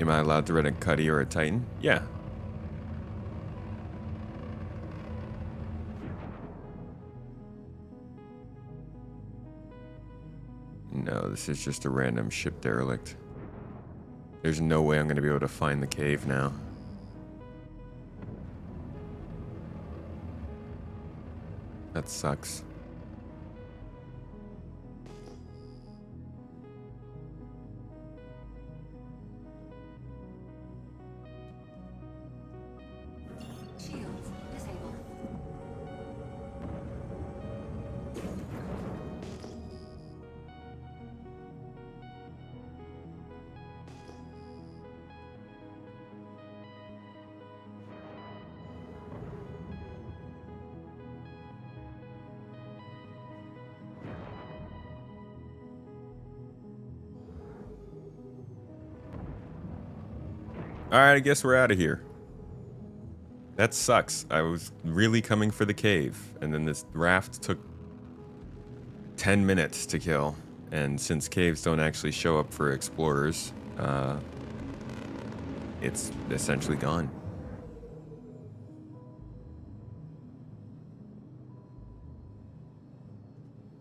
Speaker 1: Am I allowed to rent a Cuddy or a Titan? Yeah. No, this is just a random ship derelict. There's no way I'm going to be able to find the cave now. That sucks.
Speaker 6: Shields disabled.
Speaker 1: Alright, I guess we're out of here. That sucks. I was really coming for the cave, and then this raft took 10 minutes to kill. And since caves don't actually show up for explorers, it's essentially gone.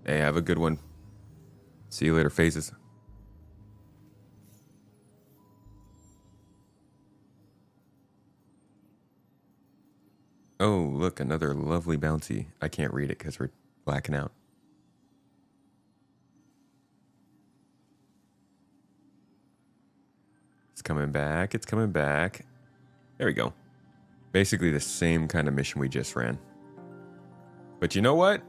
Speaker 1: Hey, have a good one. See you later, phases. Oh, look, another lovely bounty. I can't read it because we're blacking out. It's coming back. It's coming back. There we go. Basically the same kind of mission we just ran. But you know what?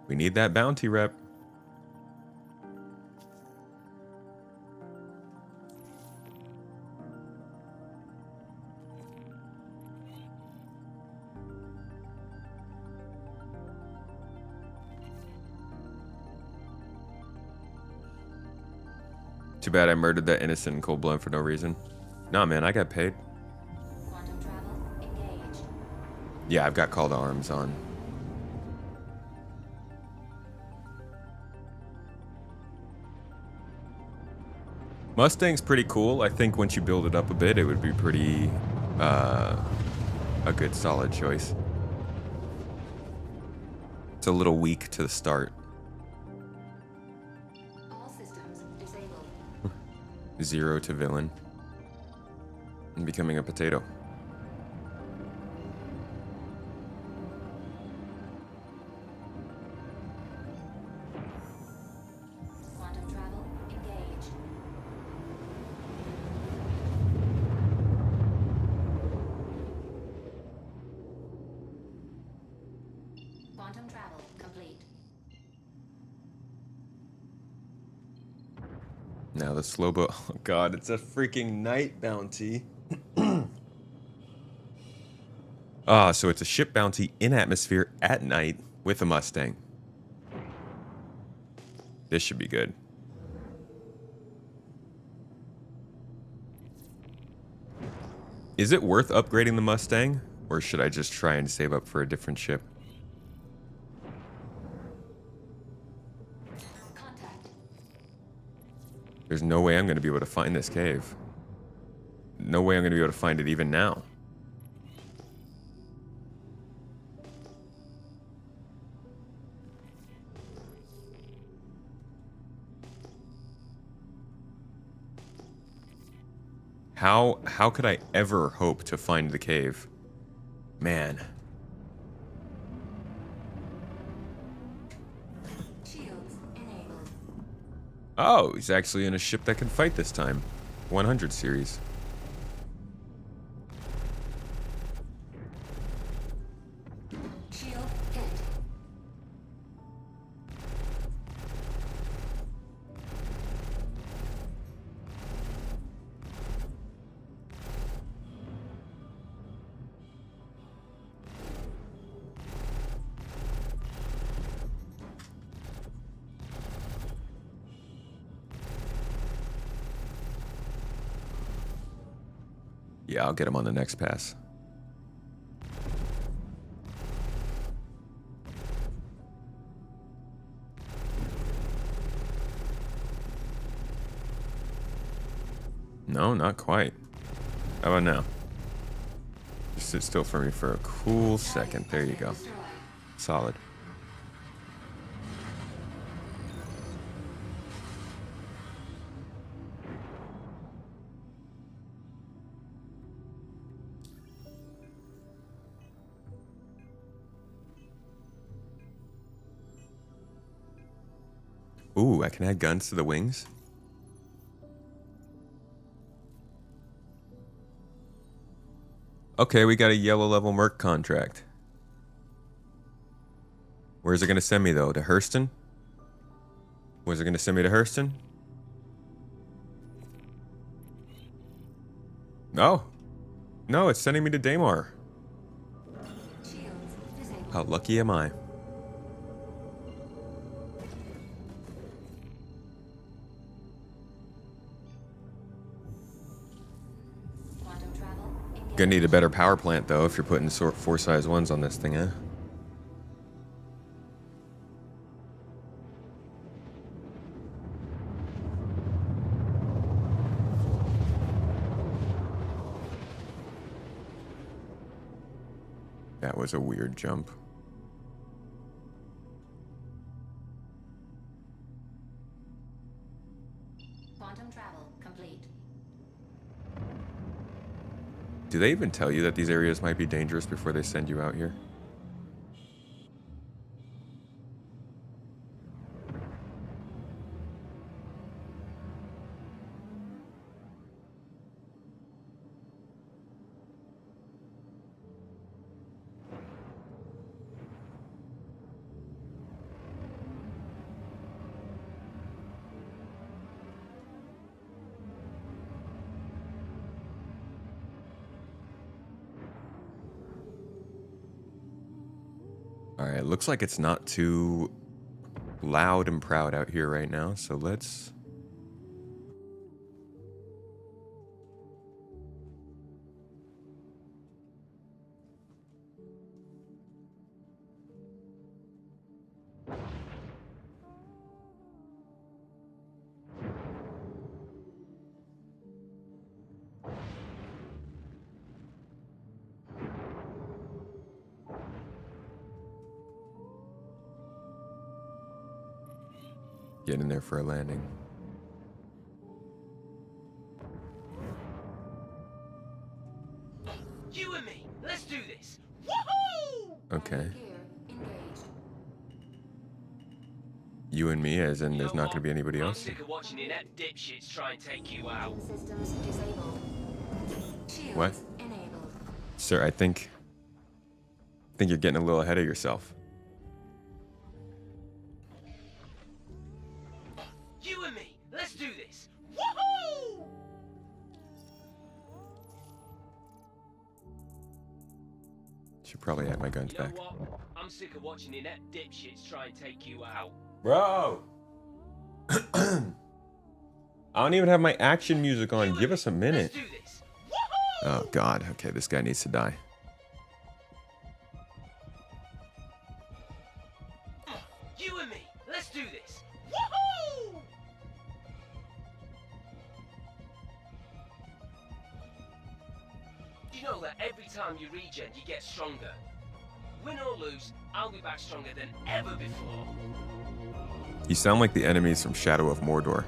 Speaker 1: We need that bounty rep. Too bad I murdered that innocent in cold blood for no reason. Nah, man, I got paid.
Speaker 6: Quantum travel engaged.
Speaker 1: Yeah, I've got call to arms on. Mustang's pretty cool. I think once you build it up a bit, it would be pretty a good solid choice. It's a little weak to the start.
Speaker 6: All systems disabled.
Speaker 1: 0 to villain. And becoming a potato.
Speaker 6: Quantum travel engaged. Quantum travel complete.
Speaker 1: Now the slow boat. Oh god, it's a freaking night bounty. Ah, so it's a ship bounty in atmosphere at night with a Mustang. This should be good. Is it worth upgrading the Mustang? Or should I just try and save up for a different ship?
Speaker 6: Contact.
Speaker 1: There's no way I'm going to be able to find this cave. No way I'm going to be able to find it even now. How could I ever hope to find the cave? Man.
Speaker 6: Shields enabled.
Speaker 1: Oh, he's actually in a ship that can fight this time. 100 series.
Speaker 6: Shield hit.
Speaker 1: Yeah, I'll get him on the next pass. No, not quite. How about now? Just sit still for me for a cool second. There you go.
Speaker 6: Destroyed.
Speaker 1: Solid. Ooh, I can add guns to the wings. Okay, we got a yellow level merc contract. Where's it gonna send me though? To Hurston? Where's it gonna send me to Hurston? No. No, it's sending me to Daymar.
Speaker 6: Shields disabled.
Speaker 1: How lucky am I?
Speaker 6: Quantum travel engaged.
Speaker 1: Gonna need a better power plant though if you're putting 4 size 1s on this thing, eh? That was a weird jump.
Speaker 6: Quantum travel complete.
Speaker 1: Do they even tell you that these areas might be dangerous before they send you out here? Alright, looks like it's not too loud and proud out here right now, so let's... Get in there for a landing.
Speaker 10: You and me, let's do this. Woohoo!
Speaker 1: Okay.
Speaker 6: Gear engaged.
Speaker 1: You and me, as in there's not going to be anybody
Speaker 10: I'm
Speaker 1: else?
Speaker 10: sick of watching inept dipshits try and take you out.
Speaker 6: Systems disabled. Shields
Speaker 1: What?
Speaker 6: enabled.
Speaker 1: Sir, I think you're getting a little ahead of yourself.
Speaker 10: You and me, let's do this. Woohoo!
Speaker 1: Should probably have my guns
Speaker 10: You know
Speaker 1: back.
Speaker 10: what? I'm sick of watching inept dipshits try and take you out.
Speaker 1: Bro! I don't even have my action music on. Give us a minute.
Speaker 10: Let's do this.
Speaker 1: Oh, God. Okay, this guy needs to die.
Speaker 10: You and me, let's do this. Woohoo! You know that every time you regen, you get stronger. Win or lose, I'll be back stronger than ever before.
Speaker 1: You sound like the enemies from Shadow of Mordor.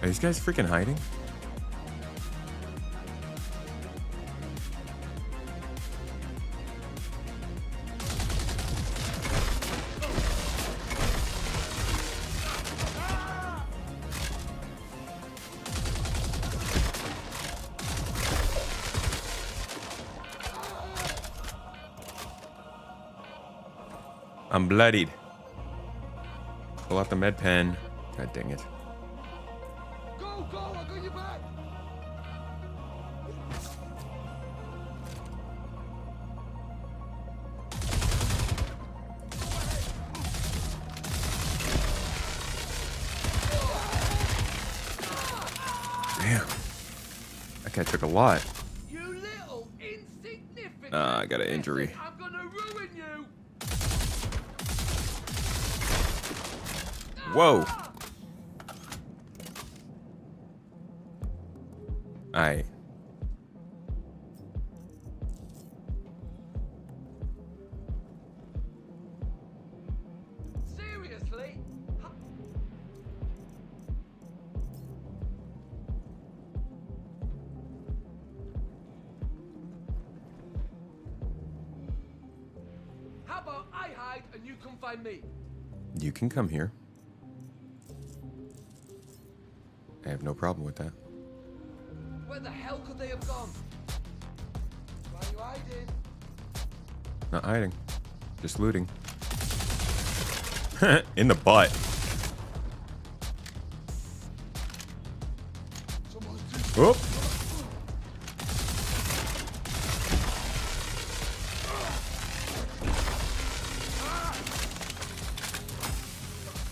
Speaker 1: Are these guys freaking hiding? I'm bloodied. Pull out the med pen. God dang it.
Speaker 9: Go, go! I got your back.
Speaker 1: Damn. That guy took a lot.
Speaker 10: You little insignificant.
Speaker 1: I got an injury.
Speaker 10: I'm gonna ruin you.
Speaker 1: Whoa. Alright.
Speaker 10: Seriously? How about I hide and you come find me?
Speaker 1: You can come here. I have no problem with that.
Speaker 10: Where the hell could they have gone?
Speaker 9: Why are you hiding?
Speaker 1: Not hiding. Just looting. In the butt. Oop.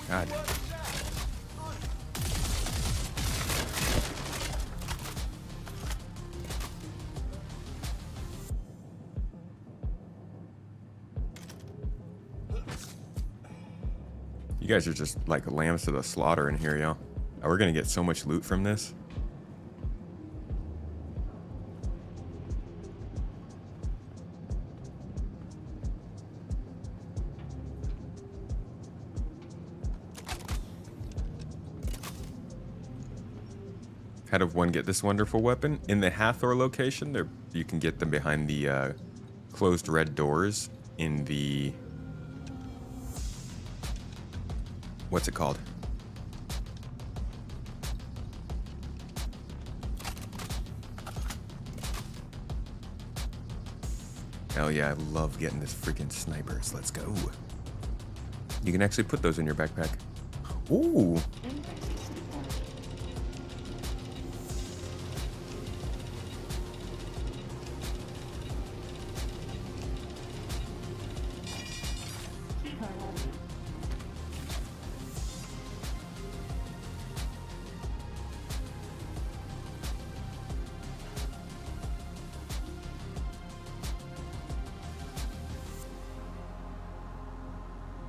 Speaker 1: God. You guys are just like lambs to the slaughter in here, yo. We're gonna get so much loot from this. How did one get this wonderful weapon? In the Hathor location, there you can get them behind the closed red doors in the... What's it called? Hell yeah, I love getting this freaking snipers. Let's go. You can actually put those in your backpack. Ooh.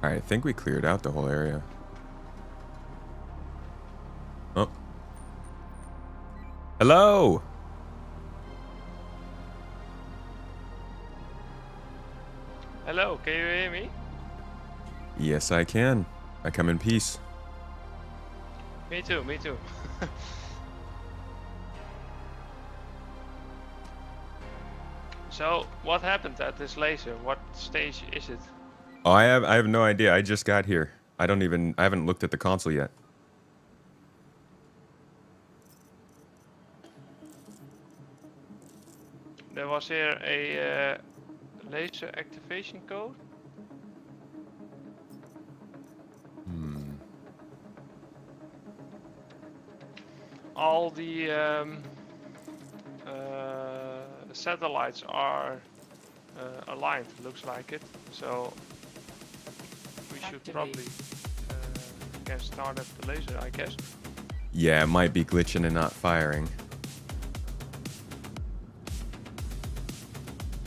Speaker 1: Alright, I think we cleared out the whole area. Oh. Hello!
Speaker 11: Hello, can you hear me?
Speaker 1: Yes, I can. I come in peace.
Speaker 11: Me too, me too. So, what happened at this laser? What stage is it?
Speaker 1: Oh, I have no idea. I just got here. I haven't looked at the console yet.
Speaker 11: There was here a laser activation code. All the satellites are aligned, looks like it. So we should probably get started the laser, I guess.
Speaker 1: Yeah, it might be glitching and not firing.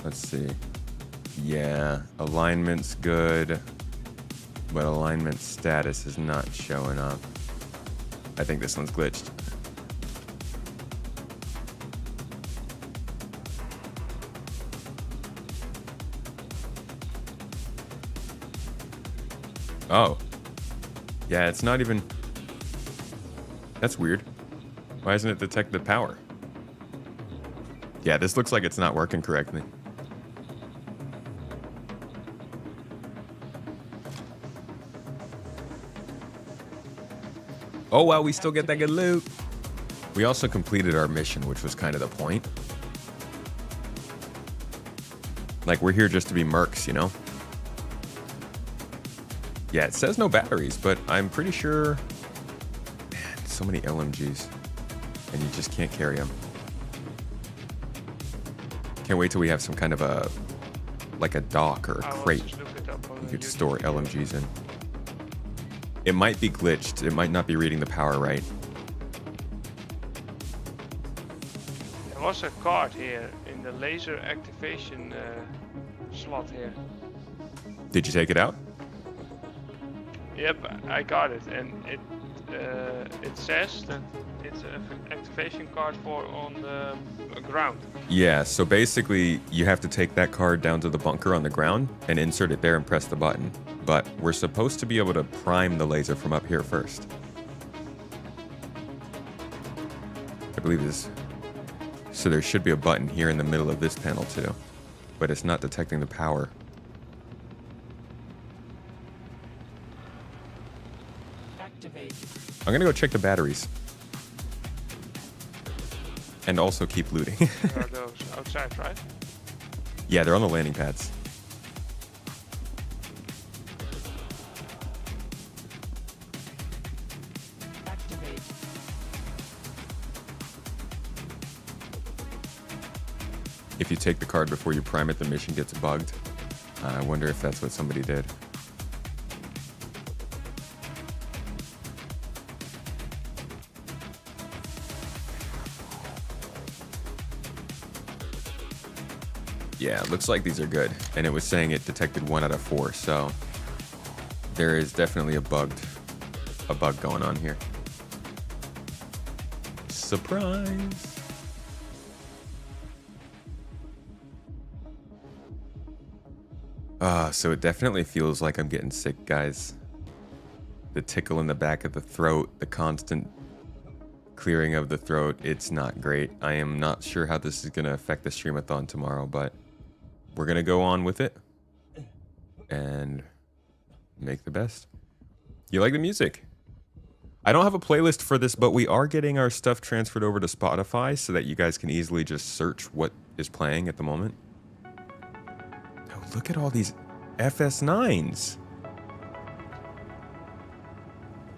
Speaker 1: Let's see. Yeah, alignment's good, but alignment status is not showing up. I think this one's glitched. Oh. Yeah, it's not even... That's weird. Why doesn't it detect the power? Yeah, this looks like it's not working correctly. Oh, well, we still get that good loot. We also completed our mission, which was kind of the point. Like, we're here just to be mercs, you know? Yeah, it says no batteries, but I'm pretty sure... Man, so many LMGs. And you just can't carry them. Can't wait till we have some kind of a... like a dock or a crate you could store LMGs in. It might be glitched. It might not be reading the power right.
Speaker 11: There was a card here in the laser activation slot here.
Speaker 1: Did you take it out?
Speaker 11: Yep, I got it, and it says that it's an activation card for on the ground.
Speaker 1: Yeah, so basically you have to take that card down to the bunker on the ground and insert it there and press the button. But we're supposed to be able to prime the laser from up here first. I believe this. So there should be a button here in the middle of this panel too, but it's not detecting the power.
Speaker 7: Activate.
Speaker 1: I'm gonna go check the batteries. And also keep looting.
Speaker 11: Are those outside, right?
Speaker 1: Yeah, they're on the landing pads.
Speaker 7: Activate.
Speaker 1: If you take the card before you prime it, the mission gets bugged. I wonder if that's what somebody did. Yeah, it looks like these are good. And it was saying it detected 1 out of 4, so there is definitely a bug going on here. Surprise! So it definitely feels like I'm getting sick, guys. The tickle in the back of the throat, the constant clearing of the throat, it's not great. I am not sure how this is going to affect the streamathon tomorrow, but we're going to go on with it and make the best. You like the music? I don't have a playlist for this, but we are getting our stuff transferred over to Spotify so that you guys can easily just search what is playing at the moment. Oh, look at all these FS9s.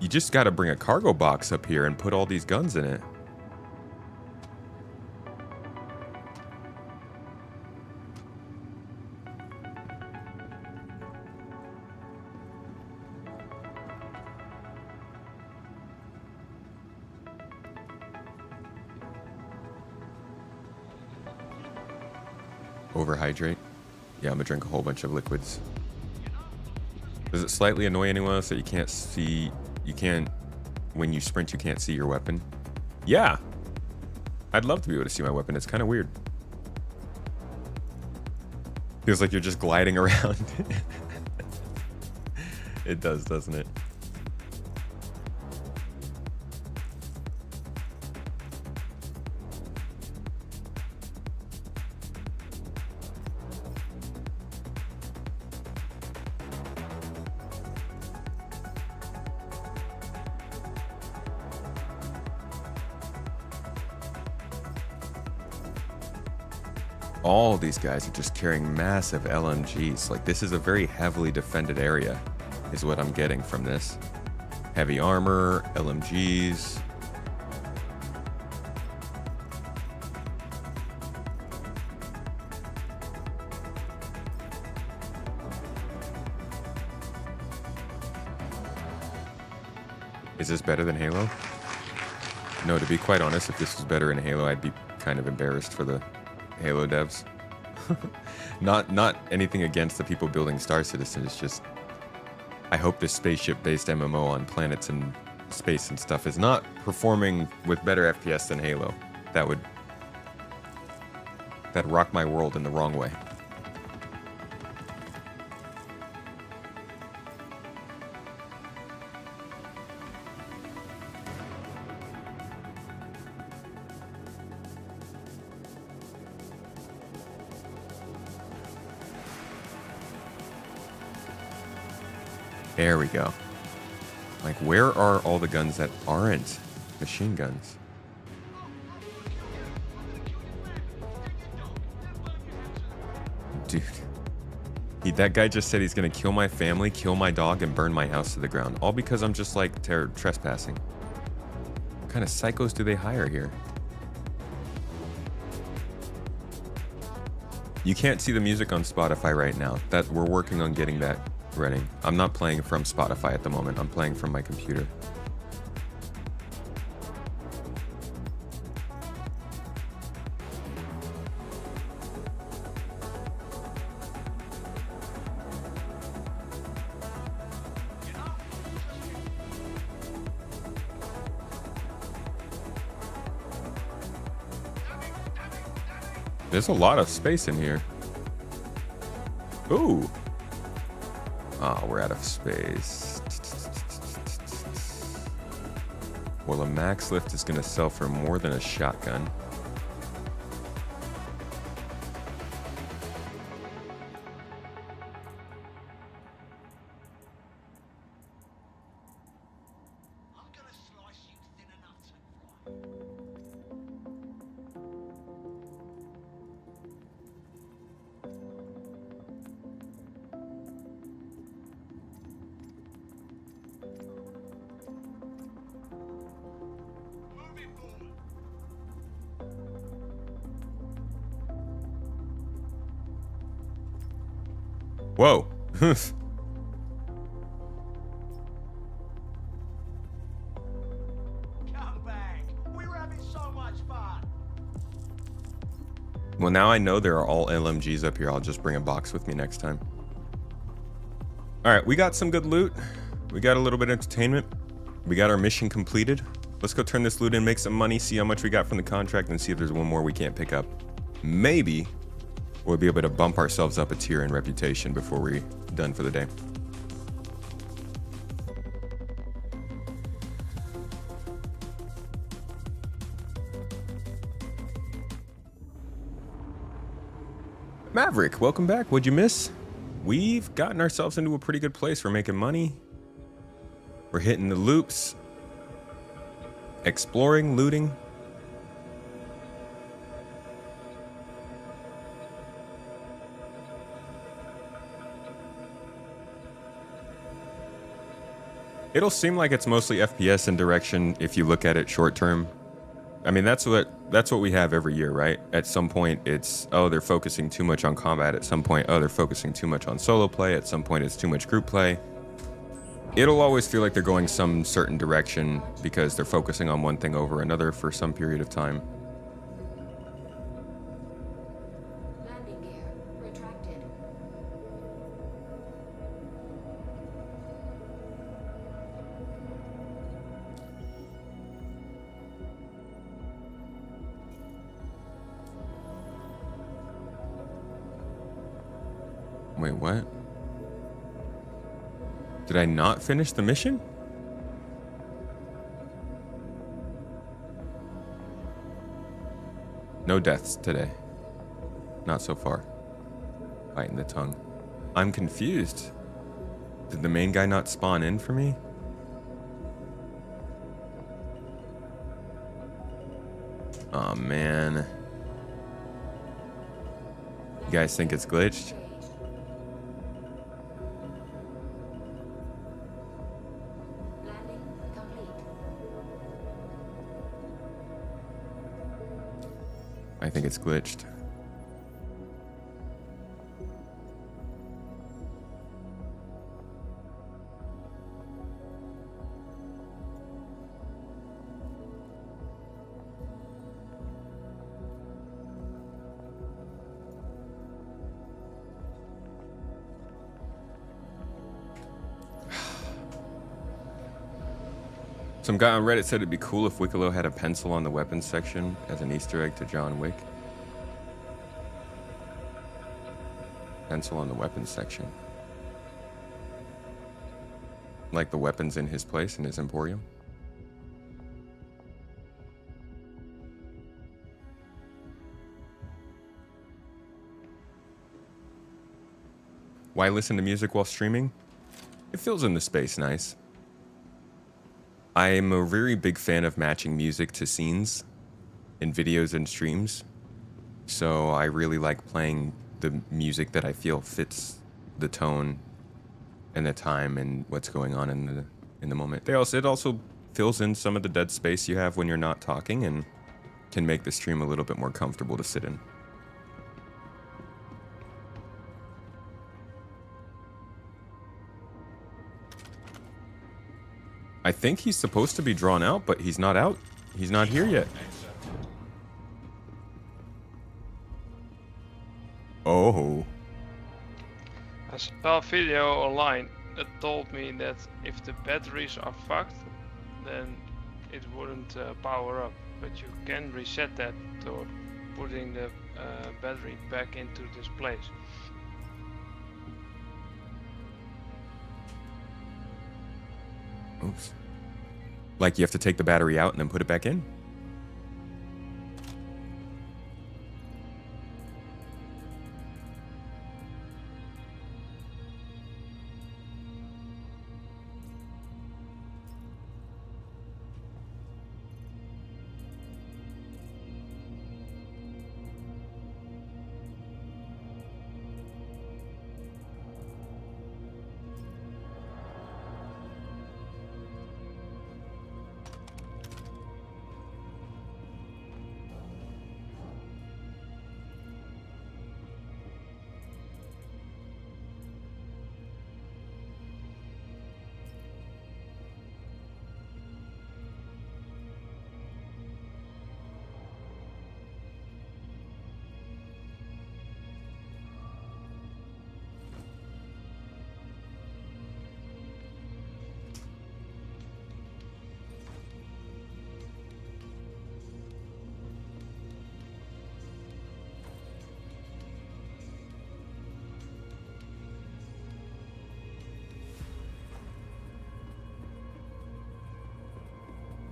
Speaker 1: You just got to bring a cargo box up here and put all these guns in it. overhydrate. Yeah, I'm gonna drink a whole bunch of liquids. Does it slightly annoy anyone else that you can't see, when you sprint, you can't see your weapon? Yeah. I'd love to be able to see my weapon. It's kind of weird. Feels like you're just gliding around. It does, doesn't it? All these guys are just carrying massive LMGs. Like, this is a very heavily defended area, is what I'm getting from this. Heavy armor, LMGs. Is this better than Halo? No, to be quite honest, if this was better in Halo, I'd be kind of embarrassed for the Halo devs. Not anything against the people building Star Citizen. It's just, I hope this spaceship-based MMO on planets and space and stuff is not performing with better FPS than Halo. That'd rock my world in the wrong way. There we go. Like, where are all the guns that aren't machine guns? Dude. That guy just said he's gonna kill my family, kill my dog, and burn my house to the ground. All because I'm just, like, trespassing. What kind of psychos do they hire here? You can't see the music on Spotify right now. That we're working on getting that ready. I'm not playing from Spotify at the moment. I'm playing from my computer. There's a lot of space in here. Ooh. Oh, we're out of space. Well, a max lift is going to sell for more than a shotgun. Whoa.
Speaker 7: Come back. We were having so much fun.
Speaker 1: Well, now I know there are all LMGs up here. I'll just bring a box with me next time. All right, we got some good loot. We got a little bit of entertainment. We got our mission completed. Let's go turn this loot in, make some money, see how much we got from the contract, and see if there's one more we can't pick up. Maybe we'll be able to bump ourselves up a tier in reputation before we're done for the day. Maverick, welcome back. What'd you miss? We've gotten ourselves into a pretty good place. We're making money. We're hitting the loops. Exploring, looting. It'll seem like it's mostly FPS and direction if you look at it short term. I mean, that's what we have every year, right? At some point, it's, oh, they're focusing too much on combat. At some point, oh, they're focusing too much on solo play. At some point, it's too much group play. It'll always feel like they're going some certain direction because they're focusing on one thing over another for some period of time.
Speaker 6: Landing gear
Speaker 1: Wait, what? Did I not finish the mission? No deaths today. Not so far. Biting the tongue. I'm confused. Did the main guy not spawn in for me? Oh man. You guys think it's glitched?
Speaker 6: Landing complete.
Speaker 1: I think it's glitched. Some guy on Reddit said it'd be cool if Wicklow had a pencil on the weapons section as an Easter egg to John Wick. Pencil on the weapons section. Like the weapons in his place, in his emporium. Why listen to music while streaming? It fills in the space nice. I'm a very big fan of matching music to scenes in videos and streams. So I really like playing the music that I feel fits the tone and the time and what's going on in the moment. It also fills in some of the dead space you have when you're not talking and can make the stream a little bit more comfortable to sit in. I think he's supposed to be drawn out, but he's not out. He's not here yet. Oh.
Speaker 11: I saw a video online that told me that if the batteries are fucked, then it wouldn't power up. But you can reset that to putting the battery back into this place.
Speaker 1: Oops. Like you have to take the battery out and then put it back in?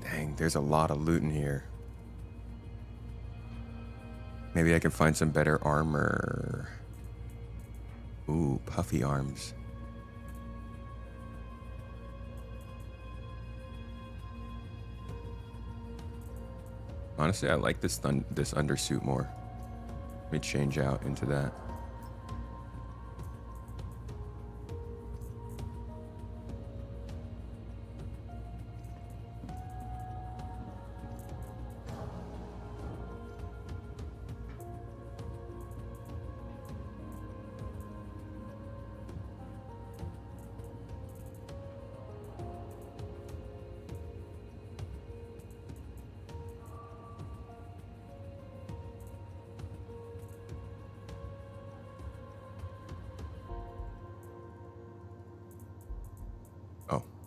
Speaker 1: Dang, there's a lot of loot in here. Maybe I can find some better armor. Ooh, puffy arms. Honestly, I like this undersuit more. Let me change out into that.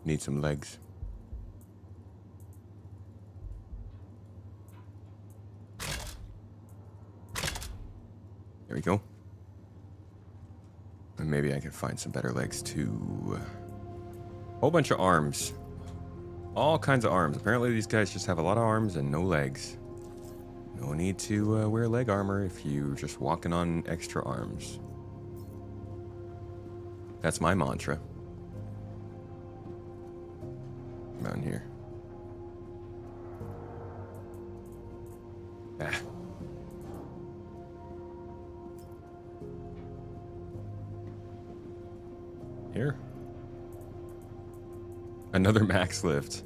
Speaker 1: Need some legs. There we go. maybe I can find some better legs too. Whole bunch of arms. All kinds of arms. Apparently these guys just have a lot of arms and no legs. No need to wear leg armor if you're just walking on extra arms. That's my mantra. Down here. Ah. Here. Another max lift.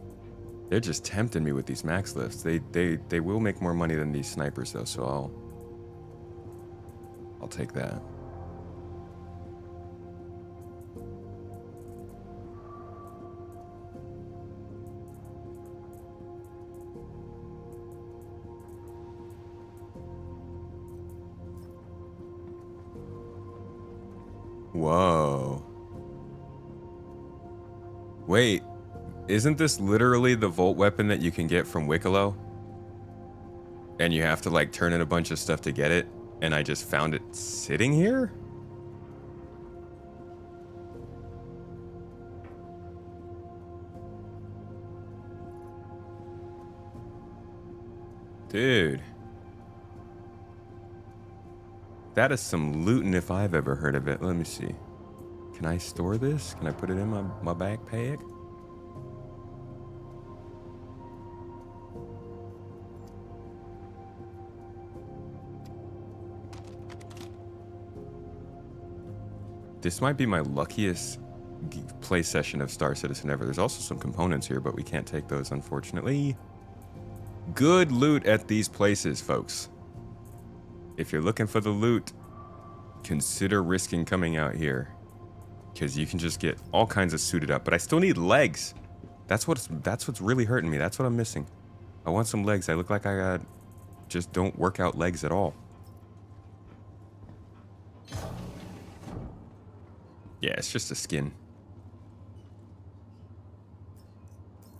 Speaker 1: They're just tempting me with these max lifts. They will make more money than these snipers though, so I'll take that. Whoa. Wait, isn't this literally the Volt weapon that you can get from Wicklow? And you have to like turn in a bunch of stuff to get it, and I just found it sitting here? Dude. That is some looting if I've ever heard of it. Let me see. Can I store this? Can I put it in my backpack? This might be my luckiest play session of Star Citizen ever. There's also some components here, but we can't take those, unfortunately. Good loot at these places, folks. If you're looking for the loot, consider risking coming out here. Because you can just get all kinds of suited up. But I still need legs. That's what's really hurting me. That's what I'm missing. I want some legs. I look like I got just don't work out legs at all. Yeah, it's just a skin.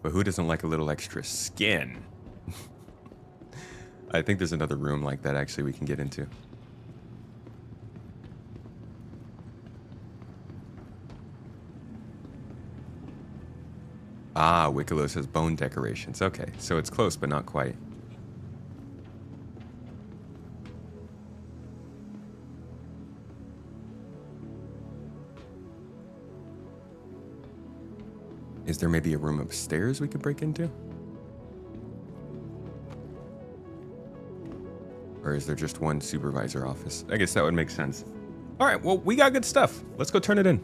Speaker 1: But who doesn't like a little extra skin? I think there's another room like that actually we can get into. Ah, Wicklow says bone decorations. Okay, so it's close, but not quite. Is there maybe a room upstairs we could break into? Or is there just one supervisor office? I guess that would make sense. All right, well, we got good stuff. Let's go turn it in.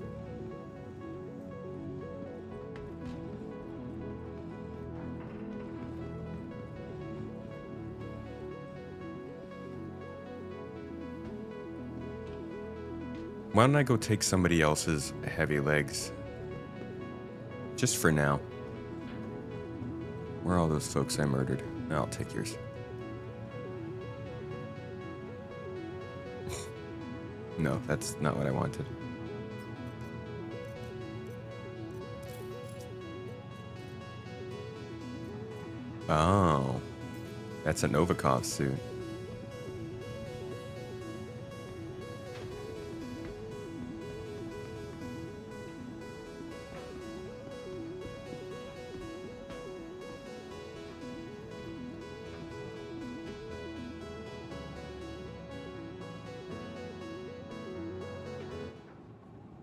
Speaker 1: Why don't I go take somebody else's heavy legs? Just for now. Where are all those folks I murdered? I'll take yours. No, that's not what I wanted. Oh. That's a Novikov suit.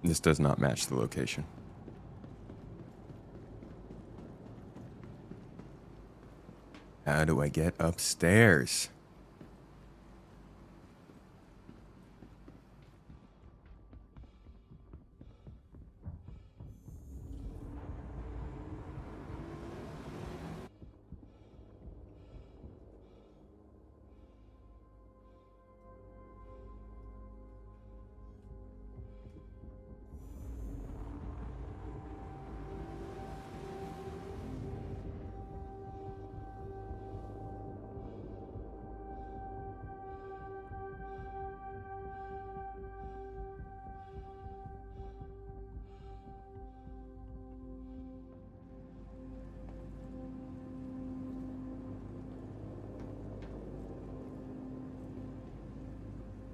Speaker 1: This does not match the location. How do I get upstairs?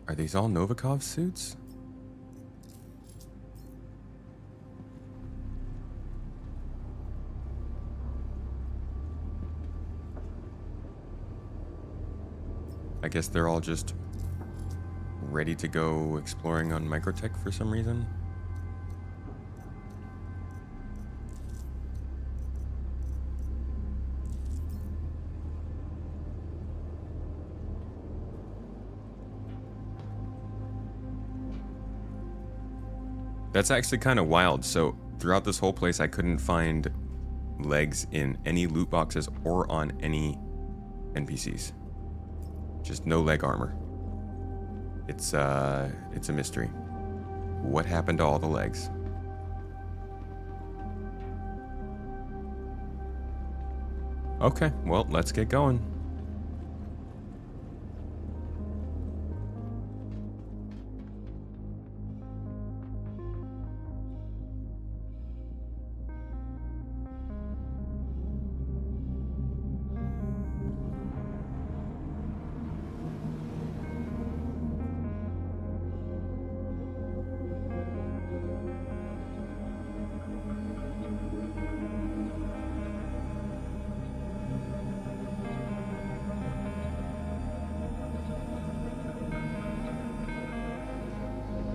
Speaker 1: Are these all Novikov suits? I guess they're all just ready to go exploring on Microtech for some reason. That's actually kind of wild. So throughout this whole place, I couldn't find legs in any loot boxes or on any NPCs. Just no leg armor. It's a mystery. What happened to all the legs? Okay, well, let's get going.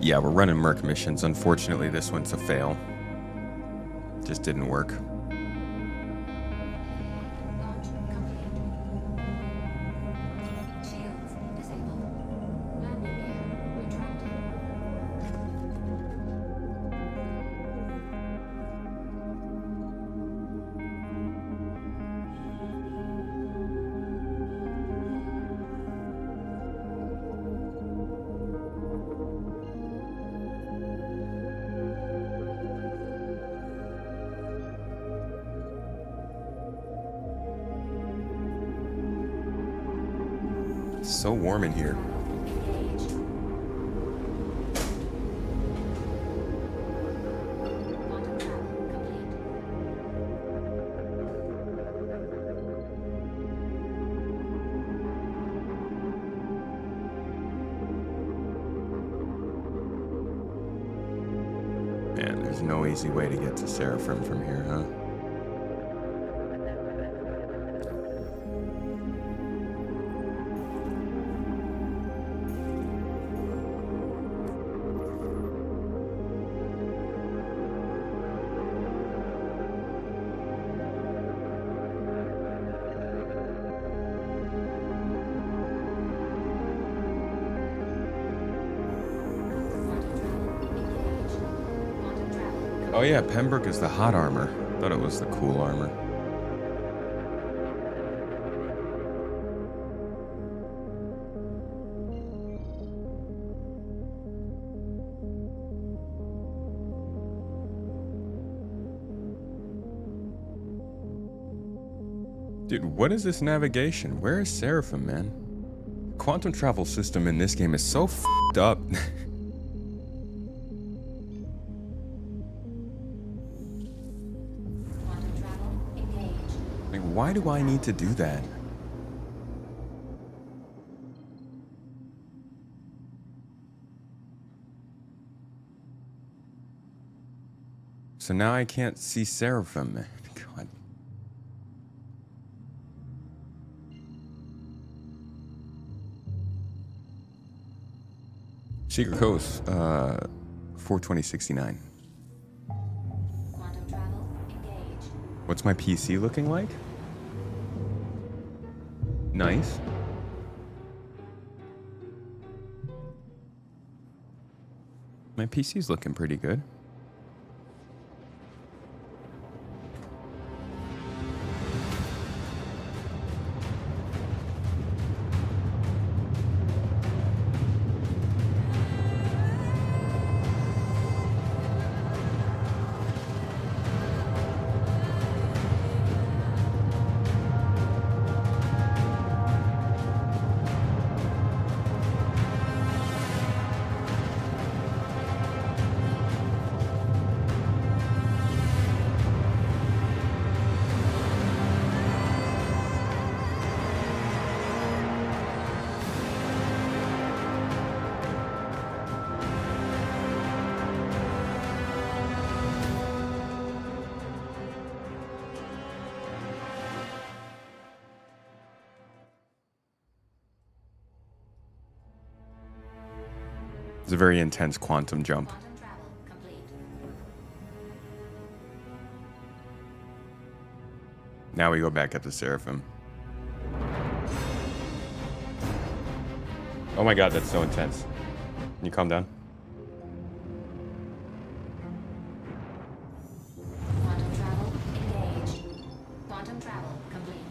Speaker 1: Yeah, we're running Merc missions. Unfortunately, this one's a fail. Just didn't work.
Speaker 6: Launch complete. Shields disabled. Landing gear retracted.
Speaker 1: It's so warm in here.
Speaker 6: Engage. Quantum travel complete.
Speaker 1: Man, there's no easy way to get to Seraphim from here, huh?
Speaker 6: Quantum travel engage. Quantum travel.
Speaker 1: Oh yeah, Pembroke is the hot armor. Thought it was the cool armor. Dude, what is this navigation? Where is Seraphim, man? Quantum travel system in this game is so f***ed up.
Speaker 6: Quantum travel engage.
Speaker 1: Like, why do I need to do that? So now I can't see Seraphim, man. God. Secret Coast, 42069.
Speaker 6: Quantum travel engage.
Speaker 1: What's my PC looking like? Nice. My PC's looking pretty good. It's a very intense quantum jump.
Speaker 6: Quantum travel complete.
Speaker 1: Now we go back up to Seraphim. Oh my god, that's so intense. Can you calm down?
Speaker 6: Quantum travel engaged. Quantum travel complete.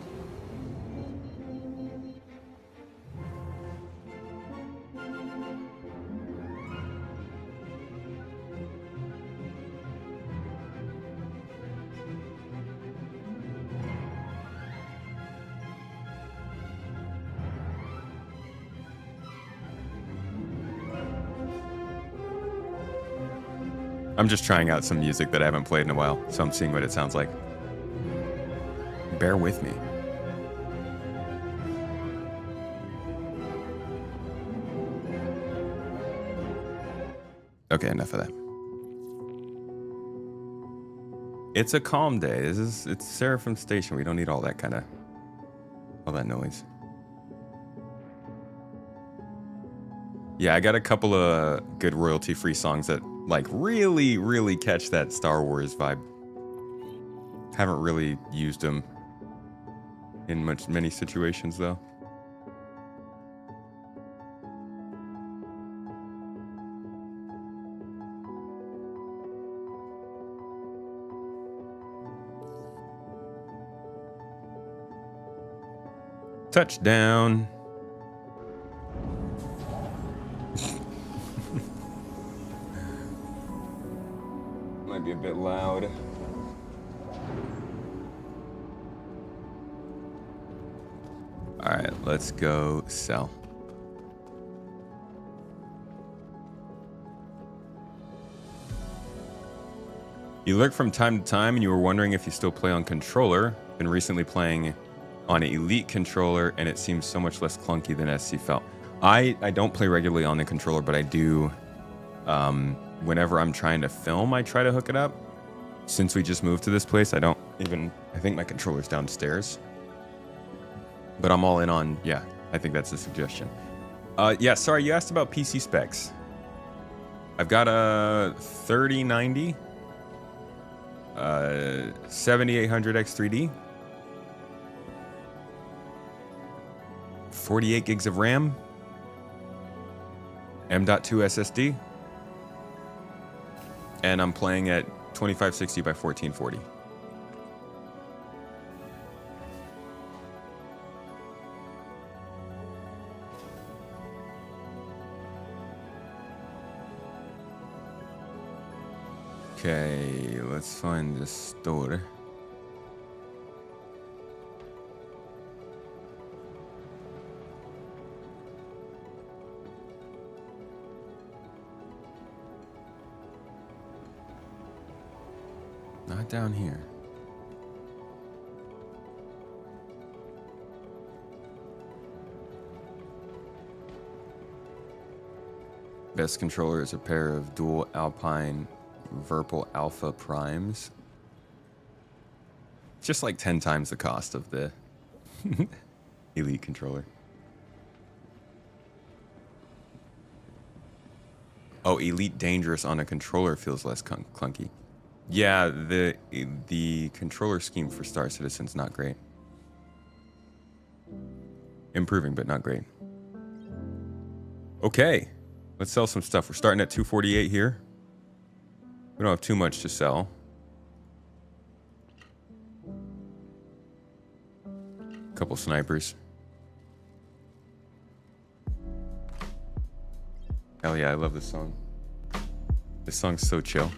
Speaker 1: I'm just trying out some music that I haven't played in a while, so I'm seeing what it sounds like. Bear with me. Okay, enough of that. It's a calm day. It's Seraphim Station. We don't need all that noise. Yeah, I got a couple of good royalty-free songs that like really catch that Star Wars vibe. Haven't really used them in many situations though. Touchdown. Might be a bit loud. All right, let's go sell. You lurk from time to time and you were wondering if you still play on controller. Been recently playing on an Elite controller and it seems so much less clunky than SC felt. I don't play regularly on the controller, but I do whenever I'm trying to film, I try to hook it up. Since we just moved to this place, I think my controller's downstairs. But I'm all in on, yeah, I think that's a suggestion. Yeah, sorry, you asked about PC specs. I've got a 3090, 7800 X3D, 48 gigs of RAM, M.2 SSD, and I'm playing at 2560 by 1440. Okay, let's find the store. Not down here. Best controller is a pair of dual Alpine Virpil Alpha Primes. Just like 10 times the cost of the Elite controller. Oh, Elite Dangerous on a controller feels less clunky. Yeah, the controller scheme for Star Citizen's not great. Improving, but not great. Okay, let's sell some stuff. We're starting at 248 here. We don't have too much to sell. Couple snipers. Hell yeah, I love this song. This song's so chill.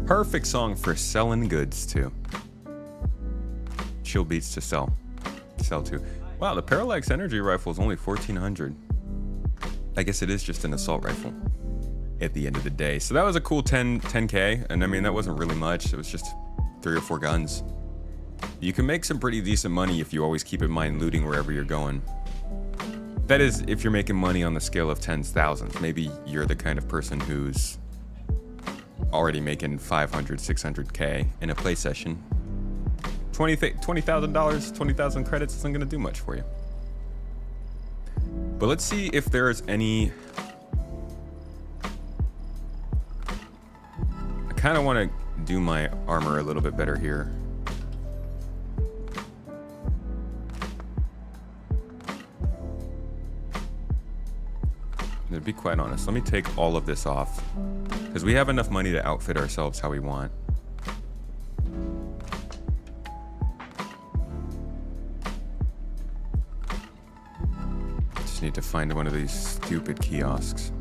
Speaker 1: Perfect song for selling goods too. Chill beats to sell to. Wow, the Parallax Energy Rifle is only 1400. I guess it is just an assault rifle at the end of the day. So that was a cool 10K, and I mean that wasn't really much. It was just 3 or 4 guns. You can make some pretty decent money if you always keep in mind looting wherever you're going. That is, if you're making money on the scale of tens, thousands. Maybe you're the kind of person who's already making 500, 600K in a play session. $20,000, 20,000 credits isn't gonna do much for you. But let's see if there's any... I kind of want to do my armor a little bit better here. To be quite honest, let me take all of this off, because we have enough money to outfit ourselves how we want. Just need to find one of these stupid kiosks.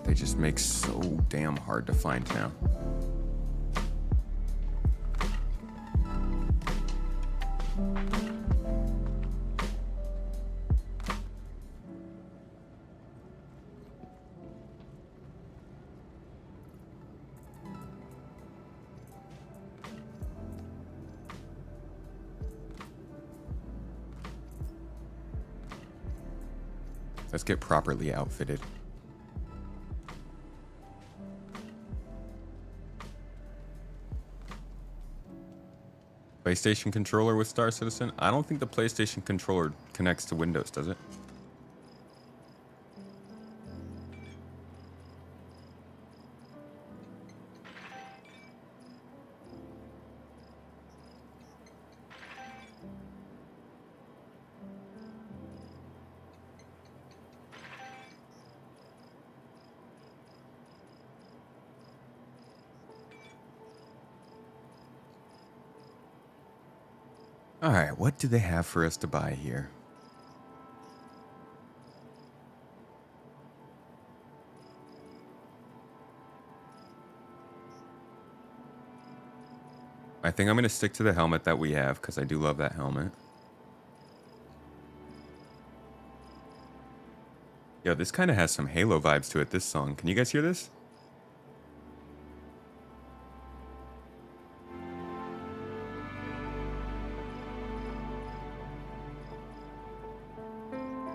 Speaker 1: They just make so damn hard to find now. Let's get properly outfitted. PlayStation controller with Star Citizen? I don't think the PlayStation controller connects to Windows, does it? Alright, what do they have for us to buy here? I think I'm going to stick to the helmet that we have, because I do love that helmet. Yo, this kind of has some Halo vibes to it, this song. Can you guys hear this?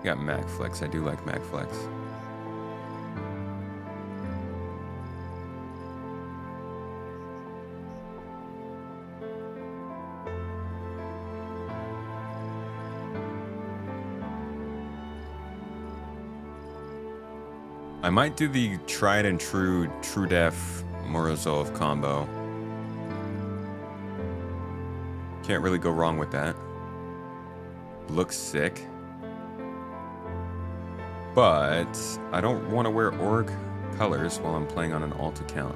Speaker 1: Got MagFlex. I do like MagFlex. I might do the tried and true True Def Morozov combo. Can't really go wrong with that. Looks sick. But I don't want to wear org colors while I'm playing on an alt account.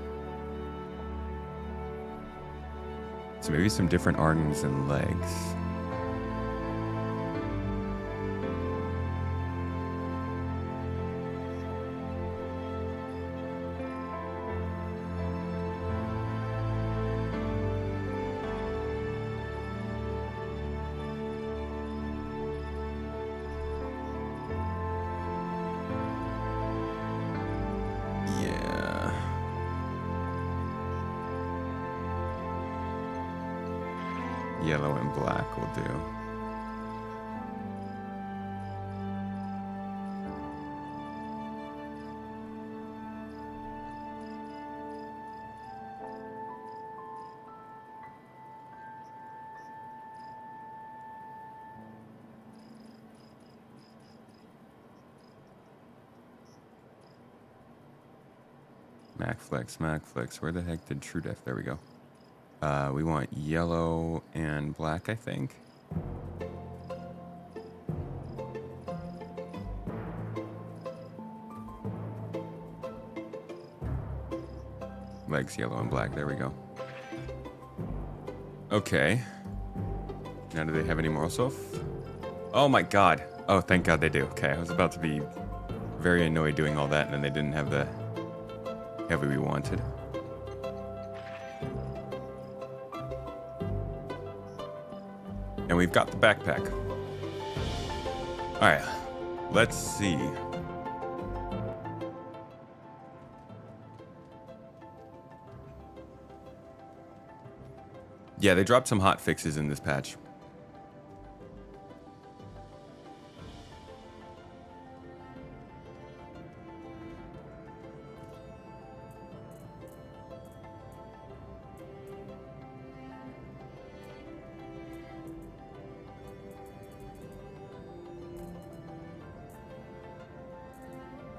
Speaker 1: So maybe some different arms and legs. Yellow and black will do. MagFlex. Where the heck did True Def? There we go. We want yellow and black, I think. Legs yellow and black. There we go. Okay. Now, do they have any more stuff? Oh my god. Oh, thank god they do. Okay, I was about to be very annoyed doing all that, and then they didn't have the heavy we wanted. And we've got the backpack. Alright, let's see. Yeah, they dropped some hot fixes in this patch.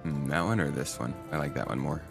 Speaker 1: That one or this one? I like that one more.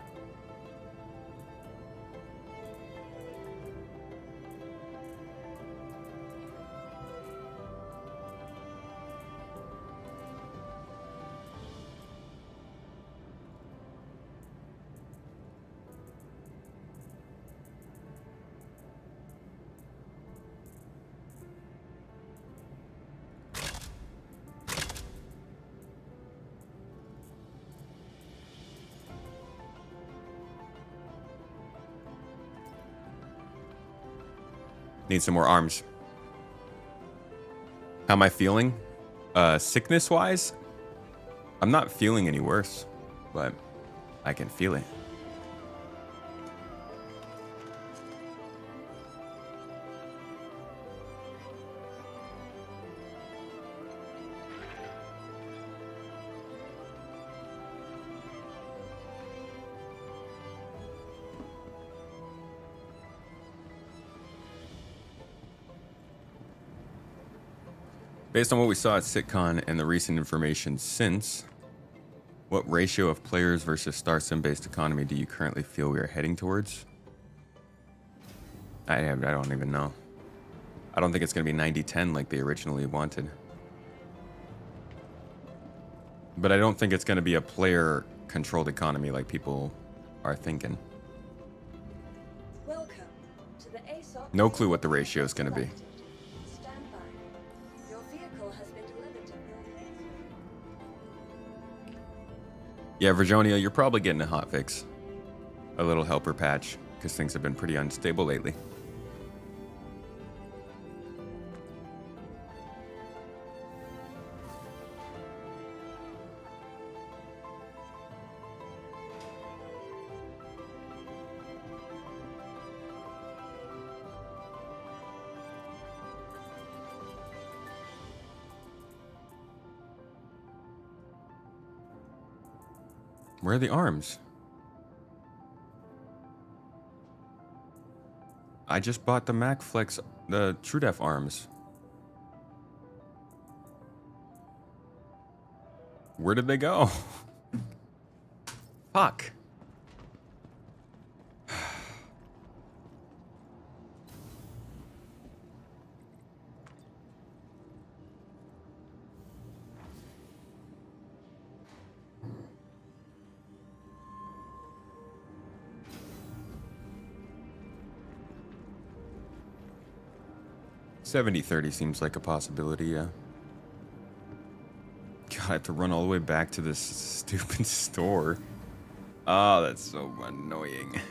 Speaker 1: Need some more arms. How am I feeling? Sickness-wise, I'm not feeling any worse, but I can feel it. Based on what we saw at SitCon and the recent information since, what ratio of players versus star sim-based economy do you currently feel we are heading towards? I don't even know. I don't think it's going to be 90-10 like they originally wanted. But I don't think it's going to be a player-controlled economy like people are thinking.
Speaker 5: Welcome to the ASOP.
Speaker 1: No clue what the ratio is going to be.
Speaker 5: Stand by. Your vehicle has been delivered to
Speaker 1: Yeah, Virginia, you're probably getting a hotfix. A little helper patch, because things have been pretty unstable lately. Where are the arms? I just bought the MacFlex, the TrueDef arms. Where did they go? Fuck. $70-30 seems like a possibility, yeah. God, I have to run all the way back to this stupid store. Oh, that's so annoying.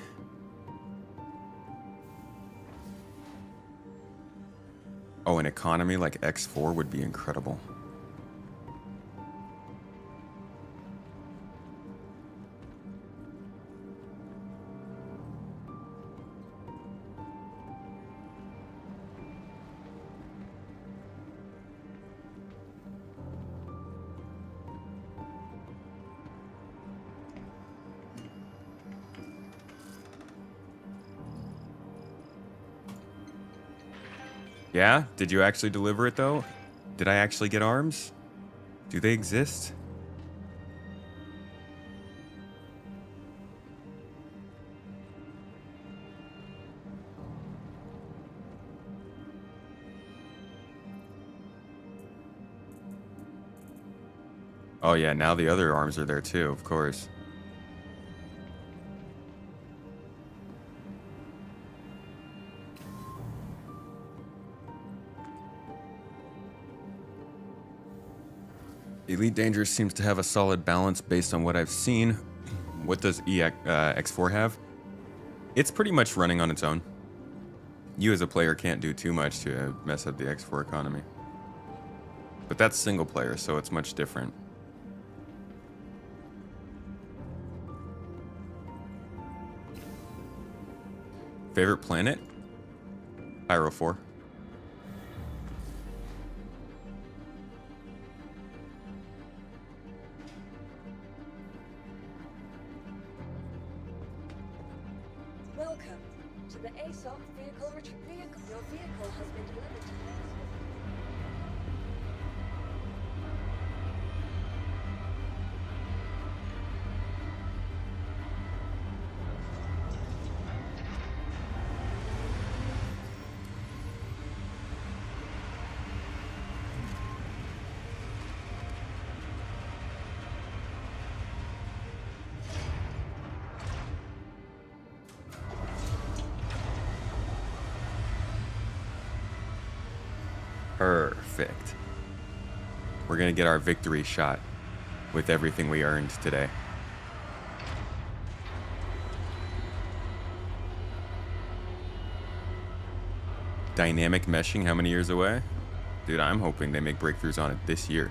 Speaker 1: Oh, an economy like X4 would be incredible. Yeah? Did you actually deliver it, though? Did I actually get arms? Do they exist? Oh yeah, now the other arms are there too, of course. Elite Dangerous seems to have a solid balance based on what I've seen. What does X4 have? It's pretty much running on its own. You as a player can't do too much to mess up the X4 economy. But that's single player, so it's much different. Favorite planet? Pyro 4.
Speaker 5: Welcome to the ASOP vehicle retrieval. Your vehicle has been delivered to
Speaker 1: Perfect. We're going to get our victory shot with everything we earned today. Dynamic meshing, how many years away? Dude, I'm hoping they make breakthroughs on it this year.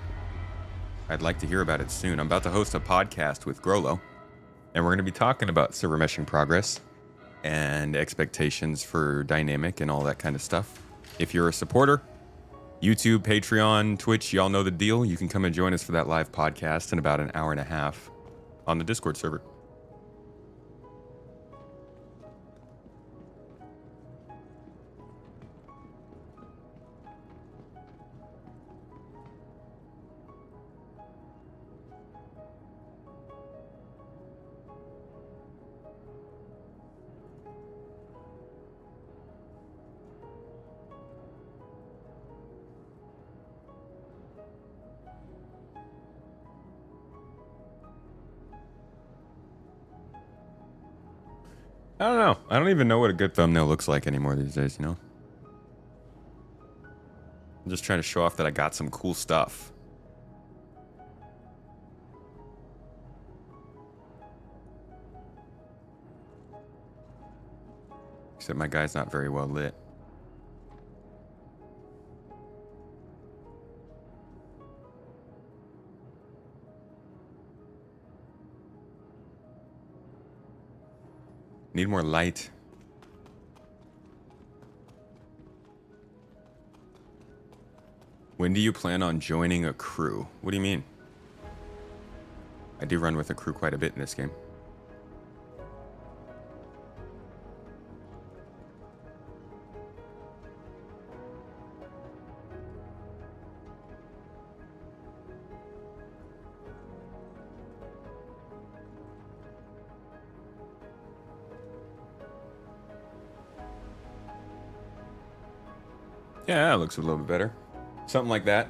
Speaker 1: I'd like to hear about it soon. I'm about to host a podcast with Grolo, and we're going to be talking about server meshing progress and expectations for dynamic and all that kind of stuff. If you're a supporter, YouTube, Patreon, Twitch, y'all know the deal. You can come and join us for that live podcast in about an hour and a half on the Discord server. I don't know. I don't even know what a good thumbnail looks like anymore these days, you know? I'm just trying to show off that I got some cool stuff. Except my guy's not very well lit. Need more light. When do you plan on joining a crew? What do you mean? I do run with a crew quite a bit in this game. Yeah, that looks a little bit better. Something like that.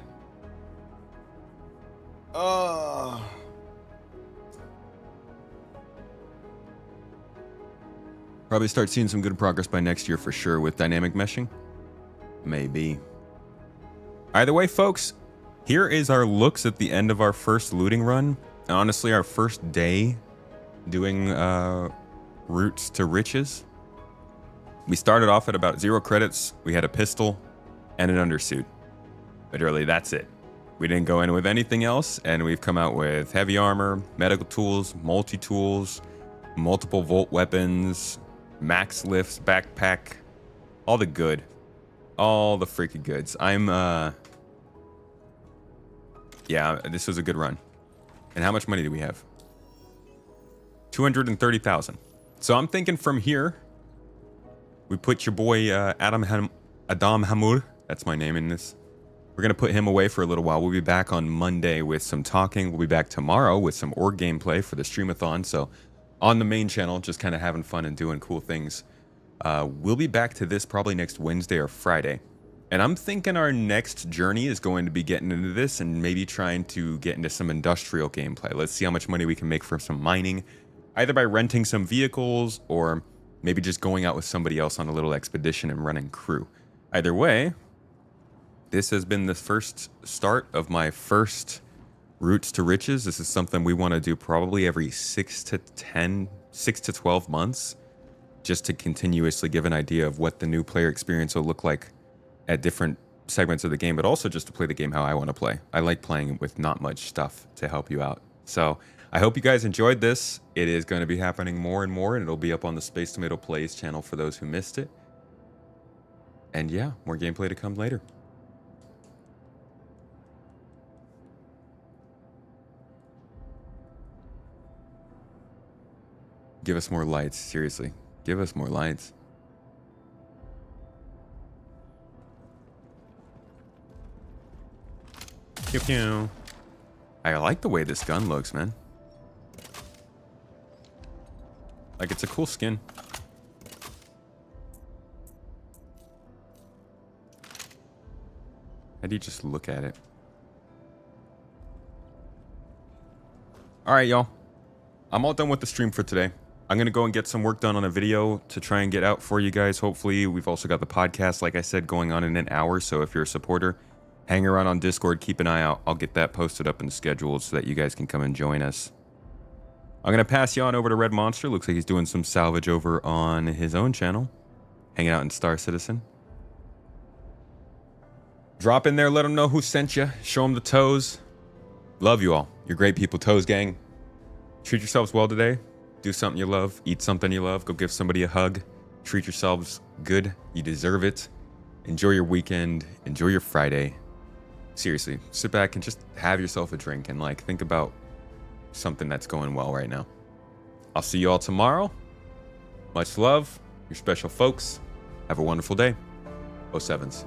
Speaker 1: Probably start seeing some good progress by next year for sure with dynamic meshing. Maybe. Either way, folks, here is our looks at the end of our first looting run. And honestly, our first day doing routes to riches. We started off at about 0 credits. We had a pistol and an undersuit. Literally, that's it. We didn't go in with anything else, and we've come out with heavy armor, medical tools, multi-tools, multiple volt weapons, max lifts, backpack, all the good. All the freaking goods. Yeah, this was a good run. And how much money do we have? 230,000. So I'm thinking from here, we put your boy Adam Hamur. That's my name in this. We're going to put him away for a little while. We'll be back on Monday with some talking. We'll be back tomorrow with some org gameplay for the streamathon. So on the main channel, just kind of having fun and doing cool things. We'll be back to this probably next Wednesday or Friday. And I'm thinking our next journey is going to be getting into this and maybe trying to get into some industrial gameplay. Let's see how much money we can make from some mining, either by renting some vehicles or maybe just going out with somebody else on a little expedition and running crew. Either way, this has been the first start of my first routes to riches. This is something we want to do probably every 6 to 12 months, just to continuously give an idea of what the new player experience will look like at different segments of the game, but also just to play the game how I want to play. I like playing with not much stuff to help you out. So I hope you guys enjoyed this. It is going to be happening more and more, and it'll be up on the Space Tomato Plays channel for those who missed it. And yeah, more gameplay to come later. Give us more lights, seriously. Give us more lights. Pew pew. I like the way this gun looks, man. Like, it's a cool skin. How do you just look at it? Alright, y'all. I'm all done with the stream for today. I'm going to go and get some work done on a video to try and get out for you guys. Hopefully, we've also got the podcast, like I said, going on in an hour. So if you're a supporter, hang around on Discord, keep an eye out. I'll get that posted up in the schedule so that you guys can come and join us. I'm going to pass you on over to Red Monster. Looks like he's doing some salvage over on his own channel, hanging out in Star Citizen. Drop in there, let them know who sent you. Show them the toes. Love you all. You're great people, Toes Gang. Treat yourselves well today. Do something you love. Eat something you love. Go give somebody a hug. Treat yourselves good. You deserve it. Enjoy your weekend. Enjoy your Friday. Seriously, sit back and just have yourself a drink and like think about something that's going well right now. I'll see you all tomorrow. Much love. Your special folks. Have a wonderful day. 07s.